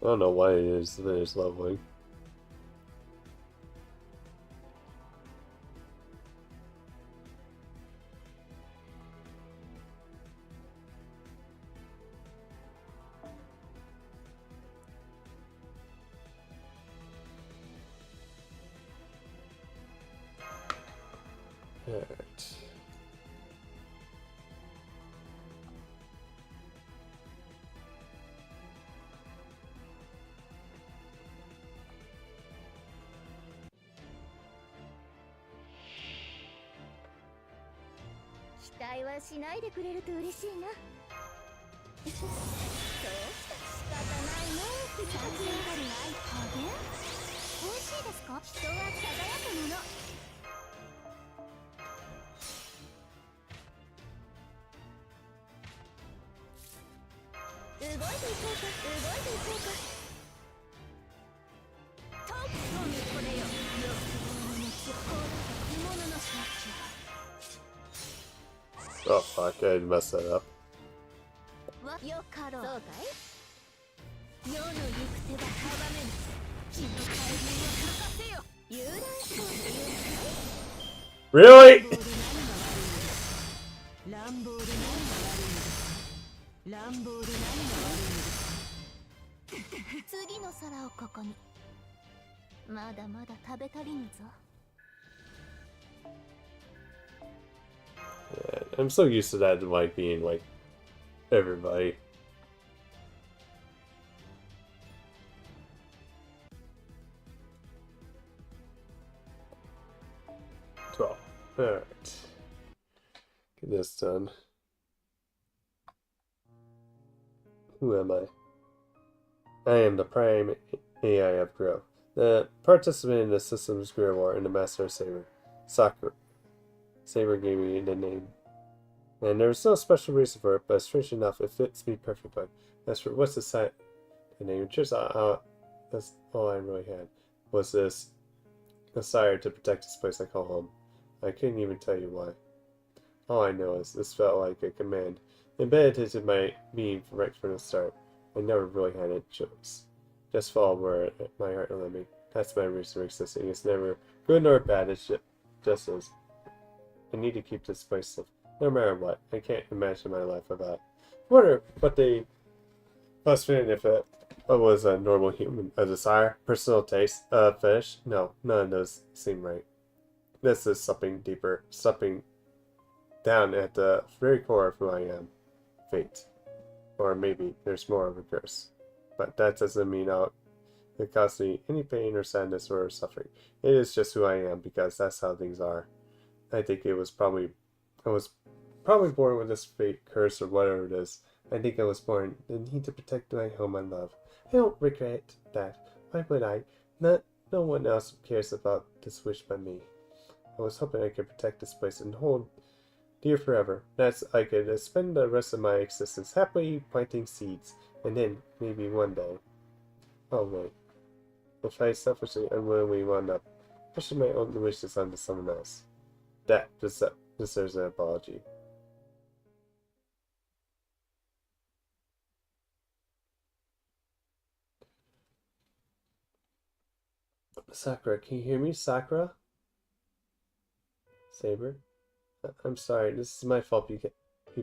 I don't know why it is that it's leveling. Alright.期待はしないでくれると嬉しいな。そうした仕方ないね。君たちにない加減。美味しいですか？人は輝くもの。動いていこうか。動いていこうか。とっとみこれよ。欲望の熱、こう着物のシャツ。Oh fuck, I messed that up. よかろう。そうかい？世の行く手が阻めぬ。血の大群を咲かせよ。遊覧飛行で言うかい？ Really? 乱暴で何が悪いのです乱暴で何が悪いのです次の皿をここに。まだまだ食べ足りぬぞ。Yeah, I'm so used to that, like, being, like, everybody. Alright. Get this done. Who am I? I am the prime AI of Grow, the participant in the Systems Greer War and the Master of Saber. Sakura. Saber gave me the name. And there was no special reason for it, but strange enough, it fits me perfectly. As for what's the name, just that's all I really had, was this desire to protect this place I call home. I couldn't even tell you why. All I know is this felt like a command, embedded into my being right from the start. I never really had a choice. Just follow where my heart led me. That's my reason for existing. It's never good nor bad, it's just is. I need to keep this place safe, no matter what. I can't imagine my life without. I wonder what they must mean if it was a normal human. A desire, personal taste, a fetish? No, none of those seem right. This is something deeper, something down at the very core of who I am. Fate. Or maybe there's more of a curse. But that doesn't mean it causes me any pain or sadness or suffering. It is just who I am, because that's how things are. I think I was probably born with this fate, curse, or whatever it is. I think I was born the need to protect my home and love. I don't regret that. Why would I? No one else cares about this wish but me. I was hoping I could protect this place and hold dear forever. That's I could spend the rest of my existence happily planting seeds, and then maybe one day. Oh wait. If I selfishly unwillingly wound up pushing my own wishes onto someone else. That deserves an apology. Sakura, can you hear me? Sakura? Saber? I'm sorry, this is my fault you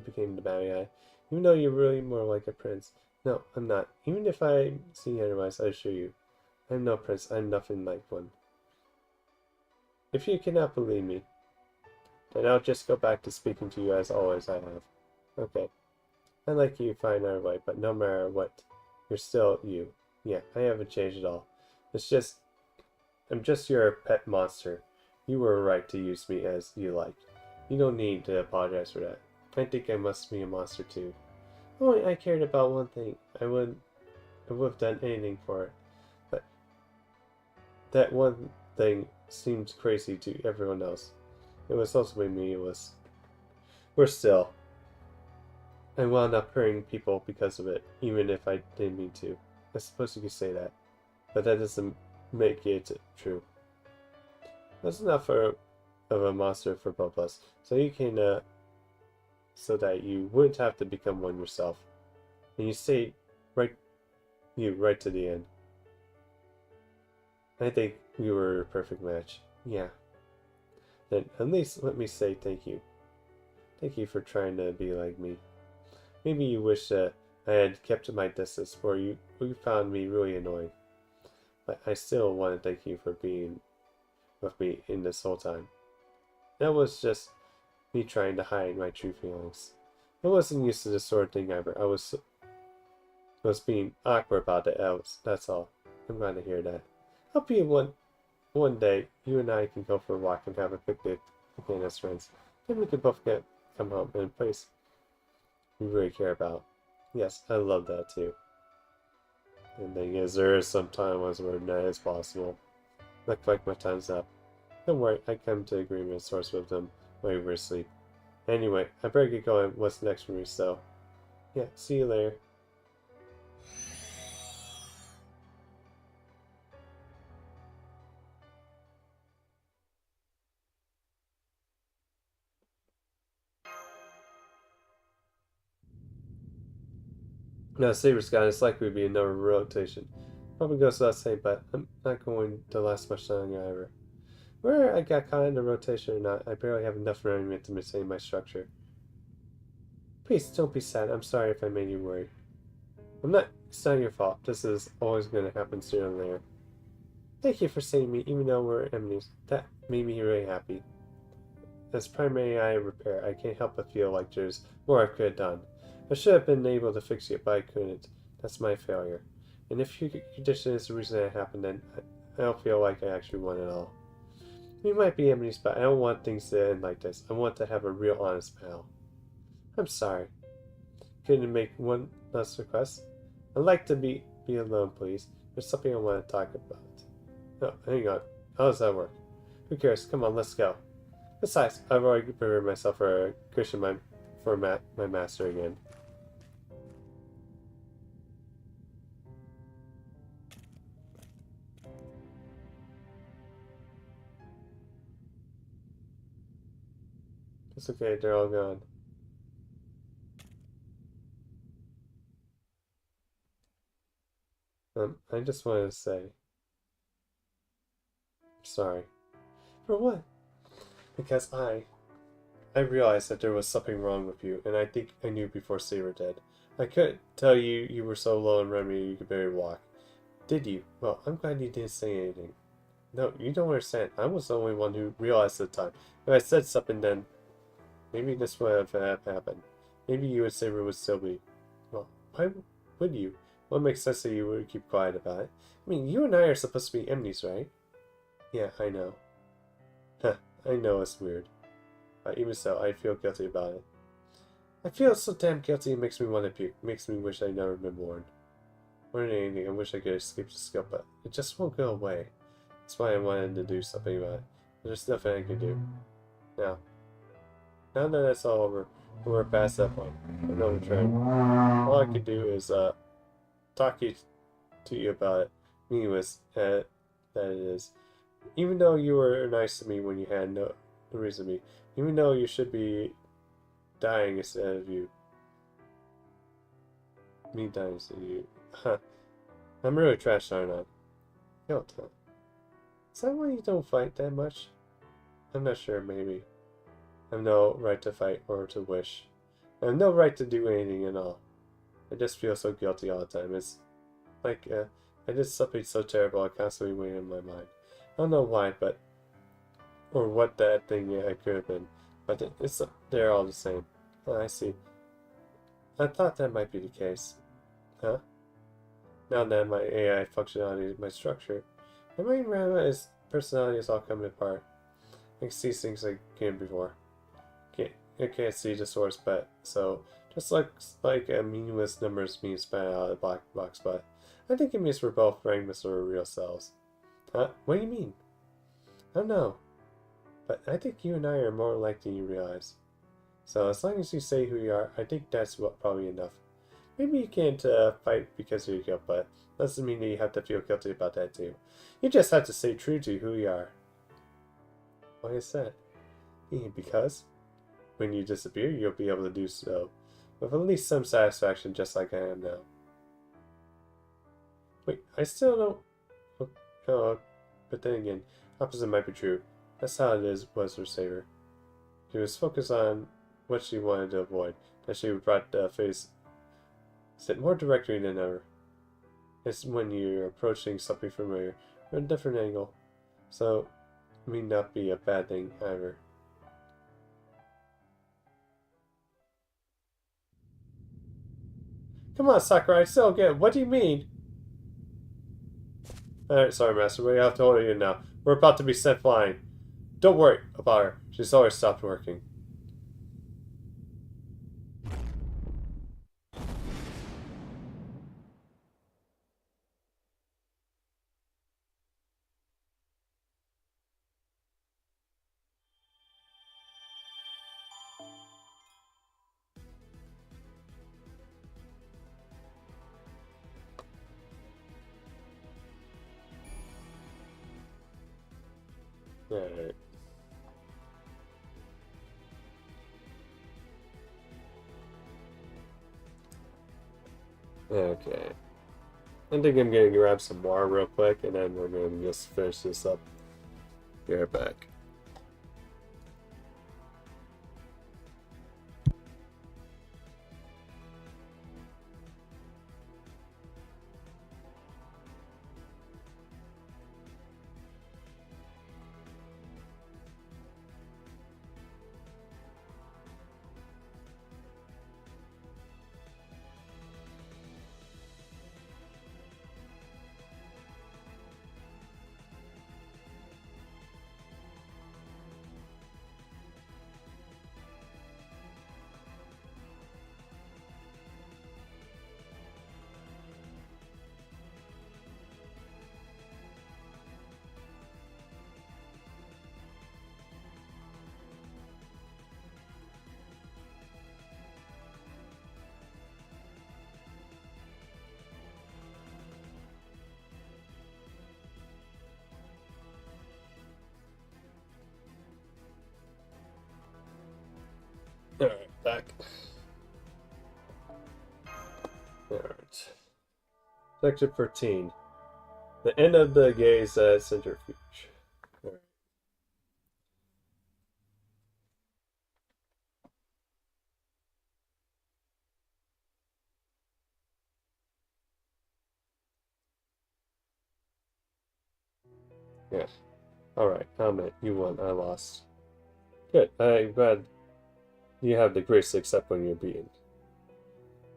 became the bad guy. Even though you're really more like a prince. No, I'm not. Even if I see otherwise, I assure you. I'm no prince, I'm nothing like one. If you cannot believe me, then I'll just go back to speaking to you as always I have. Okay. I like you fine either way, but no matter what, you're still you. Yeah, I haven't changed at all. I'm just your pet monster. You were right to use me as you like. You don't need to apologize for that. I think I must be a monster too. Only I cared about one thing. I would have done anything for it. But that one thing seemed crazy to everyone else. It was also me, it was. We're still. I wound up hurting people because of it, even if I didn't mean to. I suppose you could say that. But that doesn't make it true. That's enough of a monster for both of us. So you can, so that you wouldn't have to become one yourself. And you stay right to the end. I think we were a perfect match. Yeah. Then at least let me say thank you. Thank you for trying to be like me. Maybe you wish that I had kept my distance, or you found me really annoying. But I still want to thank you for being with me in this whole time. That was just me trying to hide my true feelings. I wasn't used to this sort of thing ever. I was being awkward about it. That's all. I'm glad to hear that. Hope you one day you and I can go for a walk and have a picnic again as friends. Then we can both come home in a place we really care about. Yes, I love that too. And the thing is, there is some time where that is possible. Look like my time's up. Don't worry, I come to agreement source with them while you were asleep. Anyway, I better get going. What's next for me, so yeah, see you later. Now, Saber's gone. It's likely to be another rotation. Probably goes without saying, but I'm not going to last much longer either. Whether I got caught in the rotation or not, I barely have enough remnant to maintain my structure. Please, don't be sad. I'm sorry if I made you worry. It's not your fault. This is always going to happen sooner or later. Thank you for saving me, even though we're enemies. That made me really happy. As primary eye repair, I can't help but feel like there's more I could have done. I should have been able to fix it, but I couldn't. That's my failure. And if your condition is the reason it happened, then I don't feel like I actually won at all. We might be enemies, but I don't want things to end like this. I want to have a real honest battle. I'm sorry. Couldn't you make one last request? I'd like to be alone, please. There's something I want to talk about. No, hang on. How does that work? Who cares? Come on, let's go. Besides, I've already prepared myself for a cushion for my master again. It's okay, they're all gone. I just wanted to say, I'm sorry. For what? Because I realized that there was something wrong with you, and I think I knew before Saber did. I couldn't tell you were so low in remedy you could barely walk. Did you? Well, I'm glad you didn't say anything. No, you don't understand. I was the only one who realized at the time. If I said something then, maybe this would have happened. Maybe you and Saber would still be. Well, why would you? Well, it makes sense that you would keep quiet about it. I mean, you and I are supposed to be enemies, right? Yeah, I know. Huh, I know it's weird. But even so, I feel guilty about it. I feel so damn guilty it makes me want to puke. It makes me wish I'd never been born. More than anything, I wish I could escape the skill, but it just won't go away. That's why I wanted to do something about it. There's nothing I can do. Now that that's all over, we're past that point. I'm no return. All I can do is talk to you about it. Meaningless that it is. Even though you were nice to me when you had no reason to be. Even though you should be dying instead of you. Me dying instead of you. Huh. I'm really trash, aren't I? No, is that why you don't fight that much? I'm not sure, maybe. I have no right to fight or to wish. I have no right to do anything at all. I just feel so guilty all the time. It's like I did something so terrible I constantly weigh in my mind. I don't know why, but or what that thing I could have been, but they're all the same. Oh, I see. I thought that might be the case. Huh? Now that my AI functionality, my structure, and my personality is all coming apart. I can see things like came before. can't see the source, but so just looks like a meaningless numbers being spat out of the black box. But I think it means we're both fragments of our real selves. Huh? What do you mean? I don't know, but I think you and I are more alike than you realize. So as long as you say who you are, I think that's probably enough. Maybe you can't fight because of your guilt, but doesn't mean that you have to feel guilty about that too. You just have to stay true to who you are. Why is that? Because when you disappear, you'll be able to do so with at least some satisfaction, just like I am now. Wait, I still don't... Oh, but then again, opposite might be true. That's how it was for Saber. She was focused on what she wanted to avoid, that she brought the face sit more directly than ever. It's when you're approaching something familiar from a different angle, so it may not be a bad thing either. Come on, Sakurai, still don't get it. What do you mean? Alright, sorry, Master. We have to hold you now. We're about to be sent flying. Don't worry about her. She's already stopped working. Alright. Okay. I think I'm gonna grab some water real quick, and then we're gonna just finish this up. Be right back. Alright, back. Alright. Section 13. The end of the gaze centrifuge. Alright. Yes. Alright, comment. You won. I lost. Good. I'm glad you have the grace to accept when you're beaten.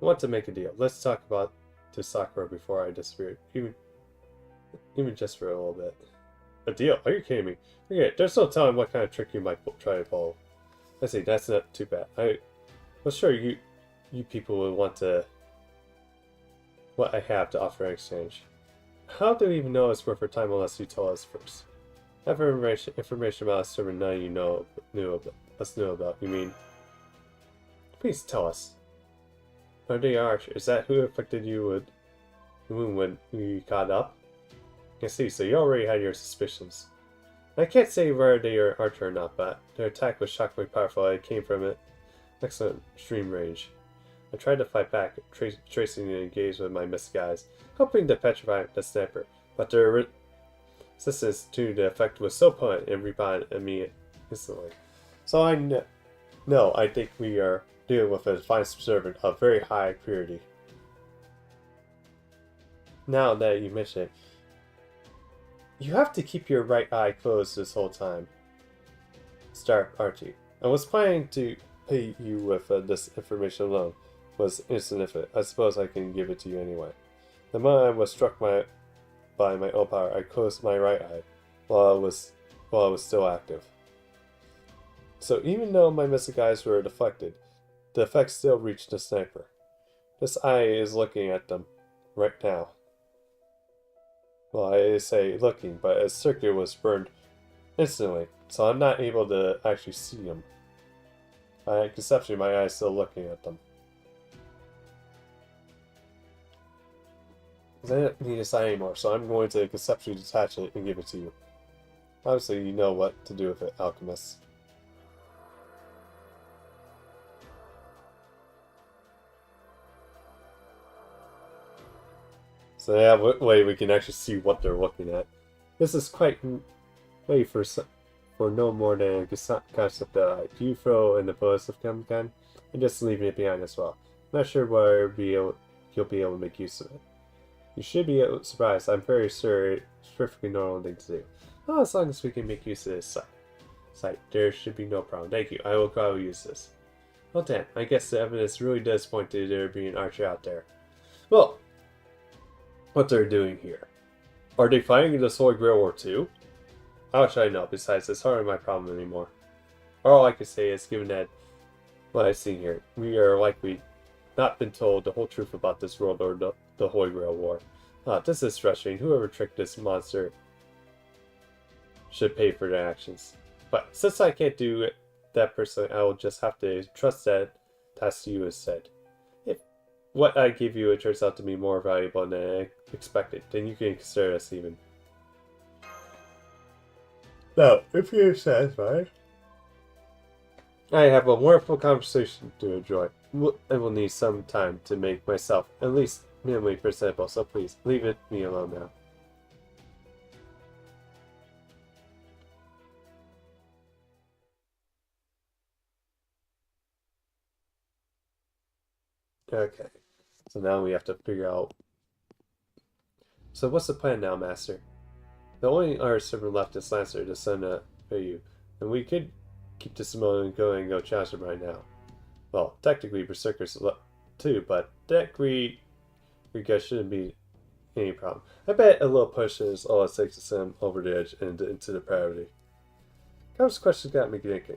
I want to make a deal. Let's talk about to Sakura before I disappear. Even just for a little bit. A deal? Are you kidding me? Forget it. There's no telling what kind of trick you might try to pull. I see. That's not too bad. I was sure you people would want to what I have to offer in exchange. How do we even know it's worth our time unless you tell us first? I have information about a server none you knew about. You mean? Please tell us. Ordeal Arch, is that who afflicted you with the wound when we got up? I see, so you already had your suspicions. I can't say whether they are archer or not, but their attack was shockingly powerful and it came from an excellent extreme range. I tried to fight back, tracing and engage with my missed guys, hoping to petrify the sniper, but their resistance to the effect was so potent and rebounded at me instantly. So I think we are dealing with a fine servant of very high purity. Now that you mention it, you have to keep your right eye closed this whole time. Stark Archie. I was planning to pay you with this information alone. Was insignificant. I suppose I can give it to you anyway. The moment I was struck by my own power, I closed my right eye while I was still active. So even though my missing eyes were deflected, the effect still reached the sniper. This eye is looking at them right now. Well, I say looking, but a circuit was burned instantly, so I'm not able to actually see them. By conception, my eye is still looking at them. I don't need this eye anymore, so I'm going to conceptually detach it and give it to you. Obviously, you know what to do with it, Alchemist. So yeah, way we can actually see what they're looking at. This is quite way for no more than a concept that you throw in the bullets of Chemican, and just leaving it behind as well. Not sure whether you'll be able to make use of it. You should be surprised. I'm very sure it's a perfectly normal thing to do. Oh, as long as we can make use of this site, there should be no problem. Thank you. I will gladly use this. Well, damn. I guess the evidence really does point to there being an archer out there. Well, what they're doing here. Are they fighting the Holy Grail War 2? How should I know? Besides, it's hardly my problem anymore. All I can say is, given that what I've seen here, we are likely not been told the whole truth about this world or the Holy Grail War. This is frustrating. Whoever tricked this monster should pay for their actions. But since I can't do it that personally, I will just have to trust that task you has said. If what I give you it turns out to be more valuable than I expected, then you can consider us even. Now, if you're satisfied, I have a wonderful conversation to enjoy. I will need some time to make myself at least minimally presentable, so please leave me alone now. Okay, so now we have to figure out. So what's the plan now, Master? The only other servant left is Lancer, the son of you, and we could keep this moment going and go challenge him right now. Well, technically Berserkers too, but that greed guess shouldn't be any problem. I bet a little push is all it takes to send him over the edge and into depravity. This question got me thinking.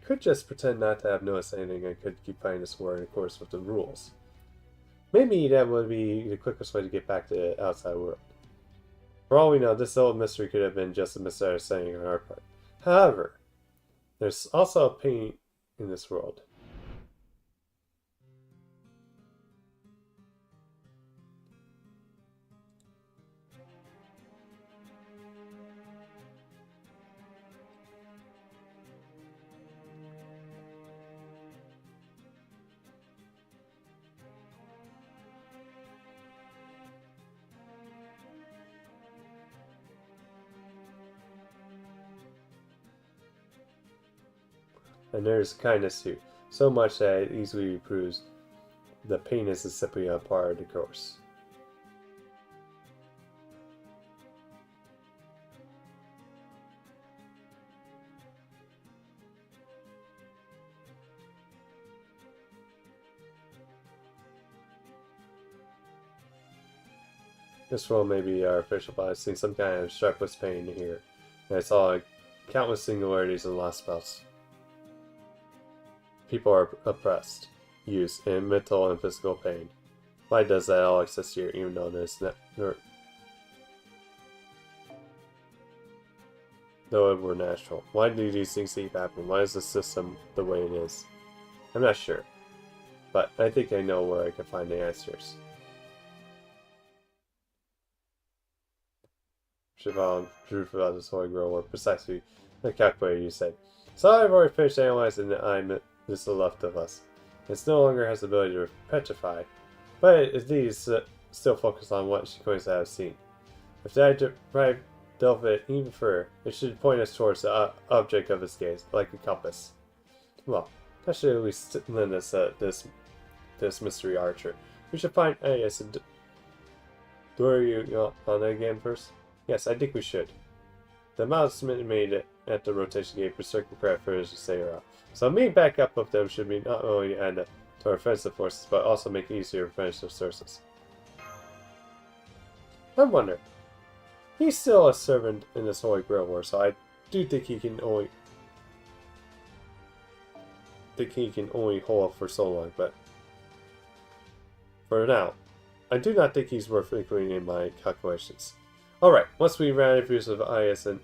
Could just pretend not to have noticed anything and could keep fighting this war in accordance with the rules. Maybe that would be the quickest way to get back to the outside world. For all we know, this old mystery could have been just a misunderstanding on our part. However, there's also a pain in this world. And there's kindness too, so much that it easily proves the pain is simply a part of the course. This world may be artificial, but I've seen some kind of sharpless pain here, and I saw countless singularities and lost spells. People are oppressed, used, in mental and physical pain. Why does that all exist here, even though though it were natural? Why do these things keep happening? Why is the system the way it is? I'm not sure, but I think I know where I can find the answers. Cheval drew for this Holy Grail were precisely the calculator you said. So I've already finished analyzing the eye this is left of us. It no longer has the ability to petrify, but it needs still focus on what she's going to have seen. If I delve it even further, it should point us towards the object of its gaze, like a compass. Well, that should at least lend us this mystery archer. We should find. Yes, do you on that again first? Yes, I think we should. The announcement made at the rotation gave Berserker credit for his Sayura. So me back up with them should be not only add to our offensive forces, but also make it easier to replenish their sources. I wonder. He's still a servant in this Holy Grail War, so I do think he can only think he can only hold for so long, but for now, I do not think he's worth including in my calculations. Alright, once we ran interviews with Ayas and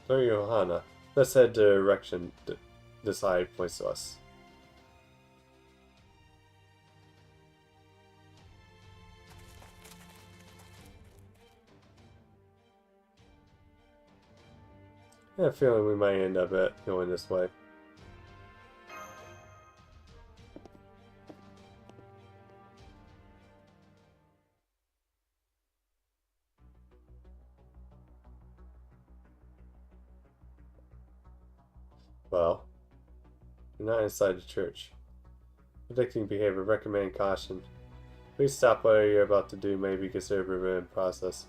Johanna, let's head the direction this eye points to us. I have a feeling we might end up going this way. Well, you're not inside the church. Predicting behavior, recommend caution. Please stop what you're about to do, may be considered a preventive process.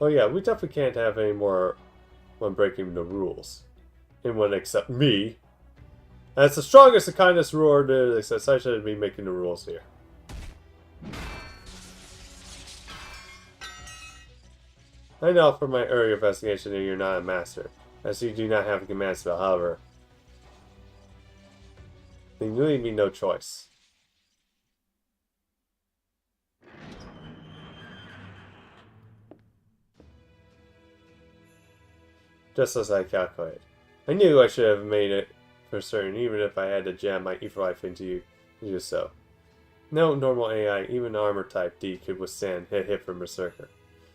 Oh yeah, we definitely can't have any more one breaking the rules. Anyone except me. As the strongest and kindest ruler there exists, I shouldn't be making the rules here. I know from my earlier investigation that you're not a master, as you do not have a command spell, however. Then you leave me no choice. Just as I calculated. I knew I should have made it for certain, even if I had to jam my evil life into you to do so. No normal AI, even armor type D, could withstand a hit from Berserker.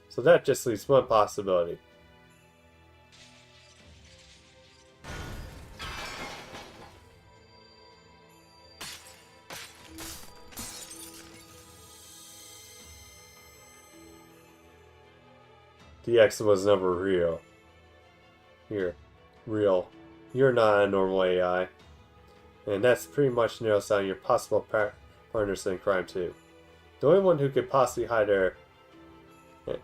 So that just leaves one possibility. The X was never real. Here, real. You're not a normal AI. And that's pretty much narrows down your possible partners in crime too. The only one who could possibly hide their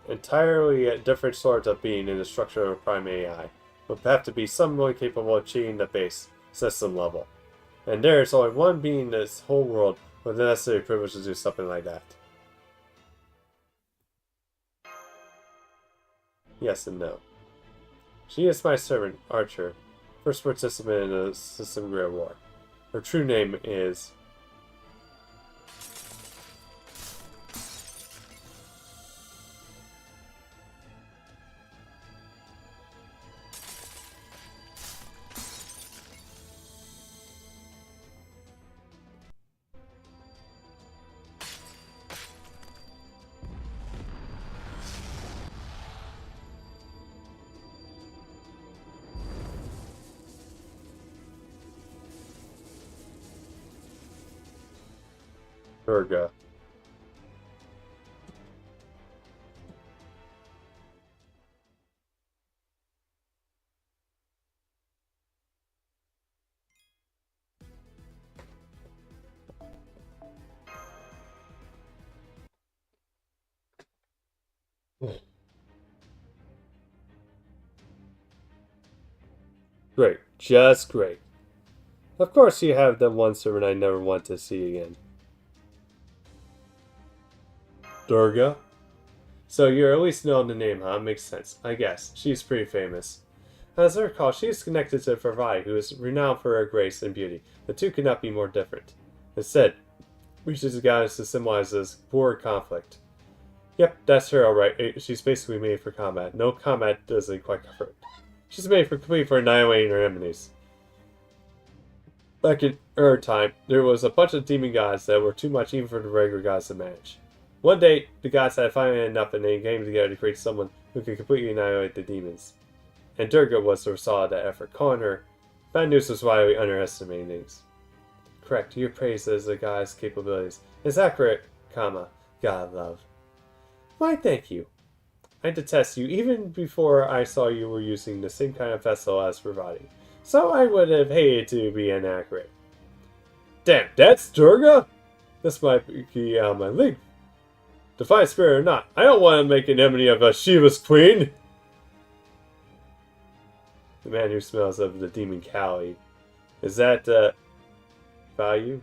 entirely different sort of being in the structure of a prime AI would have to be someone capable of cheating the base system level. And there is only one being in this whole world with the necessary privilege to do something like that. Yes and no. She is my servant, Archer, first participant in the System Great War. Her true name is... Durga. Great. Just great. Of course you have the one servant I never want to see again. Durga? So you're at least known the name, huh? Makes sense. I guess. She's pretty famous. As I recall, she is connected to Fervai, who is renowned for her grace and beauty. The two could not be more different. Instead, reaches a goddess to symbolize this poor conflict. Yep, that's her alright. She's basically made for combat. No, combat doesn't quite cover it. She's made for complete for annihilating her enemies. Back in her time, there was a bunch of demon gods that were too much even for the regular gods to manage. One day, the gods had finally had enough and they came together to create someone who could completely annihilate the demons. And Durga was the result of that effort. Calling her bad news was why we underestimated things. Correct, your praise as a god's capabilities is accurate, God love. Why, thank you. I detest you even before I saw you were using the same kind of vessel as Ravati. So I would have hated to be inaccurate. Damn, that's Durga? This might be out of my league. Defiant spirit or not, I don't want to make an enemy of a Shiva's queen. The man who smells of the demon Kali. Is that, value?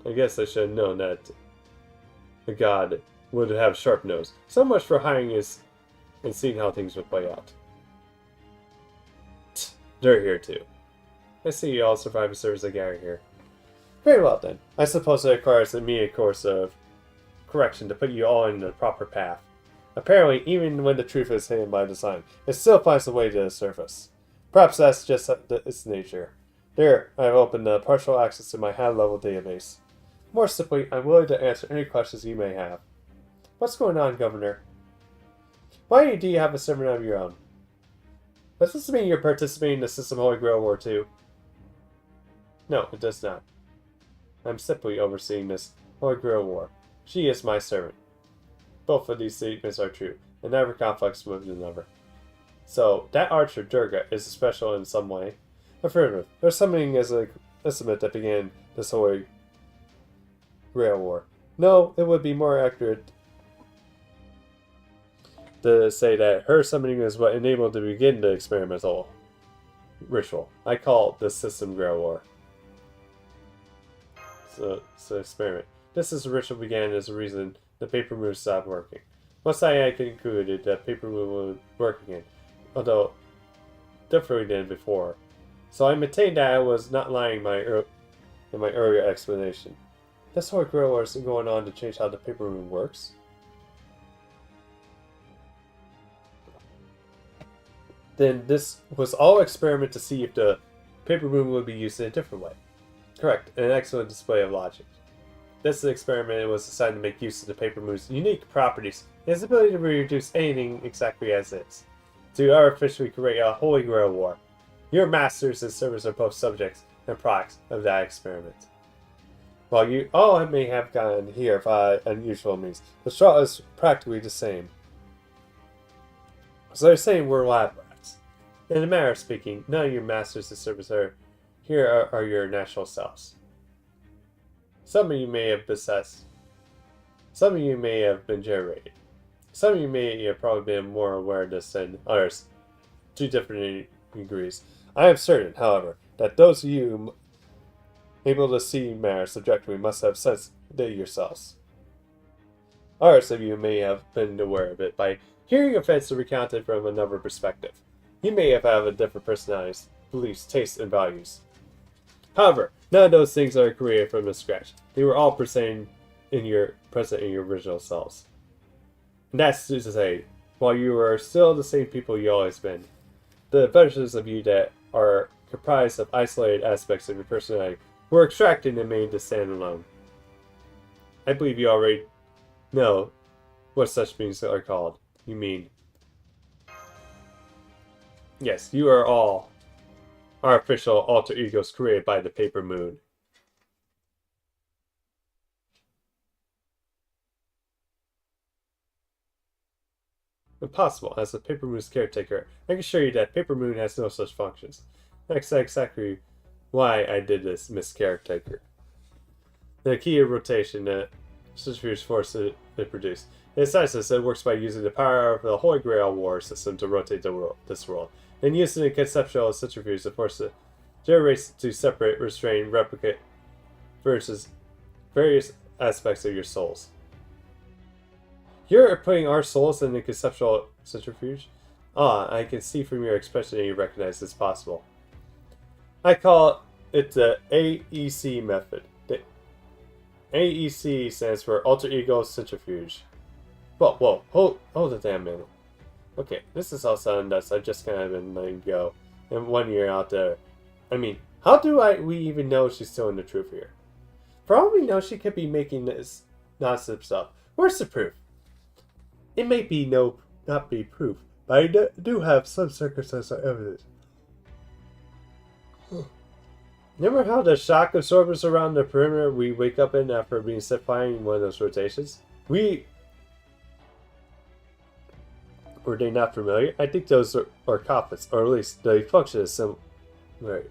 I guess I should have known that the god would have sharp nose. So much for hiding his and seeing how things would play out. They're here too. I see you all survive the service of Gary here. Very well then. I suppose it requires an immediate course of correction to put you all in the proper path. Apparently, even when the truth is hidden by design, it still finds a way to the surface. Perhaps that's just its nature. There, I have opened partial access to my high-level database. More simply, I'm willing to answer any questions you may have. What's going on, Governor? Why do you have a servant of your own? Does this mean you're participating in the System Holy Grail War too? No, it does not. I'm simply overseeing this Holy Grail War. She is my servant. Both of these statements are true, and never conflicts with another. So, that archer Durga is special in some way. Affirmative. There's something as an estimate that began this Holy Grail War. No, it would be more accurate to say that her summoning is what enabled to begin the experimental ritual. I call it the System Grail War. So experiment. This is the ritual began as a reason the paper moon stopped working. Once I had concluded that paper moon would work again, although differently than before. So I maintained that I was not lying in my earlier explanation. This whole Grail War is going on to change how the paper moon works. Then this was all experiment to see if the paper moon would be used in a different way. Correct, an excellent display of logic. This experiment was designed to make use of the paper moon's unique properties and its ability to reproduce anything exactly as is, to artificially create a Holy Grail War. Your masters and servants are both subjects and products of that experiment. While you all may have gotten here by unusual means, the straw is practically the same. So they're saying we're lab rats. In a manner of speaking, none of your masters and servants are here are your natural selves. Some of you may have possessed. Some of you may have been generated. Some of you may have probably been more aware of this than others, to different degrees. I am certain, however, that those of you able to see matters subjectively must have sensed it yourselves. Others of you may have been aware of it by hearing events recounted from another perspective. You may have had a different personalities, beliefs, tastes, and values. However, none of those things are created from the scratch. They were all present in your original selves. And that's to say, while you are still the same people you always been, the versions of you that are comprised of isolated aspects of your personality were extracted and made to stand alone. I believe you already know what such beings are called. You mean? Yes, you are all artificial alter egos created by the paper moon. Impossible. As the paper moon's caretaker, I can assure you that paper moon has no such functions. That's exactly why I did this, Miss Caretaker. The key of rotation that centrifuge force to produce. In essence, it works by using the power of the Holy Grail War system to rotate this world, and using a conceptual centrifuge to force the generates to separate, restrain, replicate versus various aspects of your souls. You're putting our souls in the conceptual centrifuge? Ah, I can see from your expression that you recognize this possible. I call it the AEC method. The AEC stands for Alter Ego Centrifuge. Whoa, hold a damn minute. Okay, this is all sudden nuts. I've just kind of been letting go. And 1 year out there. I mean, how do we even know she's telling the truth here? For all we know, she could be making this nonsense stuff. Where's the proof? It may be not be proof, but I do have some circumstantial evidence. Remember how the shock absorbers around the perimeter we wake up in after being set firing in one of those rotations? Were they not familiar? I think those are coffins, or at least they function similarly.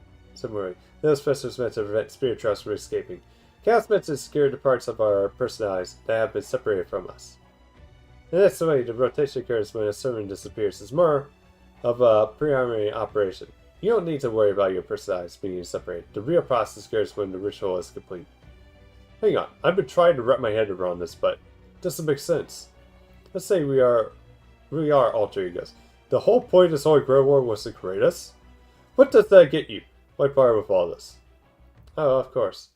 Those pressures meant to prevent spirit trust from escaping. Chaos meant to secure the parts of our personalities that have been separated from us. In this way, the rotation occurs when a servant disappears. It's more of a primary operation. You don't need to worry about your personalities being separated. The real process occurs when the ritual is complete. Hang on, I've been trying to wrap my head around this, but it doesn't make sense. Let's say we are We are alter egos. The whole point of this Holy Grail War was to create us? What does that get you? What part with all this? Oh, of course.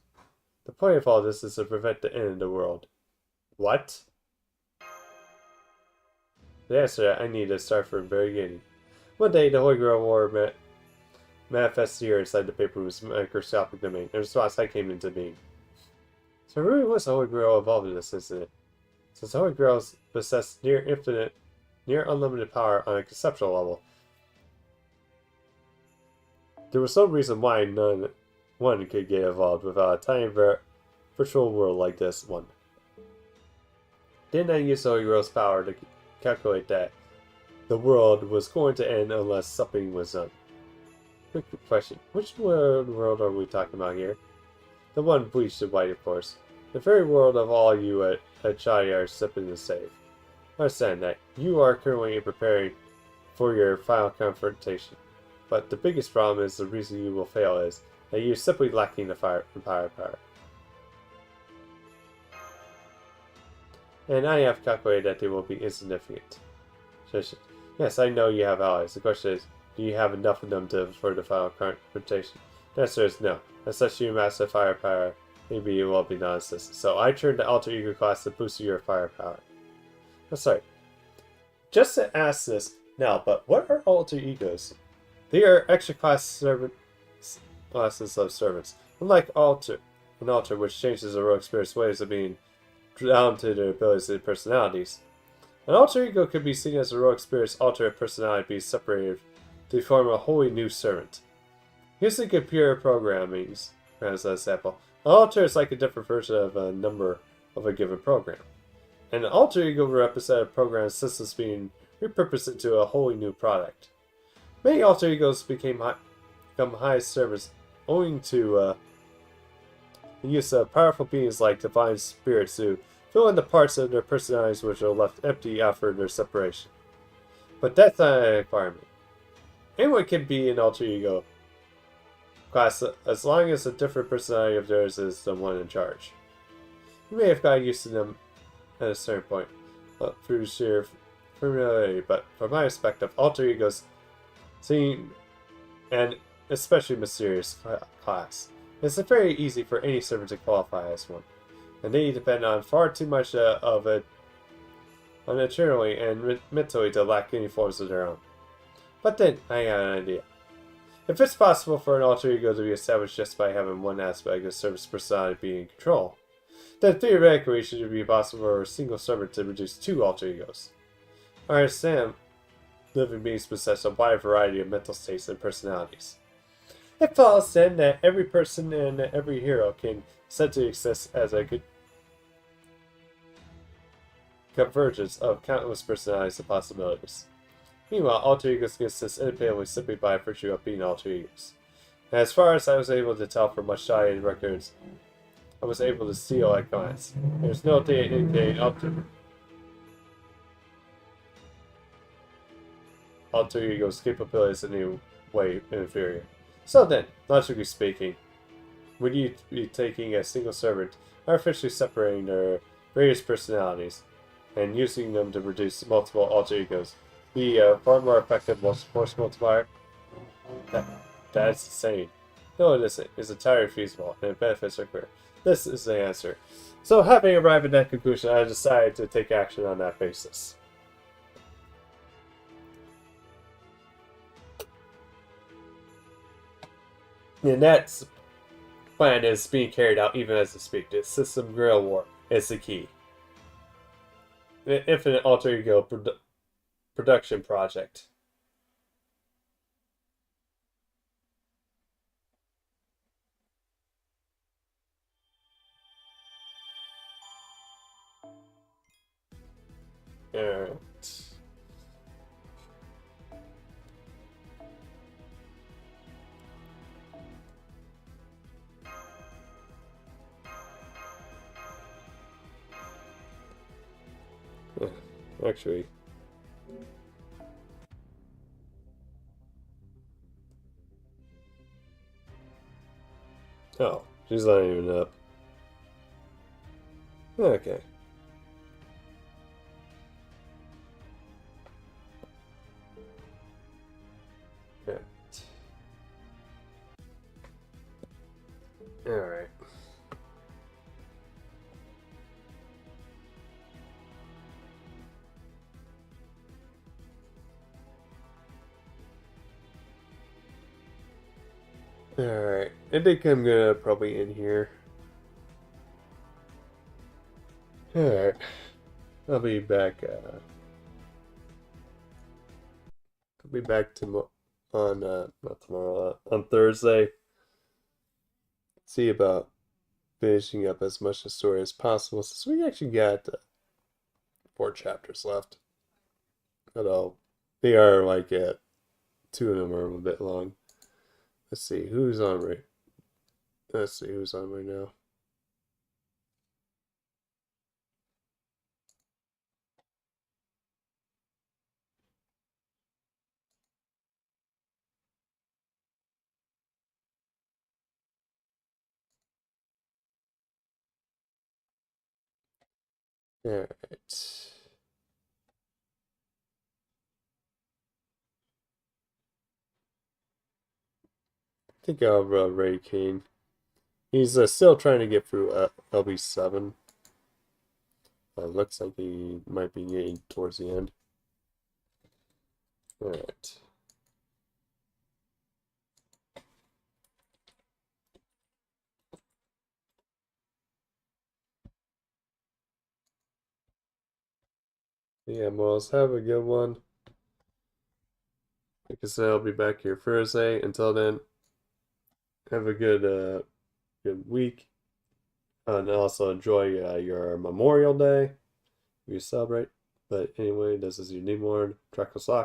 The point of all this is to prevent the end of the world. What? The answer to that I need to start from the very beginning. One day, the Holy Grail War manifested here inside the paper's microscopic domain. In response, I came into being. So really was the Holy Grail involved in this incident? Since the Holy Grails possess near unlimited power on a conceptual level, there was no reason why one could get involved without a tiny virtual world like this one. Didn't I use the Holy Grail's power to calculate that the world was going to end unless something was done? Quick question. Which world are we talking about here? The one bleached and white, of course. The very world of all you at Chai are sipping to save. I understand that. You are currently preparing for your final confrontation. But the biggest problem is the reason you will fail is that you're simply lacking the firepower. And I have calculated that they will be insignificant. Yes, I know you have allies. The question is, do you have enough of them for the final confrontation? The answer is no. Unless you master firepower, maybe it will be non-existent. So I turned the Alter Ego class to boost your firepower. I'm sorry. Just to ask this now, but what are Alter Egos? They are extra classes of servants. Unlike an Alter which changes the rogue spirit's ways of being down to their abilities and personalities. An Alter Ego could be seen as a rogue spirit's alternate personality being separated to form a wholly new servant. Using computer programming as an example, an alter is like a different version of a number of a given program. An alter ego represents a program systems being repurposed into a wholly new product. Many alter egos become high servants owing to the use of powerful beings like divine spirits who fill in the parts of their personalities which are left empty after their separation. But that's not a requirement. Anyone can be an alter ego class as long as a different personality of theirs is the one in charge. You may have gotten used to them at a certain point through sheer familiarity, but from my perspective, alter egos seem an especially mysterious class. It's very easy for any servant to qualify as one, and they depend on far too much of it internally and mentally to lack any forms of their own. But then, I got an idea. If it's possible for an alter ego to be established just by having one aspect of service personality being in control, then theoretically it should be possible for a single servant to produce two alter egos. I understand living beings possess a wide variety of mental states and personalities. It follows then that every person and every hero can said to exist as a convergence of countless personalities and possibilities. Meanwhile, alter egos can exist independently simply by virtue of being alter egos. And as far as I was able to tell from much Chai records, I was able to steal at glance. There's no data indicating alter ego's capabilities in any way inferior. So then, logically speaking, would you be taking a single servant, artificially separating their various personalities, and using them to produce multiple alter egos, be a far more effective force multiplier? That's insane. No, it isn't. It's entirely feasible, and it benefits our career. This is the answer. So, having arrived at that conclusion, I decided to take action on that basis. And that plan is being carried out even as I speak. The System Grail War is the key. The Infinite Alter Ego production project. Alright. Actually, oh, she's not even up. Okay. Alright, I think I'm gonna probably end here. Alright, I'll be back, I'll be back on, not tomorrow, on Thursday. See about finishing up as much of the story as possible, since we actually got 4 chapters left. Although, they are like, 2 of them are a bit long. Let's see, who's on right now. Alright. I think I'll Ray Kane. He's still trying to get through LB7. Looks like he might be getting towards the end. Alright. Yeah, Moles, have a good one. Like I said, I'll be back here Thursday. Until then, have a good week. And also enjoy your Memorial Day. You celebrate. But anyway, this is your newborn Draco Sock.